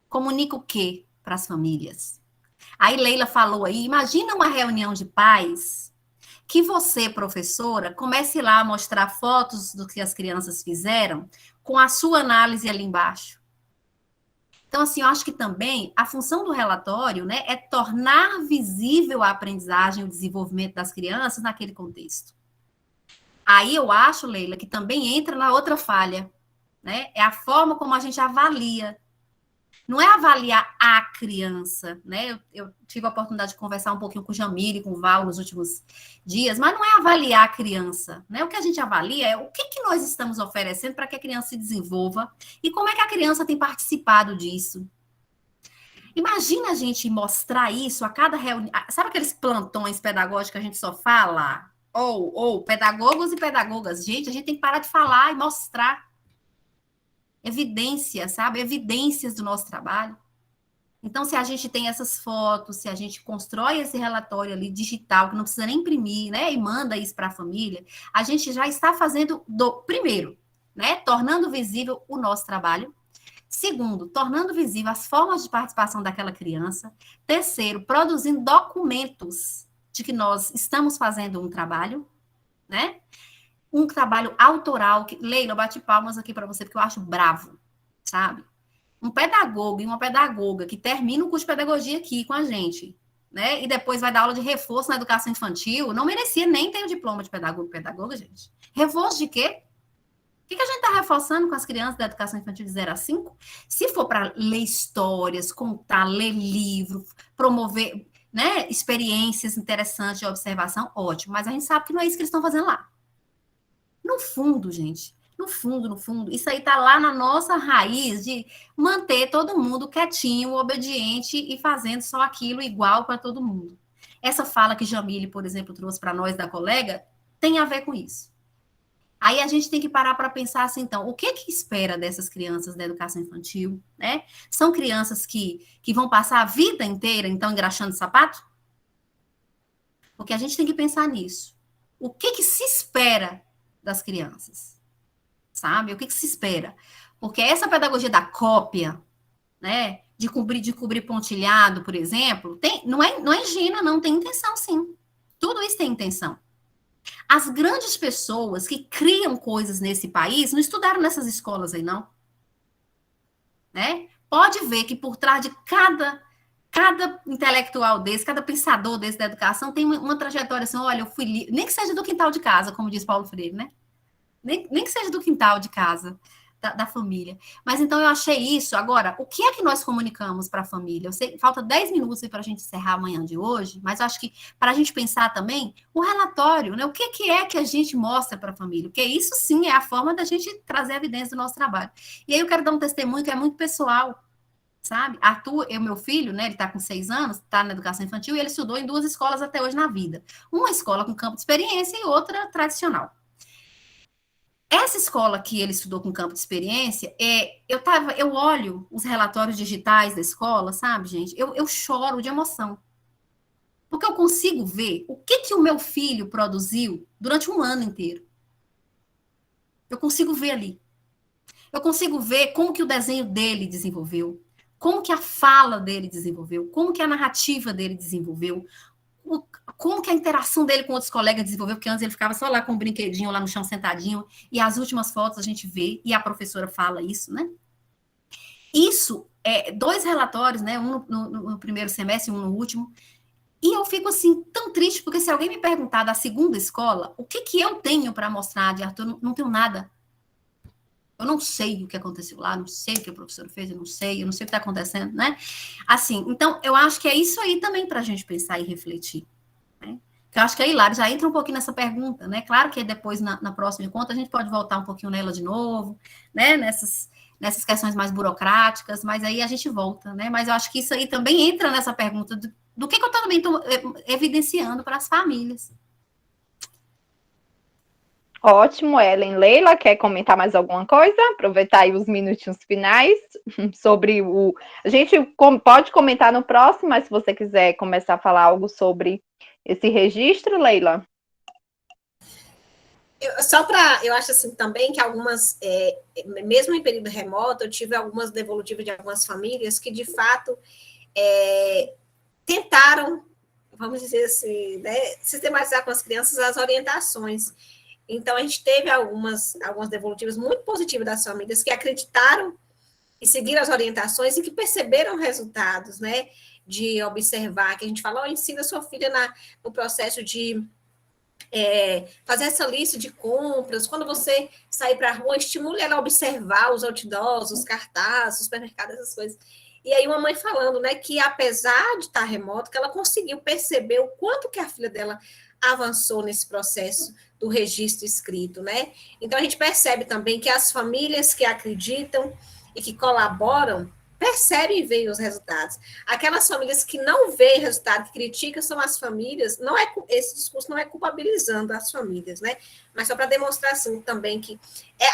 Comunica o quê para as famílias? Aí Leila falou aí, imagina uma reunião de pais que você, professora, comece lá a mostrar fotos do que as crianças fizeram com a sua análise ali embaixo. Então, assim, eu acho que também a função do relatório, né, é tornar visível a aprendizagem e o desenvolvimento das crianças naquele contexto. Aí eu acho, Leila, que também entra na outra falha, né? É a forma como a gente avalia. Não é avaliar a criança, né? Eu tive a oportunidade de conversar um pouquinho com o Jamile e com o Val nos últimos dias, mas não é avaliar a criança, né? O que a gente avalia é o que nós estamos oferecendo para que a criança se desenvolva e como é que a criança tem participado disso. Imagina a gente mostrar isso a cada reunião. Sabe aqueles plantões pedagógicos que a gente só fala? Ou pedagogos e pedagogas. Gente, a gente tem que parar de falar e mostrar. Evidências, sabe? Evidências do nosso trabalho. Então, se a gente tem essas fotos, se a gente constrói esse relatório ali digital, que não precisa nem imprimir, né? E manda isso para a família, a gente já está fazendo, primeiro, né? Tornando visível o nosso trabalho. Segundo, tornando visível as formas de participação daquela criança. Terceiro, produzindo documentos de que nós estamos fazendo um trabalho, né? Um trabalho autoral, que, Leila, eu bati palmas aqui para você, porque eu acho bravo, sabe? Um pedagogo e uma pedagoga que termina o curso de pedagogia aqui com a gente, né? E depois vai dar aula de reforço na educação infantil, não merecia nem ter o diploma de pedagogo e pedagoga, gente. Reforço de quê? O que a gente está reforçando com as crianças da educação infantil de 0 a 5? Se for para ler histórias, contar, ler livro, promover, né, experiências interessantes de observação, ótimo. Mas a gente sabe que não é isso que eles estão fazendo lá. No fundo, gente, no fundo, isso aí tá lá na nossa raiz de manter todo mundo quietinho, obediente e fazendo só aquilo igual para todo mundo. Essa fala que Jamile, por exemplo, trouxe para nós da colega, tem a ver com isso. Aí a gente tem que parar para pensar assim, então, o que espera dessas crianças da educação infantil, né? São crianças que vão passar a vida inteira, então, engraxando sapato? Porque a gente tem que pensar nisso. O que se espera das crianças, sabe? O que se espera? Porque essa pedagogia da cópia, né, de cobrir pontilhado, por exemplo, não é ingênua, não, tem intenção, sim. Tudo isso tem intenção. As grandes pessoas que criam coisas nesse país não estudaram nessas escolas aí, não. Né? Pode ver que por trás de cada intelectual desse, cada pensador desse da educação tem uma trajetória assim, olha, eu fui nem que seja do quintal de casa, como diz Paulo Freire, né? Nem que seja do quintal de casa, da família. Mas então eu achei isso. Agora, o que é que nós comunicamos para a família? Eu sei, falta 10 minutos para a gente encerrar amanhã de hoje, mas eu acho que para a gente pensar também o relatório, né? O que é que a gente mostra para a família? Porque isso sim é a forma da gente trazer evidência do nosso trabalho. E aí eu quero dar um testemunho que é muito pessoal. sabe? Arthur, meu filho, né, ele está com 6 anos, está na educação infantil, e ele estudou em 2 escolas até hoje na vida. Uma escola com campo de experiência e outra tradicional. Essa escola que ele estudou com campo de experiência, eu olho os relatórios digitais da escola, sabe, gente? Eu choro de emoção. Porque eu consigo ver o que o meu filho produziu durante um ano inteiro. Eu consigo ver ali. Eu consigo ver como que o desenho dele desenvolveu, como que a fala dele desenvolveu, como que a narrativa dele desenvolveu, como que a interação dele com outros colegas desenvolveu, porque antes ele ficava só lá com um brinquedinho lá no chão sentadinho, e as últimas fotos a gente vê, e a professora fala isso, né? Isso, 2 relatórios, né? Um no primeiro semestre e um no último, e eu fico assim, tão triste, porque se alguém me perguntar da segunda escola, o que eu tenho para mostrar de Arthur, não tenho nada. Eu não sei o que aconteceu lá, não sei o que o professor fez, eu não sei o que está acontecendo, né? Assim, então, eu acho que é isso aí também para a gente pensar e refletir, né? Eu acho que a Hilária já entra um pouquinho nessa pergunta, né? Claro que depois, na próxima conta, a gente pode voltar um pouquinho nela de novo, né? Nessas questões mais burocráticas, mas aí a gente volta, né? Mas eu acho que isso aí também entra nessa pergunta do que eu também estou evidenciando para as famílias. Ótimo, Ellen. Leila, quer comentar mais alguma coisa? Aproveitar aí os minutinhos finais sobre A gente pode comentar no próximo, mas se você quiser começar a falar algo sobre esse registro, Leila. Eu acho assim também que algumas, mesmo em período remoto, eu tive algumas devolutivas de algumas famílias que, de fato, tentaram, vamos dizer assim, né, sistematizar com as crianças as orientações. Então, a gente teve algumas devolutivas muito positivas das famílias que acreditaram e seguiram as orientações e que perceberam resultados, né? De observar, que a gente fala, ensina sua filha no processo de fazer essa lista de compras. Quando você sair para a rua, estimule ela a observar os outdoors, os cartazes, os supermercados, essas coisas. E aí uma mãe falando, né, que apesar de estar remoto, que ela conseguiu perceber o quanto que a filha dela avançou nesse processo do registro escrito, né? Então, a gente percebe também que as famílias que acreditam e que colaboram percebem e veem os resultados. Aquelas famílias que não veem resultado, que criticam, são as famílias, esse discurso não é culpabilizando as famílias, né? Mas só para demonstrar, assim, também que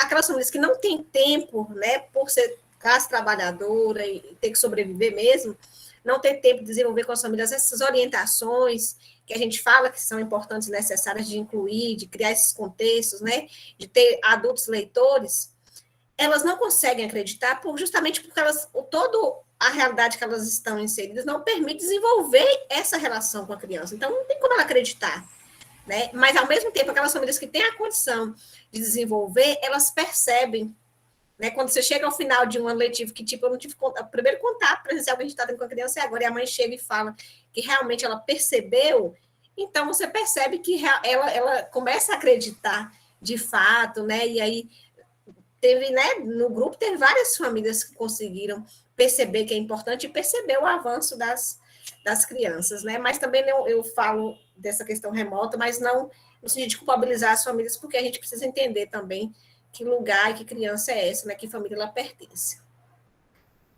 aquelas famílias que não têm tempo, né, por ser classe trabalhadora e ter que sobreviver mesmo, não ter tempo de desenvolver com as famílias essas orientações que a gente fala que são importantes e necessárias de incluir, de criar esses contextos, né, de ter adultos leitores, elas não conseguem acreditar justamente porque toda a realidade que elas estão inseridas não permite desenvolver essa relação com a criança. Então, não tem como ela acreditar, né? Mas, ao mesmo tempo, aquelas famílias que têm a condição de desenvolver, elas percebem, né? Quando você chega ao final de um ano letivo, que, tipo, eu não tive o primeiro contato presencial que a gente está tendo com a criança é agora, e a mãe chega e fala que realmente ela percebeu, então você percebe que ela começa a acreditar de fato, né? E aí teve, né, no grupo, teve várias famílias que conseguiram perceber que é importante e perceber o avanço das crianças, né? Mas também eu falo dessa questão remota, mas não no sentido de culpabilizar as famílias, porque a gente precisa entender também que lugar e que criança é essa, né? Que família ela pertence.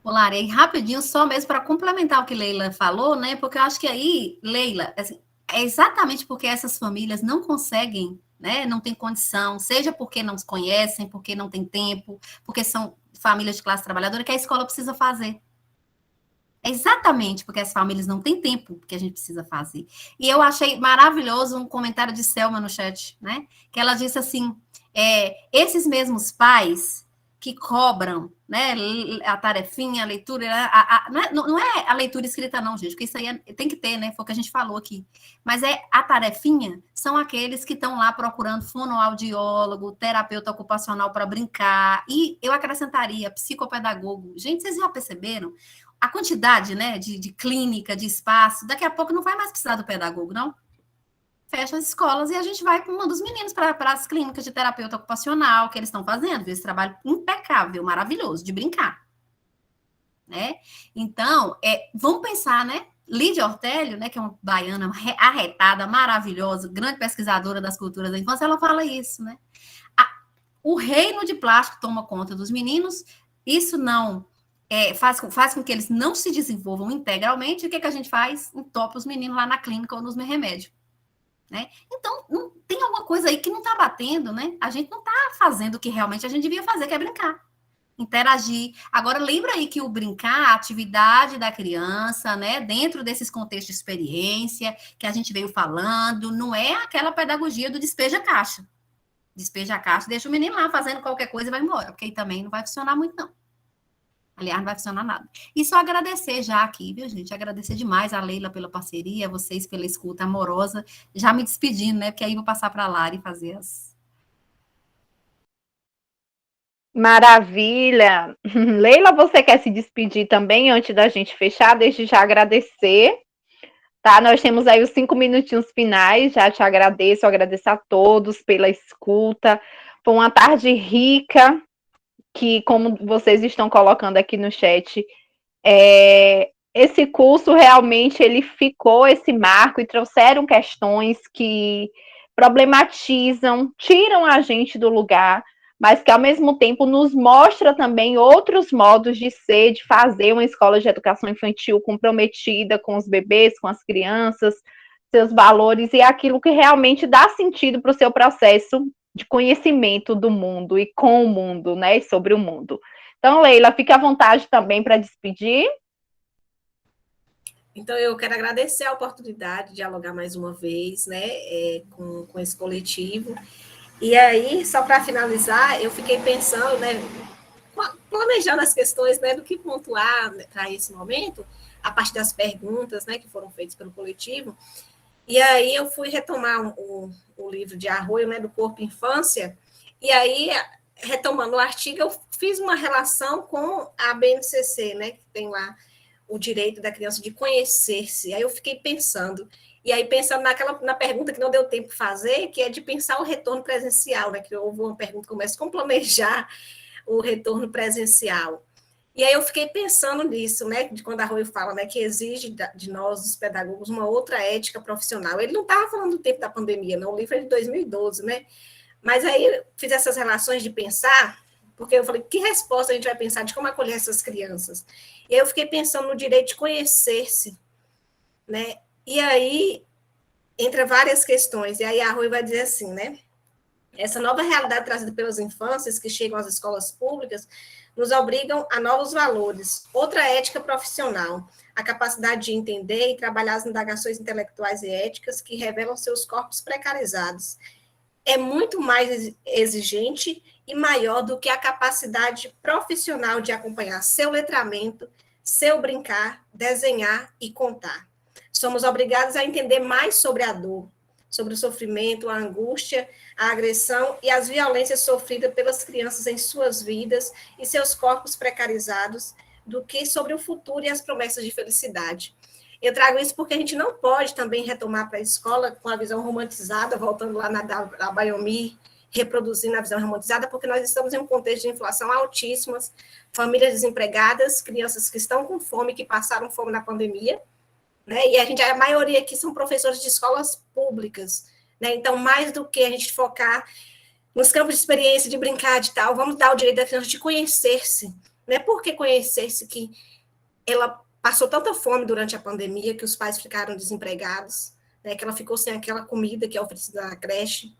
Olá, e rapidinho, só mesmo para complementar o que Leila falou, né? Porque eu acho que aí, Leila, assim, é exatamente porque essas famílias não conseguem, né? Não tem condição, seja porque não se conhecem, porque não tem tempo, porque são famílias de classe trabalhadora, que a escola precisa fazer. É exatamente porque as famílias não têm tempo que a gente precisa fazer. E eu achei maravilhoso um comentário de Selma no chat, né? Que ela disse assim, esses mesmos pais que cobram, né, a tarefinha, a leitura, não é a leitura escrita não, gente, porque isso aí tem que ter, né, foi o que a gente falou aqui, mas a tarefinha são aqueles que estão lá procurando fonoaudiólogo, terapeuta ocupacional para brincar, e eu acrescentaria psicopedagogo. Gente, vocês já perceberam a quantidade, né, de clínica, de espaço? Daqui a pouco não vai mais precisar do pedagogo, não? Fecha as escolas e a gente vai mandando os meninos para as clínicas de terapeuta ocupacional que eles estão fazendo, esse trabalho impecável, maravilhoso, de brincar, né? Então, vamos pensar, né? Lídia Ortélio, né, que é uma baiana arretada, maravilhosa, grande pesquisadora das culturas da infância, ela fala isso, né? O reino de plástico toma conta dos meninos, isso não faz com que eles não se desenvolvam integralmente, e o que a gente faz? Entope os meninos lá na clínica ou nos remédios. Né? Então, não, tem alguma coisa aí que não está batendo, né? A gente não está fazendo o que realmente a gente devia fazer, que é brincar, interagir. Agora, lembra aí que o brincar, a atividade da criança, né, dentro desses contextos de experiência que a gente veio falando, não é aquela pedagogia do despeja a caixa. Despeja a caixa, deixa o menino lá fazendo qualquer coisa e vai embora, porque aí também não vai funcionar muito, não. Aliás, não vai funcionar nada. E só agradecer já aqui, viu, gente? Agradecer demais a Leila pela parceria, a vocês pela escuta amorosa. Já me despedindo, né? Porque aí vou passar para a Lari fazer as... Maravilha! Leila, você quer se despedir também antes da gente fechar? Desde já agradecer. Tá, nós temos aí os 5 minutinhos finais, já te agradeço a todos pela escuta. Foi uma tarde rica, que, como vocês estão colocando aqui no chat, esse curso realmente ele ficou esse marco e trouxeram questões que problematizam, tiram a gente do lugar, mas que ao mesmo tempo nos mostra também outros modos de ser, de fazer uma escola de educação infantil comprometida com os bebês, com as crianças, seus valores e aquilo que realmente dá sentido para o seu processo de conhecimento do mundo e com o mundo, né, sobre o mundo. Então, Leila, fique à vontade também para despedir. Então, eu quero agradecer a oportunidade de dialogar mais uma vez, né, com esse coletivo. E aí, só para finalizar, eu fiquei pensando, né, planejando as questões, né, do que pontuar, né, para esse momento, a partir das perguntas, né, que foram feitas pelo coletivo. E aí eu fui retomar o livro de Arroio, né, do Corpo e Infância, e aí, retomando o artigo, eu fiz uma relação com a BNCC, né, que tem lá o direito da criança de conhecer-se. Aí eu fiquei pensando, e aí pensando na pergunta que não deu tempo de fazer, que é de pensar o retorno presencial, né, que houve uma pergunta como planejar o retorno presencial. E aí eu fiquei pensando nisso, né, de quando a Arroio fala, né, que exige de nós, os pedagogos, uma outra ética profissional. Ele não estava falando do tempo da pandemia, não, o livro é de 2012, né, mas aí eu fiz essas relações de pensar, porque eu falei, que resposta a gente vai pensar de como acolher essas crianças? E aí eu fiquei pensando no direito de conhecer-se, né, e aí, entre várias questões, e aí a Arroio vai dizer assim, né, essa nova realidade trazida pelas infâncias que chegam às escolas públicas nos obrigam a novos valores, outra ética profissional, a capacidade de entender e trabalhar as indagações intelectuais e éticas que revelam seus corpos precarizados. É muito mais exigente e maior do que a capacidade profissional de acompanhar seu letramento, seu brincar, desenhar e contar. Somos obrigados a entender mais sobre a dor, sobre o sofrimento, a angústia, a agressão e as violências sofridas pelas crianças em suas vidas e seus corpos precarizados, do que sobre o futuro e as promessas de felicidade. Eu trago isso porque a gente não pode também retomar para a escola com a visão romantizada, voltando lá na Bayomi, reproduzindo a visão romantizada, porque nós estamos em um contexto de inflação altíssimas, famílias desempregadas, crianças que estão com fome, que passaram fome na pandemia, né? E a maioria aqui são professores de escolas públicas, né? Então, mais do que a gente focar nos campos de experiência, de brincar, de tal, vamos dar o direito da criança de conhecer-se, né? Por que conhecer-se? Que ela passou tanta fome durante a pandemia que os pais ficaram desempregados, né? Que ela ficou sem aquela comida que é oferecida na creche.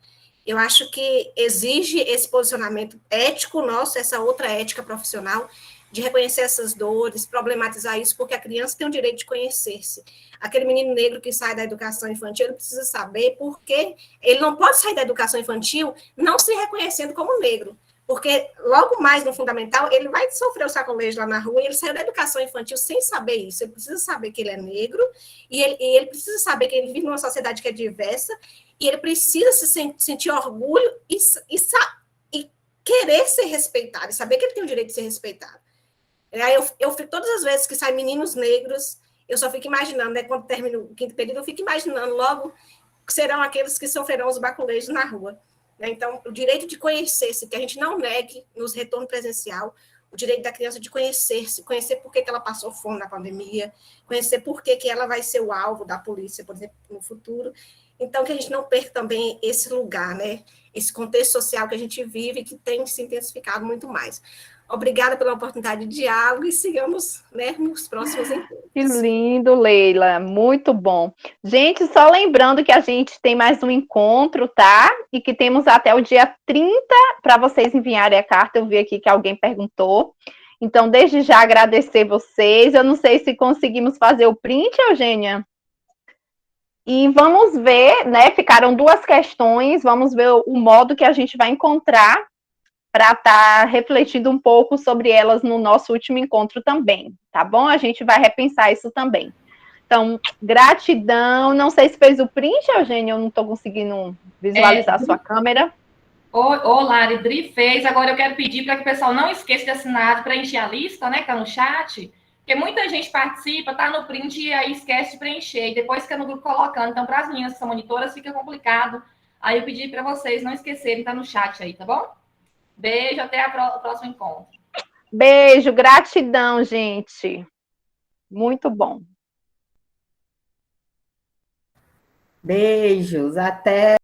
Eu acho que exige esse posicionamento ético nosso, essa outra ética profissional, de reconhecer essas dores, problematizar isso, porque a criança tem o direito de conhecer-se. Aquele menino negro que sai da educação infantil, ele precisa saber por que ele não pode sair da educação infantil não se reconhecendo como negro, porque logo mais no fundamental, ele vai sofrer o sacolejo lá na rua, e ele saiu da educação infantil sem saber isso. Ele precisa saber que ele é negro, e ele precisa saber que ele vive numa sociedade que é diversa, e ele precisa sentir orgulho e querer ser respeitado, e saber que ele tem o direito de ser respeitado. Aí eu fico, todas as vezes que saem meninos negros, eu só fico imaginando, né, quando termina o quinto período, eu fico imaginando logo que serão aqueles que sofrerão os baculejos na rua. Né? Então, o direito de conhecer-se, que a gente não negue nos retorno presencial, o direito da criança de conhecer-se, conhecer por que ela passou fome na pandemia, conhecer por que ela vai ser o alvo da polícia, por exemplo, no futuro. Então, que a gente não perca também esse lugar, né? Esse contexto social que a gente vive, que tem se intensificado muito mais. Obrigada pela oportunidade de diálogo e sigamos, né, nos próximos encontros. Que lindo, Leila, muito bom. Gente, só lembrando que a gente tem mais um encontro, tá? E que temos até o dia 30 para vocês enviarem a carta. Eu vi aqui que alguém perguntou. Então, desde já agradecer vocês. Eu não sei se conseguimos fazer o print, Eugênia. E vamos ver, né? Ficaram 2 questões. Vamos ver o modo que a gente vai encontrar para estar refletindo um pouco sobre elas no nosso último encontro também, tá bom? A gente vai repensar isso também. Então, gratidão. Não sei se fez o print, Eugênia, eu não estou conseguindo visualizar a sua câmera. Ô, Lari, Dri fez. Agora eu quero pedir para que o pessoal não esqueça de assinar, preencher a lista, né, que tá no chat, porque muita gente participa, tá no print e aí esquece de preencher, e depois fica no grupo colocando. Então, para as meninas que são monitoras, fica complicado. Aí eu pedi para vocês não esquecerem, tá no chat aí, tá bom? Beijo, até o próximo encontro. Beijo, gratidão, gente. Muito bom. Beijos, até.